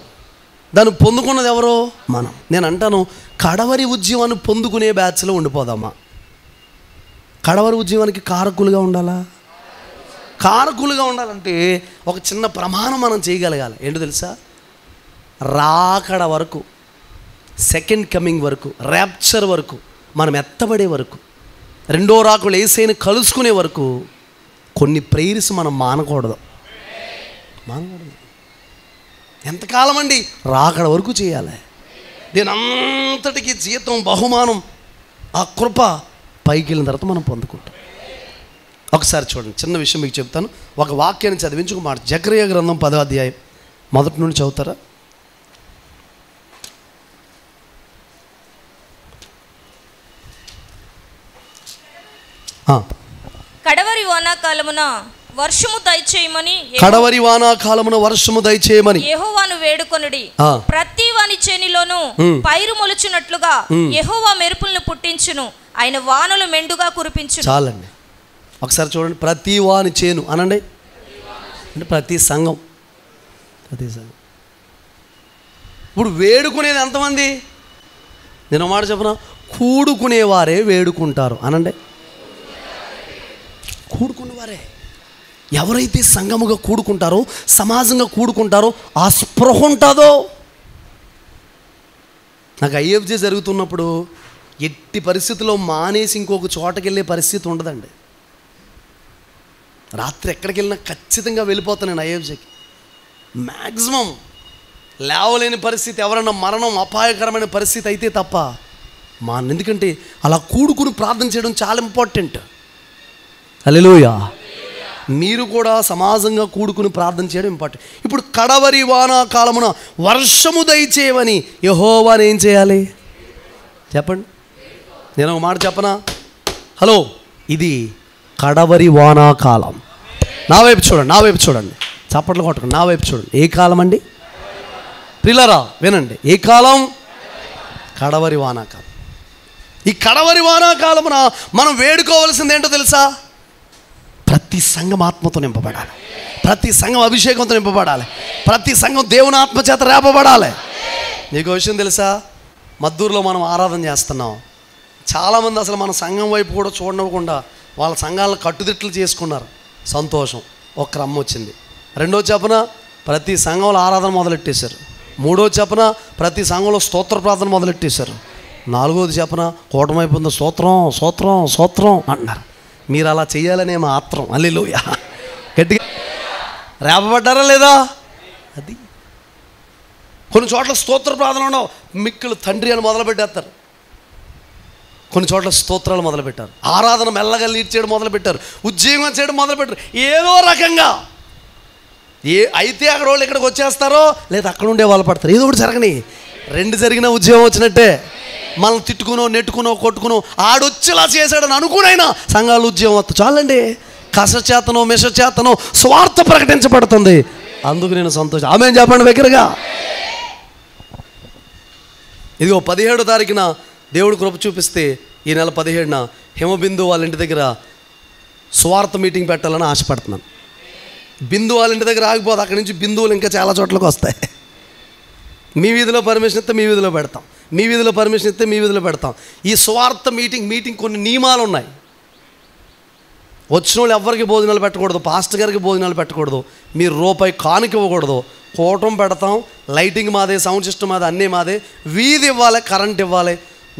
దాన్ని పొందుకున్నది ఎవరో? మనం. నేను అంటాను, కడవరి ఉద్యమాన్ని పొందుకునే బ్యాచ్లో ఉండిపోదామా? కడవరి ఉద్యమానికి కారకులుగా ఉండాలా? కారకులుగా ఉండాలంటే ఒక చిన్న ప్రమాణం మనం చేయగలగాలి. ఏంటో తెలుసా? రాకడ వరకు, సెకండ్ కమింగ్ వరకు, ర్యాప్చర్ వరకు, మనం ఎత్తబడే వరకు, రెండో రాకులు యేసుని కలుసుకునే వరకు కొన్ని ప్రేయర్స్ మనం మానకూడదు. ఎంతకాలం అండి? రాకడ వరకు చేయాలి. దీని అంతటికి జీతం, బహుమానం, ఆ కృప పైకి వెళ్ళిన తర్వాత మనం పొందుకుంటాం. ఒకసారి చూడండి, చిన్న విషయం మీకు చెప్తాను. ఒక వాక్యాన్ని చదివించి ఒక మాట. జకర్యా గ్రంథం 10వ అధ్యాయం మొదటి నుండి చదువుతారా? కడవరి వానాకాలమున వర్షము దయచేయమని, కడవరి వానాకాలమున వర్షము దయచేయమని యెహోవాను వేడుకొనుడి. ప్రతి వాని చేనిలోను పైరు మొలుచున్నట్లుగా యెహోవా మెరుపులను పుట్టించును, ఆయన వానలు మెండుగా కురిపించును. చాలండి, ఒకసారి చూడండి. ప్రతి వాని చేను అనండి, అంటే ప్రతి సంఘం. ప్రతి సంఘం. ఇప్పుడు వేడుకునేది ఎంతమంది? నేను మాట చెప్పనా, కూడుకునేవారే వేడుకుంటారు అనండి. కూడుకునేవారే. ఎవరైతే సంఘముగా కూడుకుంటారో, సమాజంగా కూడుకుంటారో, ఆ స్పృహ ఉంటుందో. నాకు ఐఎఫ్జే జరుగుతున్నప్పుడు ఎట్టి పరిస్థితుల్లో మానేసి ఇంకొక చోటకి వెళ్ళే పరిస్థితి ఉండదండి. రాత్రి ఎక్కడికి వెళ్ళినా ఖచ్చితంగా వెళ్ళిపోతాను నేను ఐఎఫ్జేకి. మ్యాక్సిమం లేవలేని పరిస్థితి, ఎవరైనా మరణం, అపాయకరమైన పరిస్థితి అయితే తప్ప ఎందుకంటే అలా కూడుకుని ప్రార్థన చేయడం చాలా ఇంపార్టెంట్. హల్లెలూయా. మీరు కూడా సమాజంగా కూడుకుని ప్రార్థన చేయడం ఇంపార్టెంట్. ఇప్పుడు కడవరి వానాకాలమున వర్షము దయచేయమని యెహోవాని ఏం చేయాలి చెప్పండి? నేను ఒక మాట చెప్పనా? హలో, ఇది కడవరి వానాకాలం. నా వైపు చూడండి, నా వైపు చూడండి, చప్పట్లు కొట్టకండి, నా వైపు చూడండి. ఏ కాలం అండి ప్రియులారా? వినండి, ఏ కాలం? కడవరి వానాకాలం. ఈ కడవరి వానాకాలమున మనం వేడుకోవలసింది ఏంటో తెలుసా? ప్రతి సంఘం ఆత్మతో నింపబడాలి, ప్రతి సంఘం అభిషేకంతో నింపబడాలి, ప్రతి సంఘం దేవుని ఆత్మ చేత రేపబడాలి. నీకు విషయం తెలుసా? మద్దూరులో మనం ఆరాధన చేస్తున్నాం. చాలామంది అసలు మన సంఘం వైపు కూడా చూడనివ్వకుండా వాళ్ళ సంఘాలను కట్టుదిట్లు చేసుకున్నారు. సంతోషం, ఒక క్రమం వచ్చింది. రెండో చెప్పన, ప్రతి సంఘంలో ఆరాధన మొదలెట్టేశారు. మూడోది చెప్పన ప్రతి సంఘంలో స్తోత్ర ప్రార్థన మొదలెట్టేశారు. నాలుగోది చెప్పన కూటమైపోయింది స్తోత్రం స్తోత్రం స్తోత్రం అంటున్నారు. మీరు అలా చేయాలనే మా ఆత్రం. హల్లెలూయా. గట్టిగా రేపబడ్డారా లేదా? అది కొన్ని చోట్ల స్తోత్ర ప్రార్థన ఉండవు, మిక్కులు తండ్రి అని మొదలుపెట్టేస్తారు. కొన్ని చోట్ల స్తోత్రాలు మొదలుపెట్టారు, ఆరాధన మెల్లగా లీడ్ చేయడం మొదలుపెట్టారు, ఉద్యోగం చేయడం మొదలుపెట్టారు. ఏదో రకంగా అయితే అక్కడ వాళ్ళు ఇక్కడికి వచ్చేస్తారో లేదా అక్కడ ఉండే వాళ్ళు పడతారు. ఏదో ఒకటి జరగని, రెండు జరిగిన ఉద్యోగం వచ్చినట్టే. మనల్ని తిట్టుకునో నెట్టుకునో కొట్టుకునో ఆడొచ్చేలా చేశాడని అనుకునైనా సంఘాలు ఉద్యోగం వస్తుంది. చాలండి, కస చేతనో మిష చేతనో స్వార్థ ప్రకటించబడుతుంది. అందుకు నేను సంతోషం. ఆమేన్ చెప్పండి దగ్గరగా. ఇదిగో 17వ తారీఖున దేవుడు కృప చూపిస్తే ఈ నెల 17న హిమబిందు వాళ్ళ ఇంటి దగ్గర స్వార్థ మీటింగ్ పెట్టాలని ఆశపడుతున్నాను. బిందు వాళ్ళ ఇంటి దగ్గర ఆగిపోదు, అక్కడి నుంచి బిందువులు ఇంకా చాలా చోట్లకు వస్తాయి. మీ వీధిలో పర్మిషన్ ఇస్తే మీ వీధిలో పెడతాం, మీ వీధిలో పర్మిషన్ ఇస్తే మీ వీధిలో పెడతాం. ఈ స్వార్థ మీటింగ్ కొన్ని నియమాలు ఉన్నాయి. వచ్చిన వాళ్ళు ఎవరికి భోజనాలు పెట్టకూడదు, పాస్టర్ గారికి భోజనాలు పెట్టకూడదు, మీరు రూపాయి కానుక ఇవ్వకూడదు. కూటం పెడతాం, లైటింగ్ మాదే, సౌండ్ సిస్టమ్ మాదే, అన్నీ మాదే. వీధి ఇవ్వాలి, కరెంట్ ఇవ్వాలి.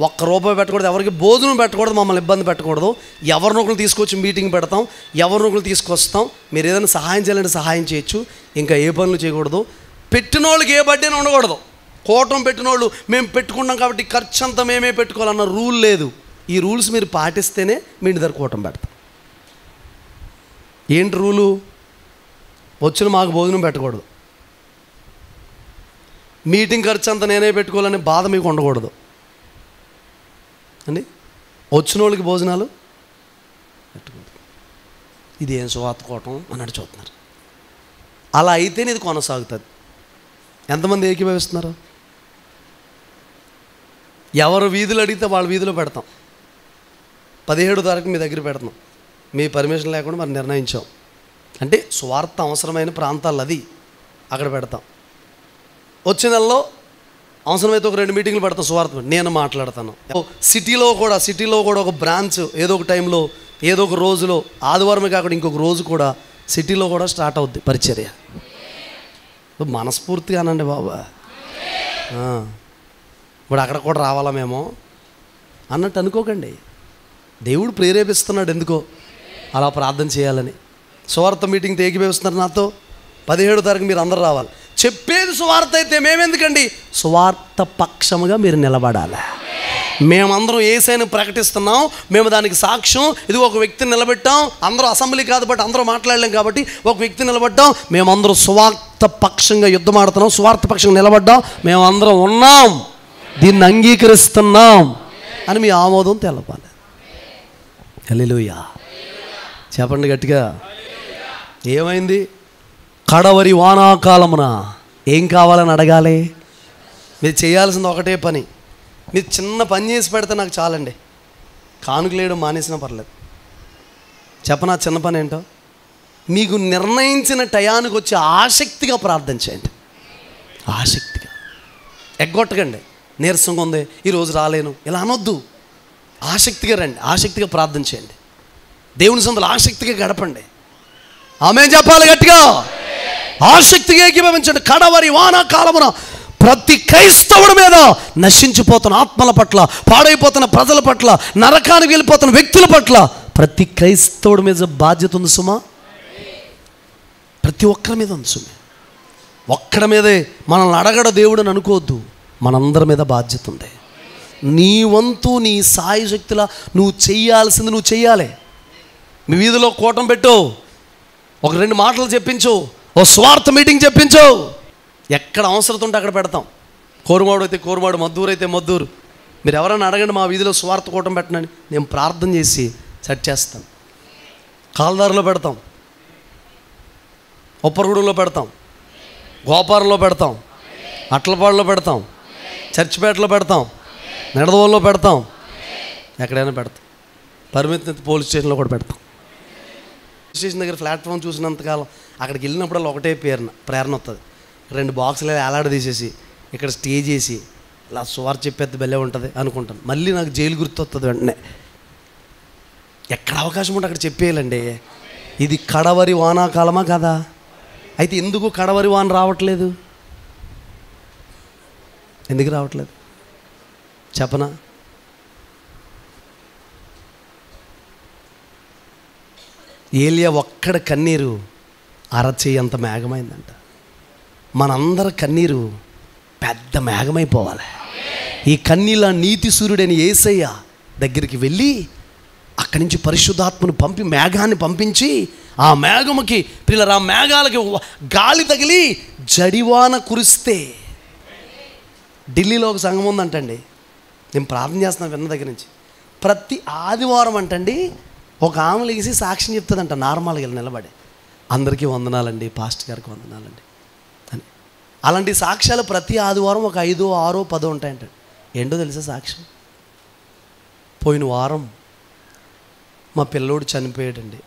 ₹1 పెట్టకూడదు, ఎవరికి భోజనం పెట్టకూడదు, మమ్మల్ని ఇబ్బంది పెట్టకూడదు. ఎవరినొకరు తీసుకొచ్చి మీటింగ్ పెడతాం, ఎవరినొకరు తీసుకొస్తాం. మీరు ఏదైనా సహాయం చేయాలంటే సహాయం చేయొచ్చు, ఇంకా ఏ పనులు చేయకూడదు. పెట్టిన వాళ్ళకి ఏ బడ్డీని ఉండకూడదు. కూటం పెట్టిన వాళ్ళు మేము పెట్టుకున్నాం కాబట్టి ఖర్చు అంతా మేమే పెట్టుకోవాలన్న రూల్ లేదు. ఈ రూల్స్ మీరు పాటిస్తేనే మీ ఇంటి దగ్గర కూటం పెడతాం. ఏంటి రూలు? వచ్చిన మాకు భోజనం పెట్టకూడదు, మీటింగ్ ఖర్చు అంతా నేనే పెట్టుకోవాలని బాధ మీకు ఉండకూడదు అండి. వచ్చిన వాళ్ళకి భోజనాలు పెట్టుకోండి. ఇది ఏం సువార్త కూటం అన్నట్టు చూస్తున్నారు. అలా అయితేనే ఇది కొనసాగుతుంది. ఎంతమంది ఏకీభవిస్తున్నారు? ఎవరు వీధులు అడిగితే వాళ్ళ వీధిలో పెడతాం. 17వ తారీఖు మీ దగ్గర పెడతాం, మీ పర్మిషన్ లేకుండా మరి నిర్ణయించాం. అంటే స్వార్థ అవసరమైన ప్రాంతాలు అది, అక్కడ పెడతాం. వచ్చే నెలలో అవసరమైతే ఒక 2 మీటింగ్లు పెడతాం స్వార్థం. నేను మాట్లాడతాను. సిటీలో కూడా ఒక బ్రాంచ్ ఏదో ఒక టైంలో, ఏదో ఒక రోజులో, ఆదివారమే కాకుండా ఇంకొక రోజు కూడా సిటీలో కూడా స్టార్ట్ అవుద్ది పరిచర్య. మనస్ఫూర్తిగా అనండి బాబా. ఇప్పుడు అక్కడ కూడా రావాలా మేము అన్నట్టు అనుకోకండి. దేవుడు ప్రేరేపిస్తున్నాడు ఎందుకో అలా ప్రార్థన చేయాలని. సువార్త మీటింగ్ ఏకీభవిస్తున్నారు నాతో. 17వ తారీఖు మీరు అందరూ రావాలి. చెప్పేది సువార్త అయితే మేమెందుకండి, సువార్త పక్షముగా మీరు నిలబడాలి. మేమందరం యేసయ్యను ప్రకటిస్తున్నాం, మేము దానికి సాక్ష్యం. ఇది ఒక వ్యక్తిని నిలబెట్టాం. అందరూ అసెంబ్లీ కాదు బట్ అందరూ మాట్లాడలేం కాబట్టి ఒక వ్యక్తిని నిలబడ్డాం. మేమందరం సువార్త పక్షంగా యుద్ధం ఆడుతున్నాం, సువార్త పక్షంగా నిలబడ్డాం. మేమందరం ఉన్నాం, దీన్ని అంగీకరిస్తున్నాం అని మీ ఆమోదం తెలపాలి. హల్లెలూయా చెప్పండి గట్టిగా. ఏమైంది? కడవరి వానాకాలమున ఏం కావాలని అడగాలి. మీరు చేయాల్సింది ఒకటే పని. మీరు చిన్న పని చేసి పెడితే నాకు చాలండి. కానుకలేయడం మానేసినా పర్లేదు. చెప్పనా చిన్న పని ఏంటో? మీకు నిర్ణయించిన టయానికి వచ్చి ఆసక్తిగా ప్రార్థన చేయండి. ఆసక్తిగా ఎగ్గొట్టకండి. నీరసంగా ఉంది, ఈరోజు రాలేను ఇలా అనొద్దు. ఆసక్తిగా రండి, ఆసక్తిగా ప్రార్థన చేయండి. దేవుని సందులో ఆసక్తిగా గడపండి. ఆమేన్ చెప్పాలి గట్టిగా. ఆసక్తిగా ఏకీభవించండి. కడవరి వానాకాలమున ప్రతి క్రైస్తవుడి మీద నశించిపోతున్న ఆత్మల పట్ల, పాడైపోతున్న ప్రజల పట్ల, నరకానికి వెళ్ళిపోతున్న వ్యక్తుల పట్ల ప్రతి క్రైస్తవుడి మీద బాధ్యత ఉంది సుమా. ప్రతి ఒక్కరి మీద ఉంది సుమా. ఒక్కడి మీదే మనల్ని అడగడ దేవుడు అని అనుకోవద్దు. మనందరి మీద బాధ్యత ఉంది. నీ వంతు నీ సాయి శక్తిలా నువ్వు చెయ్యాల్సింది నువ్వు చెయ్యాలి. మీ వీధిలో కూటం పెట్టు, ఒక 2 మాటలు చెప్పించు, ఓ స్వార్థ మీటింగ్ చెప్పించు. ఎక్కడ అవసరం ఉంటే అక్కడ పెడతాం. కోరుమాడు అయితే కోరుమాడు, మద్దూరు అయితే మద్దూరు. మీరు ఎవరైనా అడగండి మా వీధిలో స్వార్థ కూటం పెట్టనని, నేను ప్రార్థన చేసి సెట్ చేస్తాను. కాల్దారులో పెడతాం, ఉప్పరగూడెంలో పెడతాం, గోపారంలో పెడతాం, అట్లపాడులో పెడతాం, చర్చిపేటలో పెడతాం, నిడదవోల్లో పెడతాం, ఎక్కడైనా పెడతాం. పరిమితి పోలీస్ స్టేషన్లో కూడా పెడతాం. స్టేషన్ దగ్గర ప్లాట్ఫామ్ చూసినంతకాలం అక్కడికి వెళ్ళినప్పుడల్లా ఒకటే ప్రేరణ వస్తుంది. 2 బాక్సులు వేలాడదీసేసి ఇక్కడ స్టేజ్ చేసి ఇలా సువార్త చెప్పేది బెల్లే ఉంటుంది అనుకుంటాను. మళ్ళీ నాకు జైలు గుర్తు వస్తుంది వెంటనే. ఎక్కడ అవకాశం ఉంటే అక్కడ చెప్పేయాలండి. ఇది కడవరి వానాకాలమా కదా? అయితే ఎందుకు కడవరి వాన రావట్లేదు? ఎందుకు రావట్లేదు చెప్పనా? ఏలియా ఒక్కడ కన్నీరు అరచేయంత మేఘమైందంట. మనందరి కన్నీరు పెద్ద మేఘమైపోవాలి. ఈ కన్నీళ్ళ నీతి సూర్యుడైన యేసయ్య దగ్గరికి వెళ్ళి అక్కడి నుంచి పరిశుద్ధాత్మను పంపి మేఘాన్ని పంపించి ఆ మేఘముకి పిల్లలు ఆ మేఘాలకి గాలి తగిలి జడివాన కురిస్తే, ఢిల్లీలో ఒక సంఘం ఉందంటండి, నేను ప్రార్థన చేస్తున్నాను విన్న దగ్గర నుంచి. ప్రతి ఆదివారం అంటండి ఒక ఆమె లేచి సాక్ష్యం చెప్తుందంట, నార్మల్గా నిలబడి, అందరికీ వందనాలండి, పాస్టర్ గారికి వందనాలండి అని. అలాంటి సాక్ష్యాలు ప్రతి ఆదివారం ఒక 5, 6, 10 ఉంటాయంట. ఏంటో తెలుసా సాక్ష్యం? పోయిన వారం మా పిల్లోడు చనిపోయాడండి,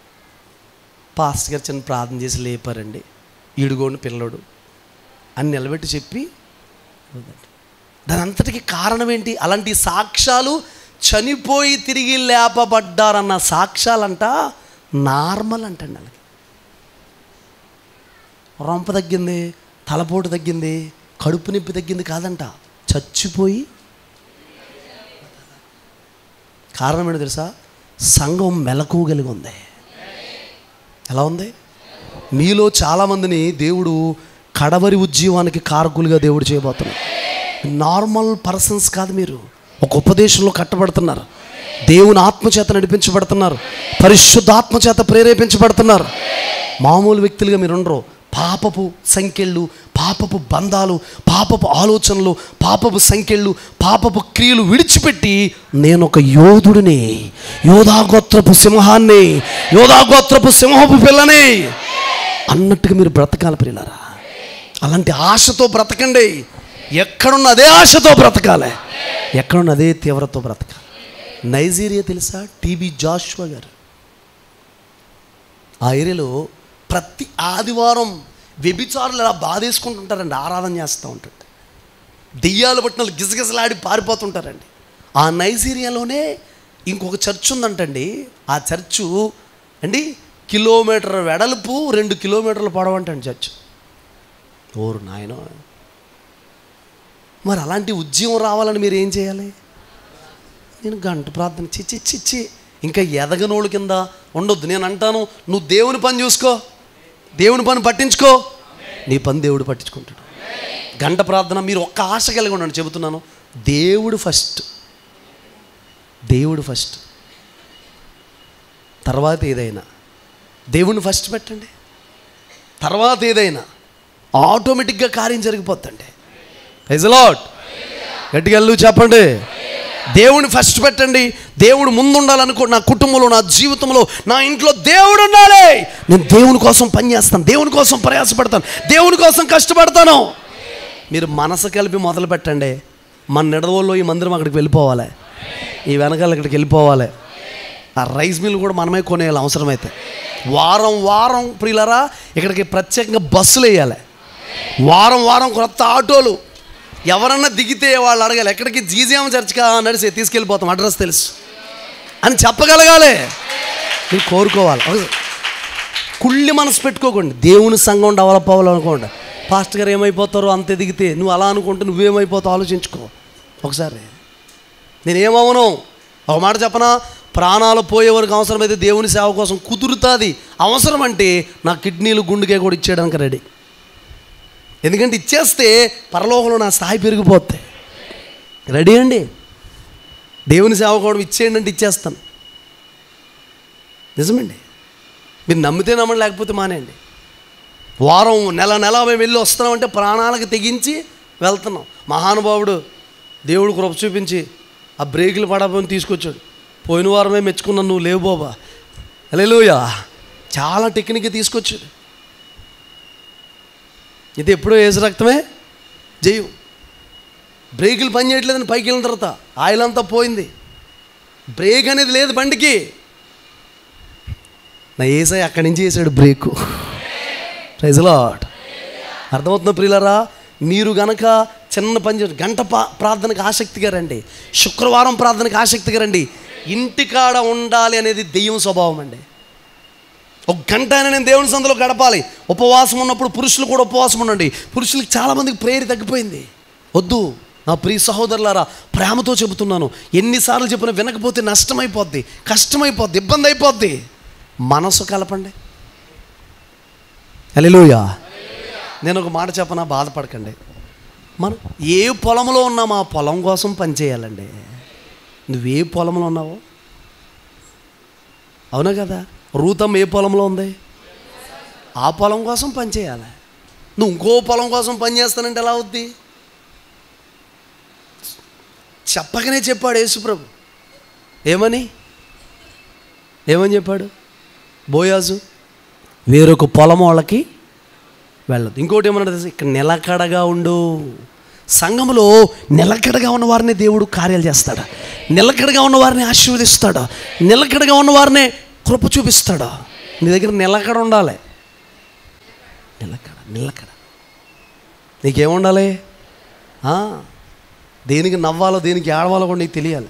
పాస్టర్ గారు చిన్న ప్రార్థన చేసి లేపారండి, ఈడుగోని పిల్లోడు అని నిలబెట్టి చెప్పి, దాని అంతటికి కారణం ఏంటి? అలాంటి సాక్ష్యాలు చనిపోయి తిరిగి లేపబడ్డారన్న సాక్ష్యాలంట నార్మల్ అంటండి. వాళ్ళకి రొంప తగ్గింది, తలపోటు తగ్గింది, కడుపు నొప్పి తగ్గింది కాదంట, చచ్చిపోయి. కారణం ఏంటో తెలుసా? సంఘం మెలకువ కలిగి ఉంది. ఎలా ఉంది? మీలో చాలామందిని దేవుడు కడవరి ఉజ్జీవానికి కారకులుగా దేవుడు చేయబోతున్నాడు. నార్మల్ పర్సన్స్ కాదు, మీరు ఒక ఉపదేశంలో కట్టబడుతున్నారు, దేవుని ఆత్మచేత నడిపించబడుతున్నారు, పరిశుద్ధాత్మ చేత ప్రేరేపించబడుతున్నారు. మామూలు వ్యక్తులుగా మీరు ఉండరు. పాపపు సంఖ్యలు, పాపపు బంధాలు, పాపపు ఆలోచనలు, పాపపు సంఖ్యలు, పాపపు క్రియలు విడిచిపెట్టి నేను ఒక యోధుడిని, యోధాగోత్రపు సింహాన్ని, యోధాగోత్రపు సింహపు పిల్లని అన్నట్టుగా మీరు బ్రతకాలి ప్రియులారా. అలాంటి ఆశతో బ్రతకండి. ఎక్కడున్న అదే ఆశతో బ్రతకాలి, ఎక్కడున్న అదే తీవ్రతో బ్రతకాలి. నైజీరియా తెలుసా? టీబీ జాషువా గారు ఆ ఏరియాలో ప్రతి ఆదివారం వ్యభిచారులు ఇలా బాధేసుకుంటుంటారండి, ఆరాధన చేస్తూ ఉంటారు, దెయ్యాలు పట్టిన గిజగిజలాడి పారిపోతుంటారండి. ఆ నైజీరియాలోనే ఇంకొక చర్చ్ ఉందంటండి. ఆ చర్చు అండి కిలోమీటర్ వెడల్పు, 2 కిలోమీటర్ల పొడవు అంటండి చర్చ్. ఓరు నాయనో, మరి అలాంటి ఉద్యమం రావాలని మీరు ఏం చేయాలి? నేను గంట ప్రార్థన చిచ్చి ఇంకా ఎదగనోళ్ళు కింద ఉండొద్దు. నేను అంటాను, నువ్వు దేవుని పని చూసుకో, దేవుని పని పట్టించుకో, నీ పని దేవుడు పట్టించుకుంటాడు. గంట ప్రార్థన మీరు ఒక్క ఆశ కలిగి ఉండండి. చెబుతున్నాను, దేవుడు ఫస్ట్, దేవుడు ఫస్ట్, తర్వాత ఏదైనా దేవుని ఫస్ట్ పెట్టండి. తర్వాత ఏదైనా ఆటోమేటిక్గా కార్యం జరిగిపోద్దండి. Praise the Lord. గట్టిగా చెప్పండి, దేవుని ఫస్ట్ పెట్టండి. దేవుడు ముందు ఉండాలనుకో. నా కుటుంబంలో, నా జీవితంలో, నా ఇంట్లో దేవుడు ఉండాలి. నేను దేవుని కోసం పనిచేస్తాను, దేవుని కోసం ప్రయాసపడతాను, దేవుని కోసం కష్టపడతాను. మీరు మనసు కలిపి మొదలు పెట్టండి. మన నిడదవోల్లో ఈ మందిరం అక్కడికి వెళ్ళిపోవాలి, ఈ వెనకాల ఇక్కడికి వెళ్ళిపోవాలి. ఆ రైస్ మిల్ కూడా మనమే కొనేయాలి అవసరమైతే. వారం వారం ప్రియులరా ఇక్కడికి ప్రత్యేకంగా బస్సులు వేయాలి. వారం వారం కొత్త ఆటోలు. ఎవరన్నా దిగితే వాళ్ళు అడగాలి, ఎక్కడికి? జీజీఎం చర్చ్గా నడిచి తీసుకెళ్ళిపోతాం, అడ్రస్ తెలుసు అని చెప్పగలగాలి. మీరు కోరుకోవాలి. కుళ్ళి మనసు పెట్టుకోకండి. దేవుని సంఘం డెవలప్ అవ్వాలనుకోండి. పాస్టర్ గారు ఏమైపోతారో అంత ఎదిగితే నువ్వు అలా అనుకుంటే నువ్వేమైపోతావు ఆలోచించుకో ఒకసారి. నేనేమవను, ఒక మాట చెప్పనా, ప్రాణాలు పోయే వరకు అవసరమైతే దేవుని సేవ కోసం కుదురుతుంది. అవసరం అంటే నా కిడ్నీలు, గుండెకే కూడా ఇచ్చేయడానికి రెడీ. ఎందుకంటే ఇచ్చేస్తే పరలోకంలో నా స్థాయి పెరిగిపోతాయి. రెడీ అండి. దేవుని సేవ కూడా ఇచ్చేయండి అంటే ఇచ్చేస్తాను. నిజమండి. మీరు నమ్మితే నమ్మండి, లేకపోతే మానేయండి. వారం నెల మేము వెళ్ళి వస్తున్నామంటే ప్రాణాలకు తెగించి వెళ్తున్నాం. మహానుభావుడు దేవుడు కృప చూపించి ఆ బ్రేకులు పడబోని తీసుకొచ్చాడు. పోయిన వారమే మెచ్చుకున్నాను, నువ్వు లేవు బాబా, హల్లెలూయా. చాలా టెక్నిక్ తీసుకొచ్చాడు. ఇది ఎప్పుడో ఏసు రక్తమే జయం. బ్రేకులు పని చేయట్లేదని పైకి వెళ్ళిన తర్వాత ఆయిల్ అంతా పోయింది, బ్రేక్ అనేది లేదు బండికి. నా యేసయ్య అక్కడి నుంచి వేసాడు బ్రేకు. Praise the lord. అర్థమవుతుందా ప్రియులారా? మీరు గనక చిన్న పని చేయండి. గంట ప్రార్థనకు ఆసక్తిగా రండి, శుక్రవారం ప్రార్థనకు ఆసక్తిగా రండి. ఇంటికాడ ఉండాలి అనేది దెయ్యం స్వభావం అండి. ఒక గంట అయినా నేను దేవుని సందులో గడపాలి. ఉపవాసం ఉన్నప్పుడు పురుషులు కూడా ఉపవాసం ఉండండి. పురుషులకి చాలామందికి ప్రేయర్ తగ్గిపోయింది. వద్దు, నా ప్రియ సహోదరులారా, ప్రేమతో చెబుతున్నాను, ఎన్నిసార్లు చెప్పినా వినకపోతే నష్టమైపోద్ది, కష్టమైపోద్ది, ఇబ్బంది అయిపోద్ది. మనసు కలపండి. హల్లెలూయా. నేను ఒక మాట చెప్పనా, బాధపడకండి. మనం ఏ పొలంలో ఉన్నామో ఆ పొలం కోసం పనిచేయాలండి. నువ్వే పొలంలో ఉన్నావో, అవునా కదా? రూతమ్మ ఏ పొలంలో ఉంది? ఆ పొలం కోసం పనిచేయాలి. నువ్వు ఇంకో పొలం కోసం పని చేస్తానంటే ఎలా అవుద్ది? చెప్పకనే చెప్పాడు యేసుప్రభు. ఏమని చెప్పాడు? బోయాజు వేరొక పొలం వాళ్ళకి వెళ్ళదు. ఇంకోటి ఏమన్నా తెలుసు, ఇక్కడ నిలకడగా ఉండు. సంఘంలో నిలకడగా ఉన్న వారిని దేవుడు కార్యాలు చేస్తాడు. నిలకడగా ఉన్న వారిని ఆశీర్వదిస్తాడు. నిలకడగా ఉన్న వారిని కృప చూపిస్తాడు. నీ దగ్గర నిలకడ ఉండాలి. నిలకడ నీకేముండాలి? దేనికి నవ్వాలో దేనికి ఏడవాలో కూడా నీకు తెలియాలి.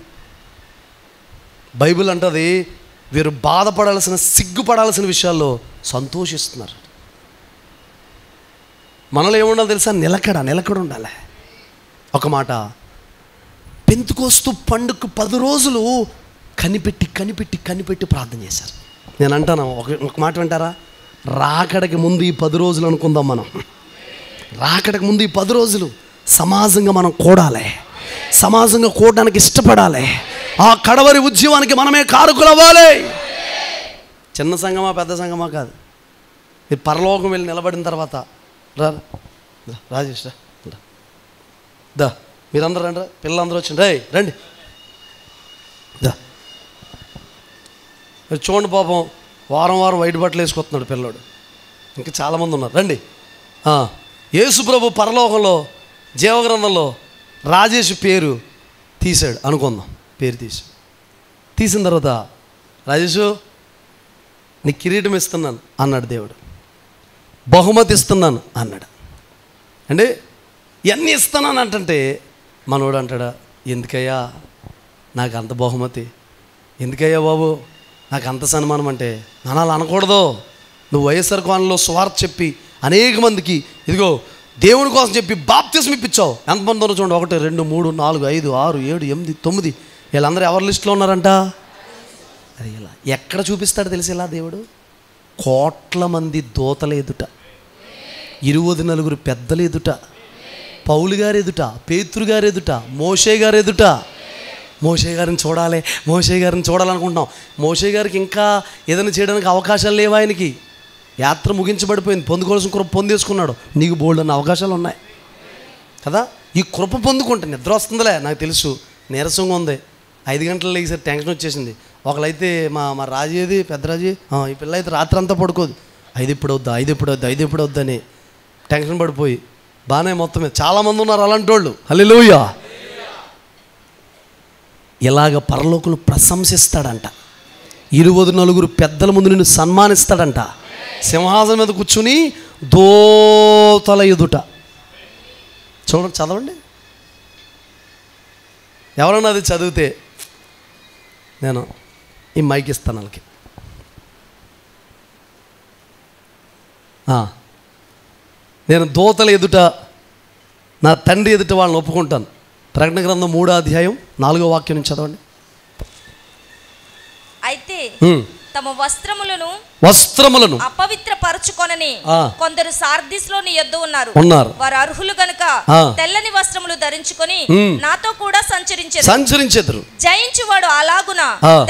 బైబిల్ అంటది, వీరు బాధపడాల్సిన, సిగ్గుపడాల్సిన విషయాల్లో సంతోషిస్తున్నారు. మనలో ఏముండాలి తెలుసా? నిలకడ ఉండాలి. ఒక మాట, పెంతెకోస్తు పండుగకు 10 రోజులు కనిపెట్టి ప్రార్థన చేశారు. నేను అంటాను, ఒక మాట వింటారా? రాకడకి ముందు ఈ 10 రోజులు అనుకుందాం. మనం రాకడకి ముందు ఈ 10 రోజులు సమాజంగా మనం కూడాలి. సమాజంగా కూడడానికి ఇష్టపడాలి. ఆ కడవరి ఉద్యమానికి మనమే కారకులవ్వాలి. చిన్న సంఘమా పెద్ద సంఘమా కాదు. ఈ పరలోకం వెళ్ళి నిలబడిన తర్వాత రాజేష్ దా, మీరందరూ రండి, పిల్లలందరూ వచ్చిండ్రు, రండి దా. చూడండి పాపం, వారం వైట్ బట్టలు వేసుకొస్తున్నాడు పిల్లోడు. ఇంకా చాలామంది ఉన్నారు, రండి. యేసుప్రభు పరలోకంలో జీవగ్రంథంలో రాజేష్ పేరు తీశాడు అనుకుందాం. పేరు తీసిన తర్వాత, రాజేషు నీ కిరీటం ఇస్తున్నాను అన్నాడు దేవుడు. బహుమతి ఇస్తున్నాను అన్నాడు. అంటే ఇవన్నీ ఇస్తున్నాను అంటే మనోడు అంటాడా, ఎందుకయ్యా నాకు అంత బహుమతి, ఎందుకయ్యా బాబు నాకు అంత సన్మానం అంటే? అనాలి, అనకూడదు. నువ్వు వైఎస్ఆర్ కాలనీలో స్వార్థ చెప్పి అనేక మందికి ఇదిగో దేవుని కోసం చెప్పి బాప్తిజం ఇప్పించావు. ఎంతమంది ఉన్నారు చూడండి, 1 2 3 4 5 6 7 8 9 వీళ్ళందరూ ఎవరి లిస్టులో ఉన్నారంట? అది ఇలా ఎక్కడ చూపిస్తాడు తెలిసి, ఇలా దేవుడు కోట్ల మంది దూతల ఎదుట, 24 పెద్దల ఎదుట, పౌలు గారి ఎదుట, పేతురు గారి ఎదుట, మోషే గారి ఎదుట. మోషే గారిని చూడాలనుకుంటున్నాం. మోషే గారికి ఇంకా ఏదైనా చేయడానికి అవకాశాలు లేవు. ఆయనకి యాత్ర ముగించబడిపోయింది, పొందుకోవాల్సిన కృప పొందేసుకున్నాడు. నీకు బోల్డ్ అన్న అవకాశాలు ఉన్నాయి కదా. ఈ కృప పొందుకుంటే నిద్ర వస్తుందిలే, నాకు తెలుసు, నీరసంగా ఉంది, 5 గంటలు లేసారి టెన్షన్ వచ్చేసింది. ఒకళ్ళైతే మా రాజు ఏది, పెద్ద రాజు, ఈ పిల్ల అయితే రాత్రి అంతా పడుకోదు, 5 ఎప్పుడు వద్దా అని టెన్షన్ పడిపోయి బాగానే మొత్తమే. చాలామంది ఉన్నారు అలాంటి వాళ్ళు. హల్లెలూయా. ఇలాగ పరలోకులు ప్రశంసిస్తాడంట. 24 పెద్దల ముందు నిన్ను సన్మానిస్తాడంట. సింహాసనం మీద కూర్చుని దూతల ఎదుట. చూడండి, చదవండి. ఎవరన్నా అది చదివితే నేను ఈ మైక్ ఇస్తాను వాళ్ళకి. నేను దూతల ఎదుట, నా తండ్రి ఎదుట వాళ్ళని ఒప్పుకుంటాను. ప్రకటన గ్రంథం 3వ అధ్యాయం 4వ వాక్యం నుంచి చదవండి. అయితే తమ వస్త్రములను అపవిత్రపరచుకొనని కొందరు సార్దిస్లో నీ యొద్ద ఉన్నారు. వారు అర్హులు గనుక తెల్లని వస్త్రములు ధరించుకొని నాతో కూడా సంచరించెదరు. జయించువాడు అలాగున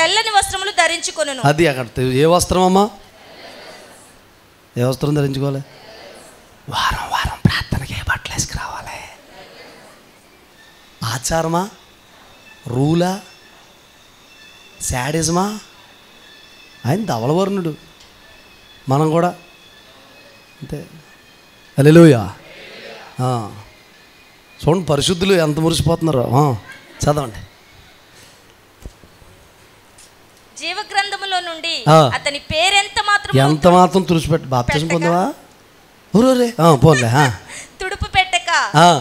తెల్లని వస్త్రములు ధరించుకొనును. అది అక్కడ ఏ వస్త్రం అమ్మా? ఏ వస్త్రం ధరించుకోవాలి? వారం ప్రార్థనకి ఏ బట్టలు వేసుకురావాలి? ఆచారమా, రూలా, శాడిజమా? ఆయన ధవలవర్ణుడు, మనం కూడా అంతే. హల్లెలూయా. చూడండి పరిశుద్ధులు ఎంత మురిసిపోతున్నారో. చదవండి. జీవగ్రంథములో నుండి అతని పేరెంత మాత్రం తుడిచిపెట్టి బాప్తిజం పొందవా? పోన్లే. తుడుపు పెట్టక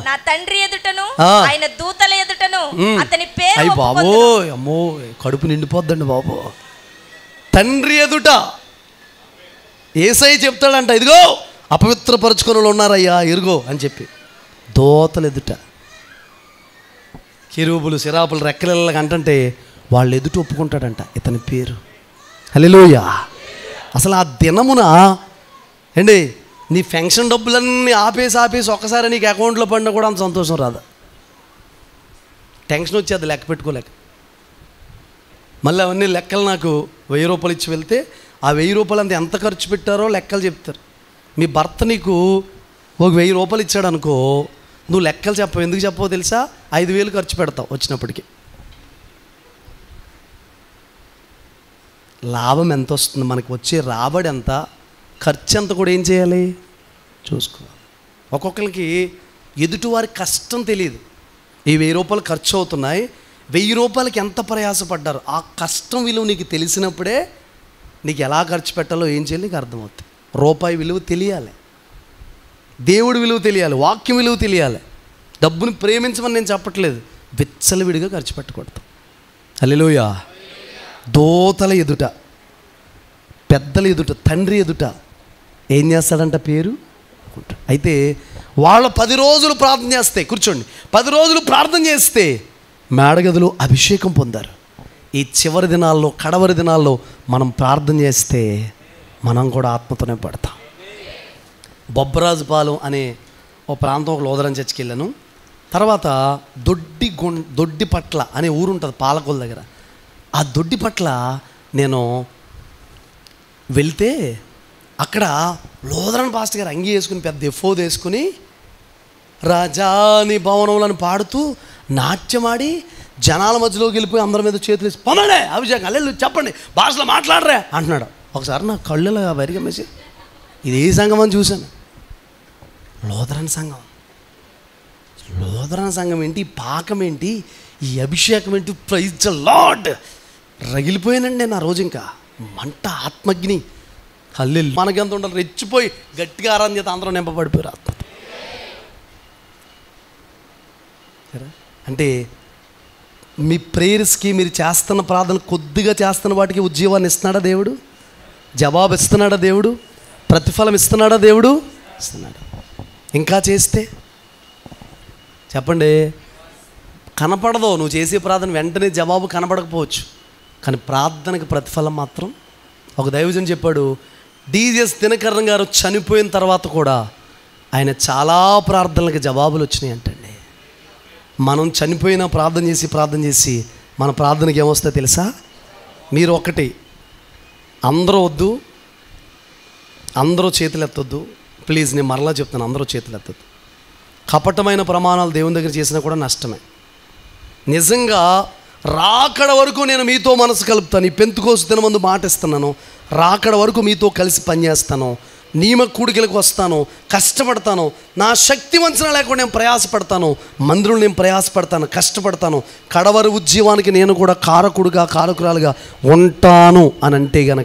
నా తండ్రి ఎదుటను ఆయన దూతల ఎదుటను అతని పేరు. బాబోయ్, అమ్మో, కడుపు నిండిపోద్దండి బాబు. తండ్రి ఎదుట యేసయ్య చెప్తాడంట, ఇదిగో అపవిత్రపరచుకొని ఉన్నారయ్యా, ఇరుగో అని చెప్పి. దూతల ఎదుట కెరూబులు సిరాపులు రెక్కలకి అంటే వాళ్ళు ఎదుట ఒప్పుకుంటాడంట ఇతని పేరు. హల్లెలూయా. అసలు ఆ దినమున అండి నీ ఫంక్షన్ డబ్బులన్నీ ఆపేసి ఒక్కసారి నీకు అకౌంట్లో పడినా కూడా అంత సంతోషం రాదు. టెన్షన్ వచ్చేది లెక్క పెట్టుకోలేక. మళ్ళీ అవన్నీ లెక్కలు నాకు 1000 రూపాయలు ఇచ్చి వెళ్తే ఆ 1000 రూపాయలు అంత ఎంత ఖర్చు పెట్టారో లెక్కలు చెప్తారు. మీ భర్త నీకు ఒక 1000 రూపాయలు ఇచ్చాడు అనుకో, నువ్వు లెక్కలు చెప్పవు. ఎందుకు చెప్పవో తెలుసా? 5000 ఖర్చు పెడతావు వచ్చినప్పటికీ. లాభం ఎంత వస్తుంది, మనకు వచ్చే రాబడి ఎంత, ఖర్చు ఎంత కూడా ఏం చేయాలి చూసుకోవాలి. ఒక్కొక్కరికి ఎదుటివారి కష్టం తెలియదు. ఈ 1000 రూపాయలు ఖర్చు అవుతున్నాయి, 1000 రూపాయలకి ఎంత ప్రయాసపడ్డారు, ఆ కష్టం విలువ నీకు తెలిసినప్పుడే నీకు ఎలా ఖర్చు పెట్టాలో ఏం చేయాలి నీకు అర్థమవుతుంది. రూపాయి విలువ తెలియాలి, దేవుడి విలువ తెలియాలి, వాక్యం విలువ తెలియాలి. డబ్బుని ప్రేమించమని నేను చెప్పట్లేదు, విచ్చలవిడిగా ఖర్చు పెట్టకూడదు. హల్లెలూయా. దోతల ఎదుట, పెద్దల ఎదుట, తండ్రి ఎదుట ఏం చేస్తాడంట పేరు. అయితే వాళ్ళ 10 రోజులు ప్రార్థన చేస్తే, కూర్చోండి, 10 రోజులు ప్రార్థన చేస్తే మేడగదిలో అభిషేకం పొందారు. ఈ చివరి దినాల్లో, కడవరి దినాల్లో మనం ప్రార్థన చేస్తే మనం కూడా ఆత్మతోనే పడతాం. బొబ్బరాజుపాలెం అనే ఓ ప్రాంతం, ఒక లోదరం చర్చికి వెళ్ళాను. తర్వాత దొడ్డిపట్ల అనే ఊరు ఉంటుంది పాలకొల దగ్గర. ఆ దొడ్డిపట్ల నేను వెళ్తే అక్కడ లోదరన్ పాస్టర్ గారు అంగీ వేసుకుని పెద్ద ఎఫోద్ వేసుకుని రాజాని భవనంలో పాడుతూ నాట్యమాడి జనాల మధ్యలోకి వెళ్ళిపోయి అందరి మీద చేతులు వేసి పొందండి అభిషేకం అల్లెళ్ళు చెప్పండి భాషలో మాట్లాడరా అంటున్నాడు. ఒకసారి నా కళ్ళులా వరిగమ్మేసి ఇది ఏ సంఘం అని చూశాను. లోదరన్ సంఘం. లోదరన్ సంఘం ఏంటి, ఈ పాకం ఏంటి, ఈ అభిషేకం ఏంటి, ప్రైజ్ ద లార్డ్. రగిలిపోయానండి నా రోజు, ఇంకా మంట, ఆత్మగ్ని. హల్లెలూయా. మనకెంత ఉండాలి, రెచ్చిపోయి గట్టిగా ఆరాధన చేత అందరూ నింపబడిపోయారు ఆత్మ. అంటే మీ ప్రేయర్స్కి, మీరు చేస్తున్న ప్రార్థన, కొద్దిగా చేస్తున్న వాటికి ఉద్యోగాన్ని ఇస్తున్నాడా దేవుడు, జవాబు ఇస్తున్నాడా దేవుడు, ప్రతిఫలం ఇస్తున్నాడా దేవుడు, ఇస్తున్నాడు. ఇంకా చేస్తే చెప్పండి, కనపడదు. నువ్వు చేసే ప్రార్థన వెంటనే జవాబు కనపడకపోవచ్చు, కానీ ప్రార్థనకు ప్రతిఫలం మాత్రం. ఒక దైవజన్ చెప్పాడు, డిజిఎస్ దినకరన్ గారు చనిపోయిన తర్వాత కూడా ఆయన చాలా ప్రార్థనలకు జవాబులు వచ్చినాయి అంటండి. మనం చనిపోయినా ప్రార్థన చేసి మన ప్రార్థనకి ఏమొస్తాయో తెలుసా? మీరు ఒకటి, అందరూ వద్దు, అందరూ చేతులు ఎత్తొద్దు ప్లీజ్. నేను మరలా చెప్తాను, అందరూ చేతులు ఎత్తొద్దు. కపటమైన ప్రమాణాలు దేవుని దగ్గర చేసినా కూడా నష్టమే. నిజంగా రాకడ వరకు నేను మీతో మనసు కలుపుతాను. ఈ పెంతుకోసు దినమందు మాట ఇస్తున్నాను, రాకడ వరకు మీతో కలిసి పనిచేస్తాను, నియమ కూడికలకు వస్తాను, కష్టపడతాను, నా శక్తి వంచన లేకుండా నేను ప్రయాసపడతాను, మందిరంలో నేను ప్రయాసపడతాను, కష్టపడతాను, కడవరి ఉద్యమానికి నేను కూడా కారకురాలుగా ఉంటాను అని అంటే గనక